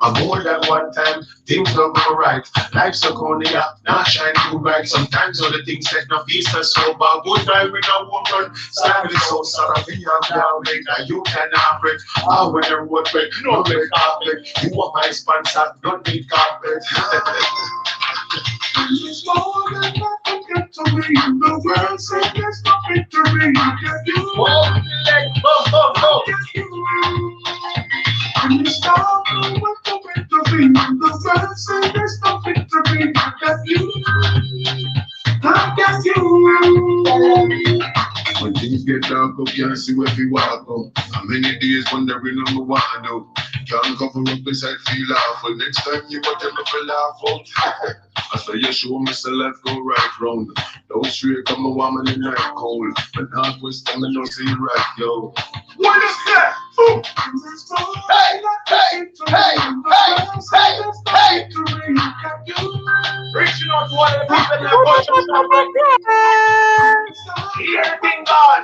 I'm more than one time, things don't go right. Life's a corny up, now shine too bright. Sometimes all the things that no peace are sober. Good vibe with a woman, style is so sorry. We have Yahweh, that you can operate. All when the road break, no red carpet. You are my sponsor, don't need carpet. It's more than nothing get to me. The world says there's no victory. Get you. Get you. And the stars know what the victory. The world says there's no victory. Got you. I got you. When things get dark up, can't see where we walk up. How many days wondering on the window? Can't cover up inside, feel awful. Next time you got them to laugh out. I say you show me so let's go right round. No straight come a woman in night cold. But northwest time I don't see right, yo. What is that? Hey, hey, hey, hey, hey, hey. Reaching out to one of the people in the culture. Here, King God.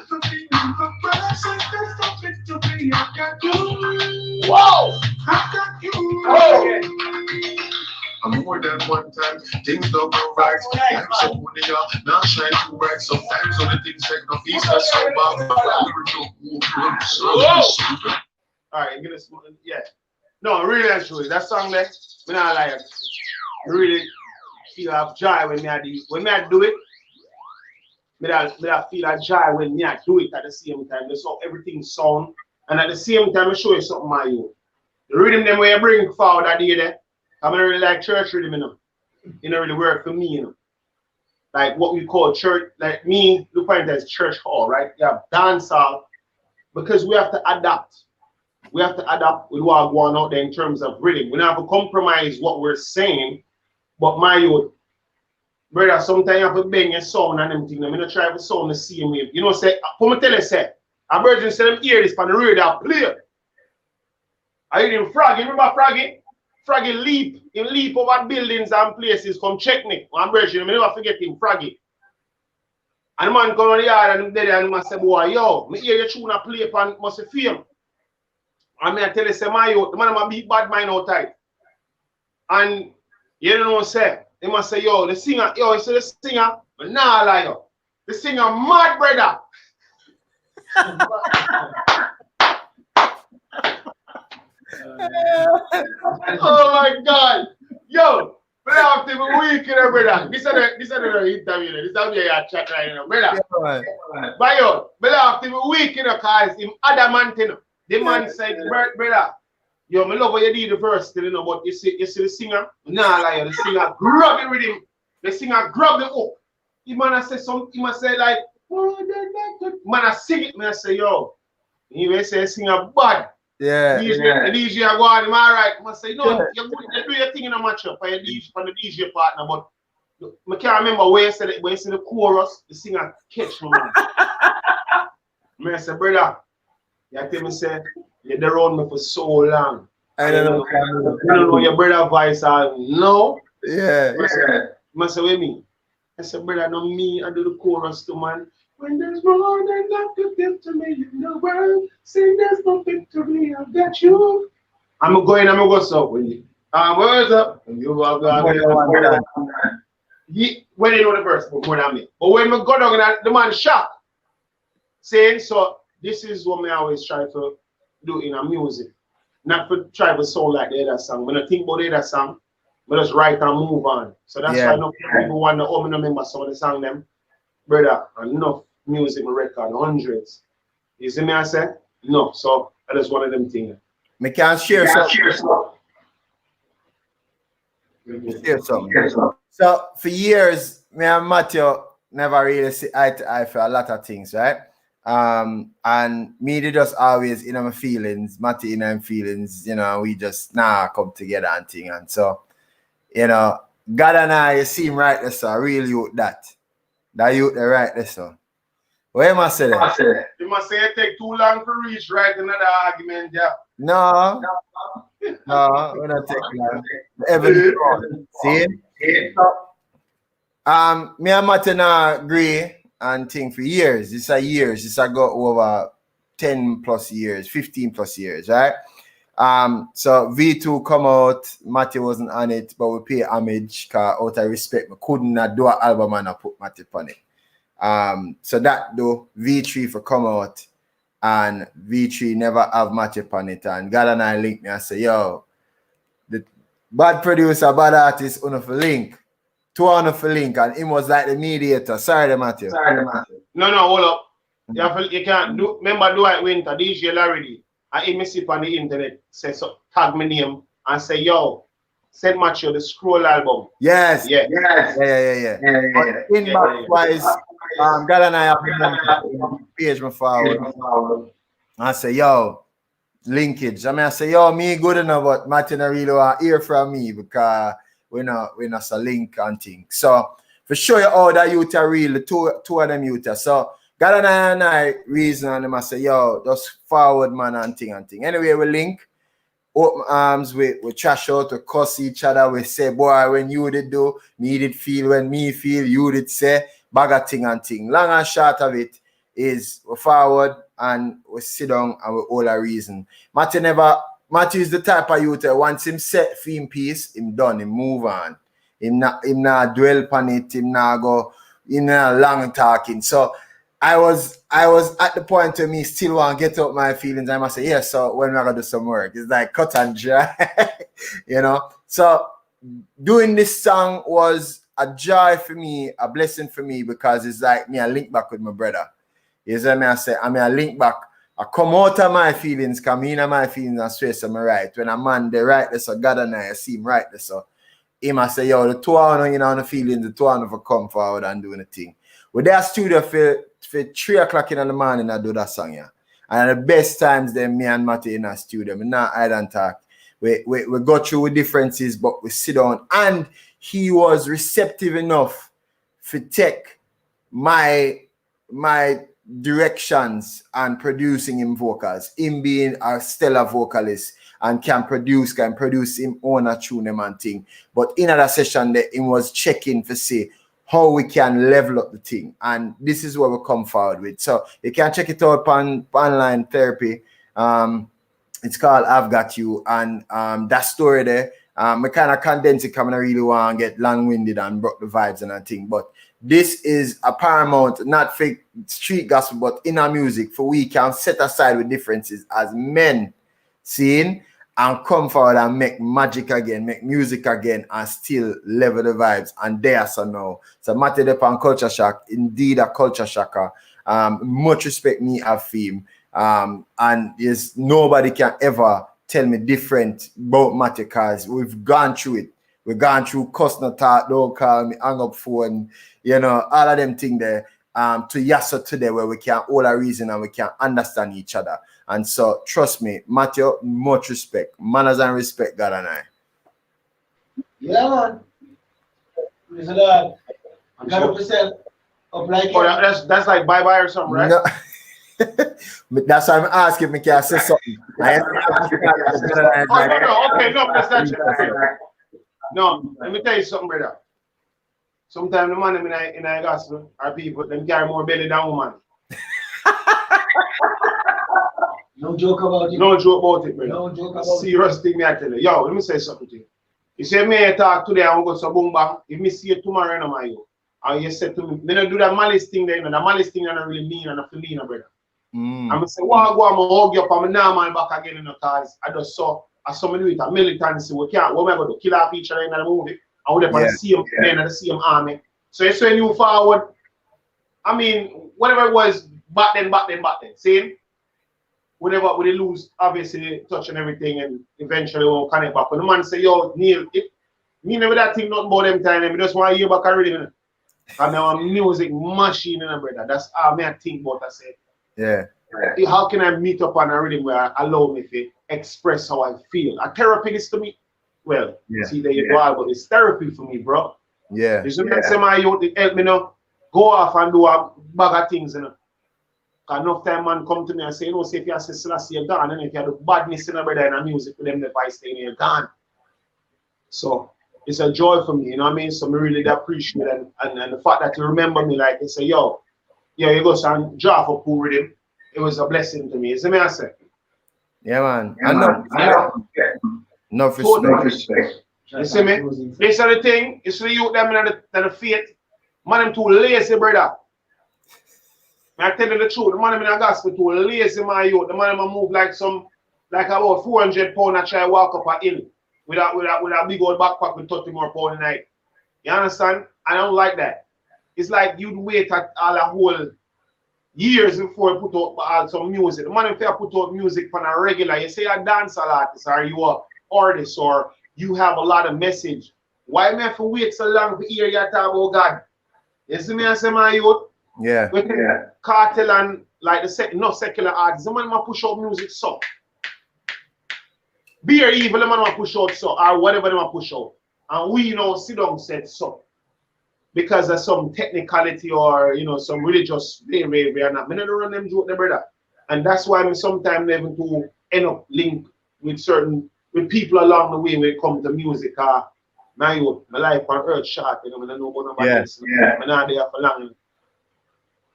Whoa! Oh, yeah. I'm more than one time, things don't go right. I'm so funny, now shine too bright. Sometimes all the things that no peace are so bad. Alright, give us one. Yeah. No, really and truly, that song there, when I like it, really feel have joy when I do it. I feel a joy when I do it at the same time. That's how everything sound. And at the same time, I show you something my own. The rhythm them when you bring forward that day there. I don't really like church rhythm, you know. It don't really work for me, you know. Like what we call church, like me, look at it as church hall, right? You have dance hall because we have to adapt. We have to adapt with what going out there in terms of rhythm. We don't have to compromise what we're saying, but my youth, brother, sometimes you have to bend your sound and them things. I'm not try to sound the same way. You know, say, come tell you, say, a virgin say them hear this on the radio play. I hear him Froggy, remember Froggy? Froggy leap, he leap over buildings and places, come check me. One virgin, I never forget him, Froggy. And the man come on the yard and there and he say, boy, yo, me hear your tune a play upon must be film. And me I tell you, say, my yo, the man a beat bad mind out tight. And you don't know, say, they must say, yo, the singer, yo, you see the singer, but nah, like, yo, the singer mad, brother. Oh my God, yo, but after a week, brother, this is the interview, this is how you chat right now, brother. But yo, but after a week, cause him adamant, the man said, brother, yo, me love what you did the first, but you see the singer, nah, like, the singer grab the rhythm, the singer grab the hook. He man say something, he must say like, man I sing it, man I say, yo, he may say singer bad. Yeah, DJ, the DJ I go on him, all right. I say, no, you do your thing in a matchup for the DJ partner, but I can't remember where you said it, when you see the chorus, the singer catch me, man. I say, brother, you tell me, say, you're there around me for so long. I don't know. You don't know your brother voice, no? Yeah. I say, what me? I said, brother, no me, I do the chorus too, man. When there's more than enough to give to me in the world, sing there's no victory, I've got you. I'm going to so with you. Where's up? And you are going when you know the verse, more than me. But when I go down, the man shocked. Saying, so this is what I always try to do in a music. Not to try to sound like the other song. When I think about the other song, I just write and move on. So that's why no people want to remember some of the song them. Brother, enough music record, hundreds. You see me I say? No. So that is one of them things. Me can share something. Share something. So for years, me and Matthew never really see eye to eye for a lot of things, right? And me they just always in my feelings, Matthew in my feelings, you know, we just come together and thing. And so, you know, God and I, you seem right there, so I really youth that. That youth the right there, so. What you must say that? You must say it take too long to reach right another argument, yeah. No, we're not taking long. Every see? Me and Matthew agree and think for years. It's years. It's got over 10 plus years, 15 plus years, right? So V2 come out, Matthew wasn't on it, but we pay homage because out of respect, we couldn't do an album and put Matthew on it. So that though V3 for come out and V3 never have Matthew on it, and God and I link me and say, yo, the bad producer, bad artist, on for link. Two on for link, and him was like the mediator. Sorry, Matthew. No, hold up. You can't do. Remember, Dwight Winter, DJ Larry, I him see on the internet, say so, tag my name and say, yo, send Matthew the Scroll album. Yes. Yeah. Inbox wise, God and I have been page my forward. I say, yo, linkage. I say, yo, me good enough, but Matthew not really want to hear from me because we're not a link and thing. So for sure you all that youth are real, the two of them youth. So God and I reason and them I say, yo, just forward man and thing. Anyway, we link, open arms, we trash out, we cuss each other, we say, boy, when you did do, me did feel, when me feel, you did say, bag of thing and thing. Long and short of it is we forward and we sit down and we all a reason. Matthew is the type of youth that once him set theme piece, him done, him move on. Him not dwell upon it, him not go, him not long talking. So I was at the point where me still want to get out my feelings. I must say, yeah, so when we're gonna do some work, it's like cut and dry, you know. So doing this song was a joy for me, a blessing for me, because it's like me I link back with my brother. You see me I say, I link back. I come out of my feelings, come in my feelings and stress to my right. When a man they right there, so God and I see him right there. So him I say, yo, the two of you know the feelings, the two of you come forward and doing the thing. With that studio for 3 o'clock in the morning, I do that song, yeah. And the best times then me and Matty in our studio. We not hide and talk. We go through with differences, but we sit down. And he was receptive enough to take my directions and producing him vocals, him being a stellar vocalist and can produce him own a tune him and thing. But in another session that he was checking to see how we can level up the thing. And this is what we come forward with. So you can check it out on online therapy. It's called I've Got You. And that story there, I kind of condense it because I really want to get long-winded and broke the vibes and everything. But this is a paramount, not for street gospel, but in our music, for we can set aside with differences as men, seeing, and come forward and make magic again, make music again, and still level the vibes. And there, so now. So Matty Depan Culture Shock, indeed a culture shocker. Much respect me a theme. And yes, nobody can ever tell me different about Matty because we've gone through it. We've gone through cuss no talk, don't call me, hang up phone, you know, all of them things there. To Yasa today where we can all a reason and we can understand each other. And so trust me, Matthew, much respect. Manners and respect, God and I. Yeah, man. Praise the Lord. I got up yourself up like that's like bye-bye or something, right? No. That's why I'm asking me, can I say something? Okay, no, that's not it. No, let me tell you something, brother. Sometimes the man in the gospel are people them carry more belly than woman. No joke about it. No joke about it, brother. No joke about it. Serious thing me I tell you. Yo, let me say something to you. You say me talk today, I'm going to go boom bang. If me see you tomorrow, no man, you. And you said to me, me not do that malice thing there, you know. The malice thing I don't really mean and I feel mean, brother. I'm going to say, well, go, I'm going to hug you up and I'm normal back again, you know, because I just saw me do it, a militancy, we can't, what am I going to do? Kill off each other in the movie? And we're going to see them in the same army. So it's when you forward, I mean, whatever it was back then, see? Whenever we lose, obviously, touch and everything, and eventually we'll connect back. When the man say, yo, Neil, me never that thing nothing about them time, I just want to hear back already, man. And now I'm music machine, brother. That's how I think about I say. Yeah. How can I meet up on a rhythm where allow me to express how I feel? A therapy is to me. Well, see there you go, but it's therapy for me, bro. Yeah. You see me say my youth, it help me now go off and do a bag of things, you know. Enough time man come to me and say, you know, say if you say Selassie, you're gone, and if you have the badness in the brother in the music with them, the vice thing, you're gone. So it's a joy for me, you know what I mean? So I really appreciate it, and the fact that you remember me, like you say, yo, you go and draw for poor rhythm. It was a blessing to me. You see me I say? Yeah, man. I know. No respect. You see me? This is the thing. It's for you them in the faith. Man, them too lazy, brother. I tell you the truth. The man in the gospel too lazy, my youth. The man move like about 400 pounds and try to walk up a hill with a big old backpack with 30 more pounds a night. You understand? I don't like that. It's like you'd wait at all a whole years before you put out some music. The man if you put out music for a regular, you say a dancer artist or you are artist or you have a lot of message. Why me have to wait so long to hear you talk about God? You see me I say my youth? Yeah. With cartel and like the secular artists, the man might push out music so. Be or evil, the man might push out so or whatever they might push out. And we sit down said so. Because of some technicality or some religious way and that. I don't run them joke the brother. And that's why I sometimes even to end up linked with people along the way when it comes to music. My life on earth short, I don't know about nobody else. I'm not there for long.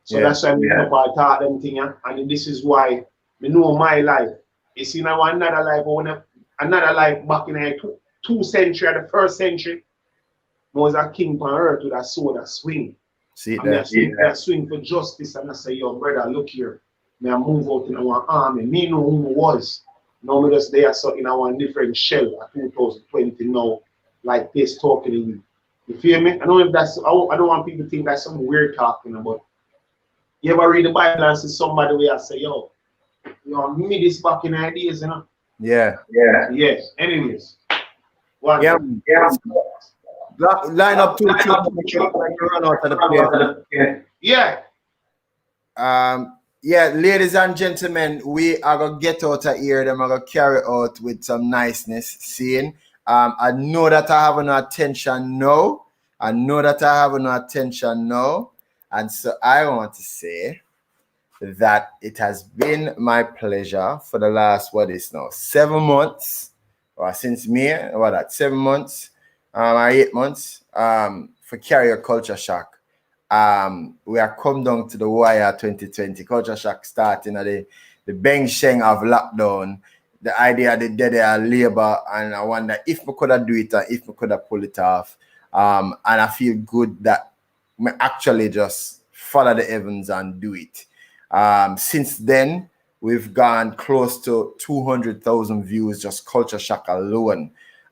So that's why I taught them thing, and this is why I know my life. You see now another life back in the 2nd century, the 1st century. I was a king on earth with a sword, a swing. See that? I swing for justice, and I say, yo, brother, look here. I move out in our army. Me know who I was. Now me just there so in our different shell at 2020 now, like this talking to you. You feel me? I don't know if that's I don't want people to think that's something weird talking about. You ever read the Bible and see somebody where I say, yo, me this back in the days, you know? Yeah. Yes. Anyways. Line up 2 run out of the place. Yeah. Ladies and gentlemen, we are gonna get out of here. Them are gonna carry out with some niceness. Seeing, I know that I have no attention now. I know that I have no attention now. And so I want to say that it has been my pleasure for the last, 7 months, or since May, 7 months, or 8 months, for Carrier Culture Shock. We are come down to the wire 2020. Culture Shock starting at the bang sheng of lockdown. The idea the dead labor, and I wonder if we could have do it and if we could have pull it off. And I feel good that we actually just follow the heavens and do it. Since then, we've gone close to 200,000 views, just Culture Shock alone.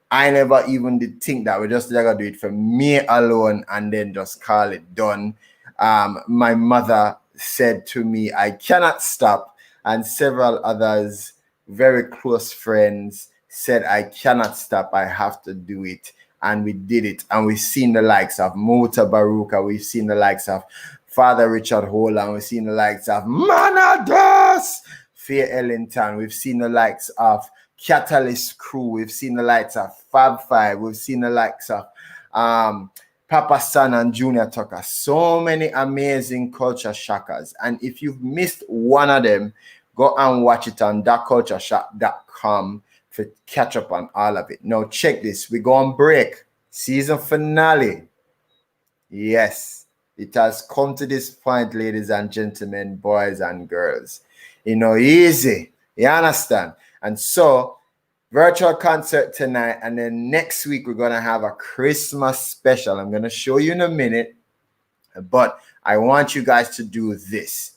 I never even did think that we just gonna do it for me alone and then just call it done. My mother said to me, I cannot stop, and several others, very close friends, said I cannot stop, I have to do it. And we did it. And we've seen the likes of Mota Baruka, we've seen the likes of Father Richard Holland, we've seen the likes of Manadas, Fair Ellington, we've seen the likes of Catalyst Crew, we've seen the likes of Fab Five, we've seen the likes of Papa San and Junior Tucker. So many amazing culture shockers. And if you've missed one of them, go and watch it on thatcultureshock.com to catch up on all of it. Now check this. We go on break. Season finale. Yes, it has come to this point, ladies and gentlemen, boys and girls. Easy. You understand? And so, virtual concert tonight, and then next week we're going to have a Christmas special. I'm going to show you in a minute, but I want you guys to do this.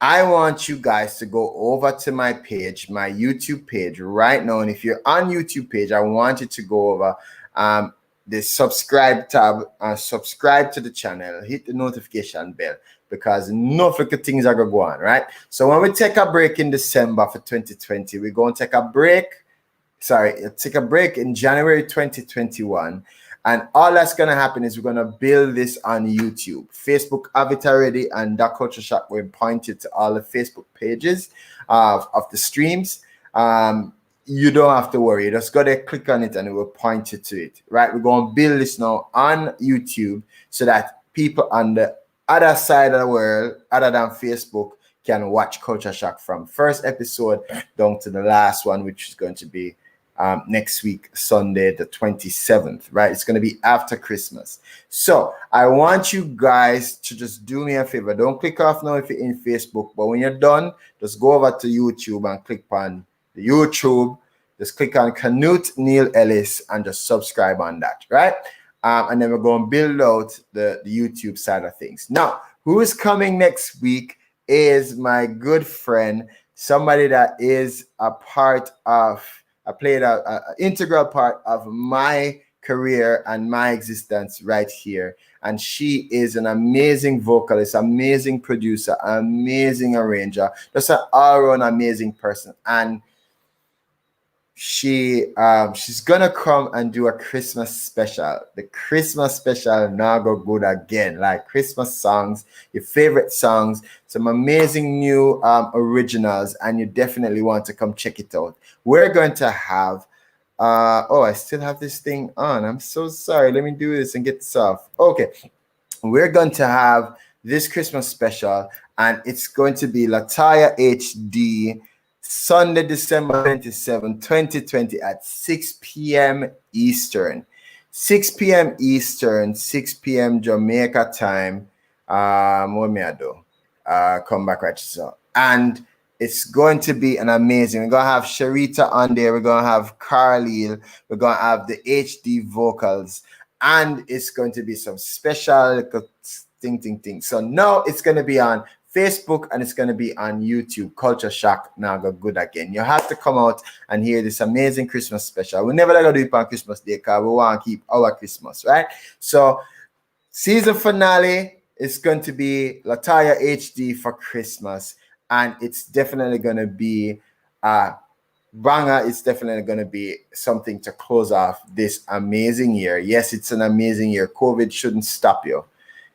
I want you guys to go over to my page, my YouTube page right now. And if you're on YouTube page, I want you to go over the subscribe tab and subscribe to the channel. Hit the notification bell because enough of the things are going to go on, right? So when we take a break in December for 2020, we're going to take a break. Take a break in January 2021. And all that's going to happen is we're going to build this on YouTube. Facebook have it already, and That Culture Shock will point it to all the Facebook pages of the streams. You don't have to worry. You just got to click on it and it will point you to it, right? We're going to build this now on YouTube so that people on the other side of the world, other than Facebook, can watch Culture Shock from first episode down to the last one, which is going to be next week, Sunday, the 27th, right? It's going to be after Christmas. So I want you guys to just do me a favor. Don't click off now if you're in Facebook, but when you're done, just go over to YouTube and click on the YouTube. Just click on Canute Neil Ellis and just subscribe on that, right? And then we're going to build out the YouTube side of things. Now, who is coming next week is my good friend, somebody that is a part of, played an integral part of my career and my existence right here. And she is an amazing vocalist, amazing producer, amazing arranger, just an all-around amazing person. And she's gonna come and do a Christmas special. The Christmas special now go good again, like Christmas songs, your favorite songs, some amazing new originals, and you definitely want to come check it out. We're going to have I still have this thing on. I'm so sorry. Let me do this and get this off. Okay, we're going to have this Christmas special, and it's going to be Lataya HD Sunday, December 27, 2020 at 6 p.m. Eastern. 6 p.m. Eastern, 6 p.m. Jamaica time. What may I do? Come back right so. And it's going to be an amazing. We're going to have Sharita on there. We're going to have Carlile. We're going to have the HD vocals. And it's going to be some special thing. So now it's going to be on Facebook and it's going to be on YouTube. Culture Shock now go good again. You have to come out and hear this amazing Christmas special. We never gonna do it on Christmas Day because we want to keep our Christmas, right? So season finale is going to be Lataya HD for Christmas, and it's definitely going to be banger. It's definitely going to be something to close off this amazing year. Yes, it's an amazing year. COVID shouldn't stop you.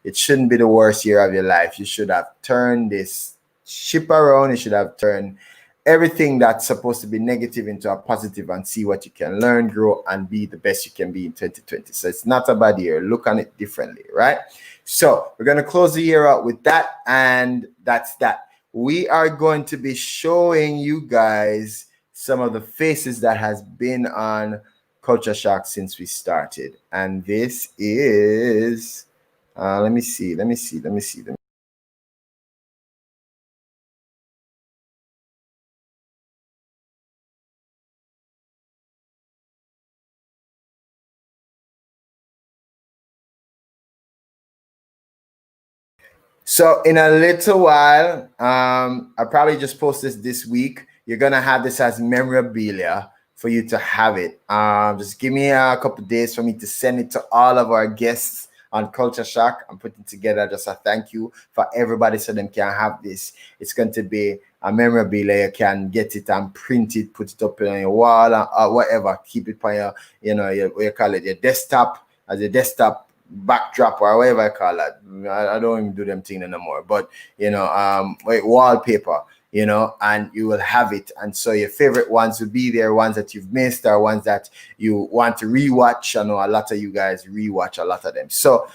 It shouldn't be the worst year of your life. You should have turned this ship around. You should have turned everything that's supposed to be negative into a positive and see what you can learn, grow, and be the best you can be in 2020. So it's not a bad year. Look on it differently, right? So we're going to close the year out with that, and that's that. We are going to be showing you guys some of the faces that has been on Culture Shock since we started. And this is, let me see. So in a little while, I probably just post this week. You're gonna have this as memorabilia for you to have it. Just give me a couple days for me to send it to all of our guests on Culture Shock. I'm putting together just a thank you for everybody so them can have this. It's going to be a memorabilia. You can get it and print it, put it up on your wall or whatever. Keep it on your, what you call it, your desktop, as a desktop backdrop or whatever I call it. I don't even do them things anymore, but wallpaper, and you will have it. And so your favorite ones will be there, ones that you've missed or ones that you want to rewatch. I know a lot of you guys rewatch a lot of them. So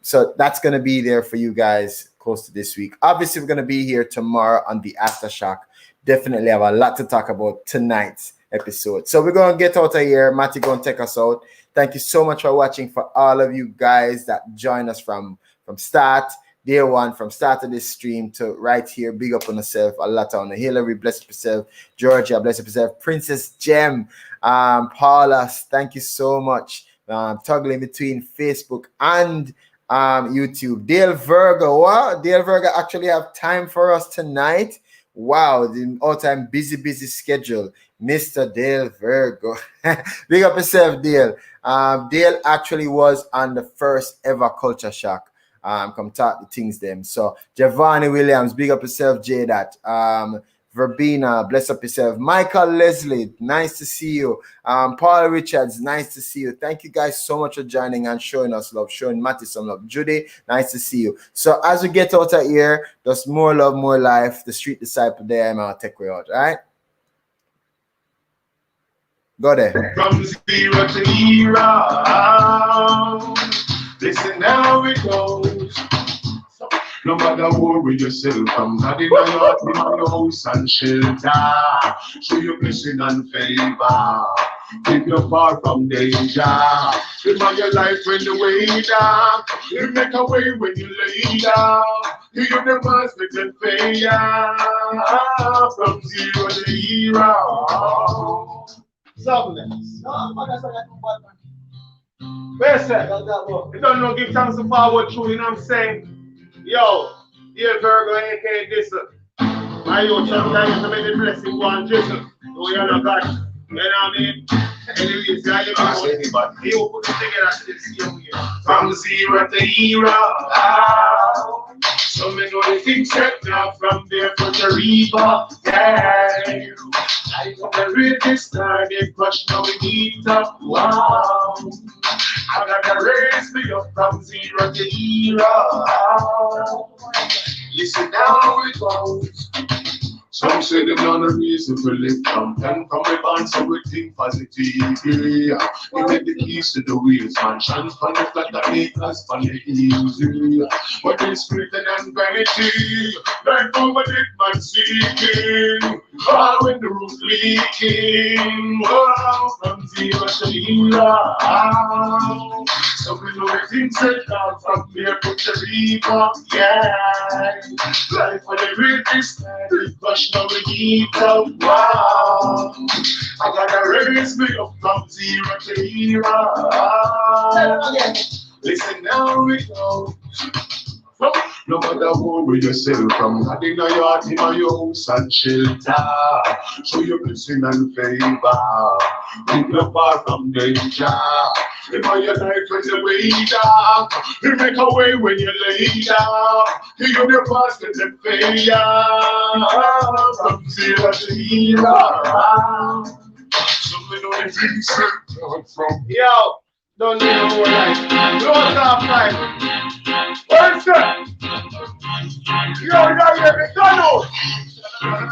so that's going to be there for you guys close to this week. Obviously, we're going to be here tomorrow on the Aftershock. Definitely have a lot to talk about tonight's episode. So we're going to get out of here. Matty going to take us out. Thank you so much for watching. For all of you guys that join us from start, day one, from start of this stream to right here. Big up on yourself. A lot on the Hillary, bless up yourself. Georgia, bless up yourself. Princess Gem, Paula, thank you so much. Toggling between Facebook and YouTube. Dale Virgo, what? Dale Virgo actually have time for us tonight. Wow, the all-time busy schedule. Mr. Dale Virgo. Big up yourself, Dale. Dale actually was on the first ever Culture Shock. Come talk the things them. So Giovanni Williams, big up yourself, J. That. Verbena, bless up yourself. Michael Leslie, nice to see you. Paul Richards, nice to see you. Thank you guys so much for joining and showing us love, showing Matty some love. Judy, nice to see you. So as we get out of here, just more love, more life. The Street Disciple there, and I'll take you out, all right? Go there. From zero to hero. Listen how it goes. No matter worry yourself, I'm not in my heart, in my house and shelter. Show your blessing and favor. Keep you far from danger. Remind your life when you way down. You make a way when you lay down. You the master can fail. From zero to hero. Softness. Listen, you don't know, give thanks to forward through, you know what I'm saying? Yo, dear Virgo, aka this. I know sometimes to make the blessing go and drizzle. No, you're not God. You know what I mean? Anyways, I anybody. You put it together to the same way. From zero to hero. So me know the things set now from there for the river. Yeah. I know the really started, crush now we need up. Wow. I gotta raise me up from zero to hero. Listen now it goes. Some say them not a reason to live champion from a band, so we think positive. Yeah. We make the keys to the wheels, man. Chance from the flat that make us from the easy. But it's written and vanity, like over it man seeking. All when the roof leaking. Wow, from zero to hero. So we know the things that down from there to the river. Yeah. Life for the richest man, push now we need up. Wow. I gotta raise me up from zero to hero. Listen now we go. No matter worry yourself from having a yard in my house and shelter. Show your blessing and favor. Keep you far from danger. Remember your life when you way down. You make a way when you lay down. You give your past and the failure. From zero to hero. So we know the things that from. Yo, don't need no more life. Don't stop life. What's that? Yo, you hear me? Canute!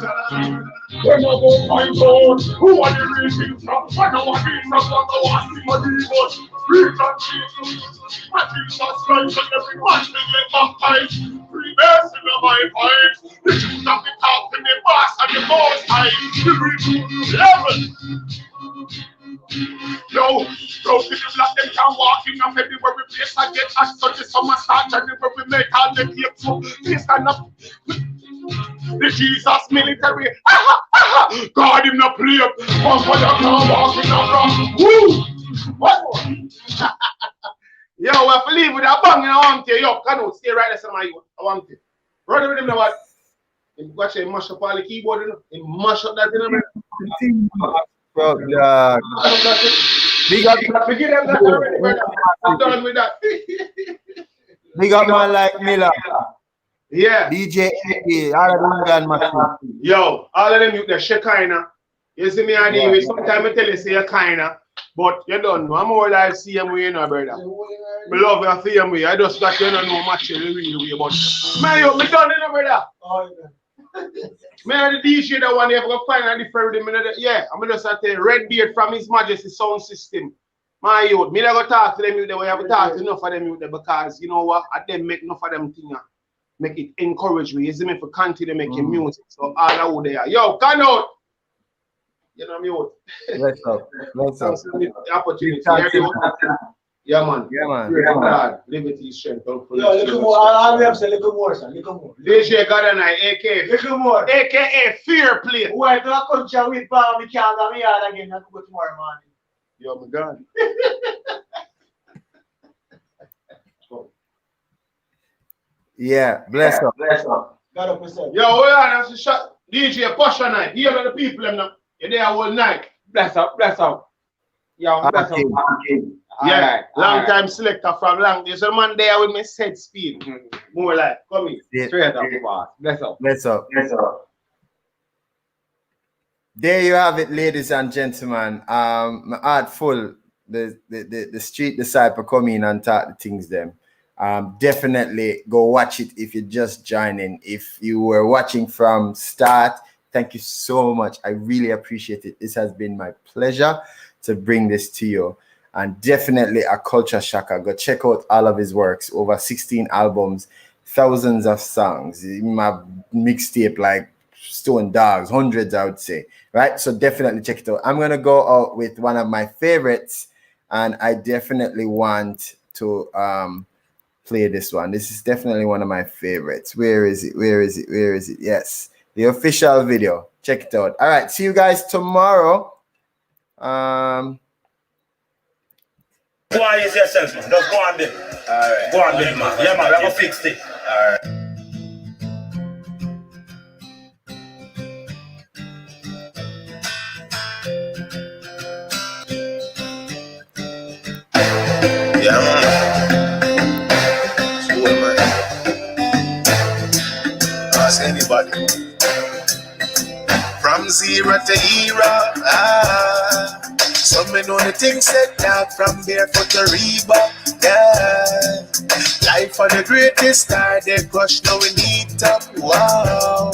When I go find out who are the reason from when I want to from what I want to my demons. Read and Jesus. My Jesus Christ and every man will get baptized. Free best in my voice. The truth of the talk in the boss and the most high. The real level. Yo, bro, the black them can walk in and everywhere we place and get us so the summer start and everywhere we make all the cake so please stand up. The Jesus military, God him no play. Come for the car walking around. Woo! What? Yo, we have to leave with a bang in a want to. Yo, Canute, stay right there, somebody. I want to. Brother with him now what? Him watch him mash up all the keyboard, you know? Him mash up that in Bro, big up, I'm done with that. big up man like Miller. Yeah. DJ all of them gun machine. Yo, all of them you the Shekinah. You see me and you sometimes I tell you say you kinda, but you don't know. I'm more like same way, you know, brother. I love you same way. I just got you don't know much the real way, but man, you me done, you know, brother. Oh, yeah. Man, the DJ that one ever go find a different rhythm. Yeah, I'm just at the Red Beard from His Majesty sound system. My youth, me never talk to them youth, we have to talk to enough of them youth because you know what, I them make enough of them things. Make it encourage me, you see me for continue making music. So all out there. Yo, Canute! You know me. Let's up. Let's up. Opportunity. Yeah, man. Yeah, man. Yeah, man. Liberty, strength. Yo, little more. All we have to say, little more, sir. Little more. DJ God and I, aka. Little more. AKA Fear Play. Why do I come to with Palm? We can't go me out again. I can go tomorrow morning. Yo, my God. Yeah, bless up. Bless up. God up yourself. Yo, hold on. That's a shot. DJ Push night. Here are the people them now. You're there all night. Bless up. Bless up. Yo, bless up. Yeah, long time selector from long. There's a man there with me set speed. More like, come in. Yeah. Straight up, boss. Bless up. Bless up. Bless up. There you have it, ladies and gentlemen. My heart full. The street disciple come in and talk the things them. Definitely go watch it if you're just joining. If you were watching from start, thank you so much. I really appreciate it. This has been my pleasure to bring this to you. And definitely a culture shocker. Go check out all of his works. Over 16 albums, thousands of songs. My mixtape like Stone Dogs, hundreds I would say. Right? So definitely check it out. I'm going to go out with one of my favorites. And I definitely want to play this one. This is definitely one of my favorites. Where is it? Where is it? Where is it? Yes. The official video. Check it out. All right. See you guys tomorrow. Go on, use yourself, man. Just go on there. Alright. Go on there, man. Yeah, man. We're going to fix it. Alright. Yeah, man. School, man. Ask anybody. From zero to hero. Some men know the things said that from barefoot to Reebok, yeah. Life for the greatest star, they crush, now we need up, wow.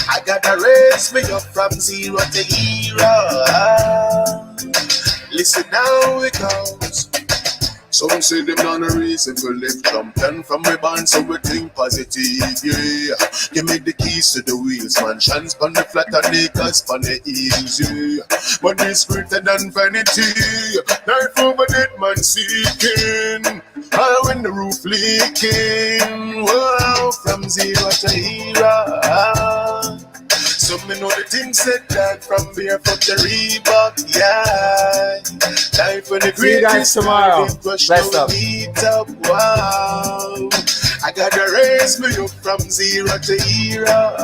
I gotta raise me up from zero to hero. Listen now it goes. Some say them not a reason to live champion from my band, so we think positive, yeah. Give me the keys to the wheels, mansions on the flat and acres on the hills, yeah. But this greater than vanity, life over dead man seeking, all when the roof leaking, wow, from zero to hero. Some me know the things said that from barefoot to Reebok, yeah. Life for the greatest. See you guys tomorrow. Bless up. Wow. I gotta raise me up from zero to hero.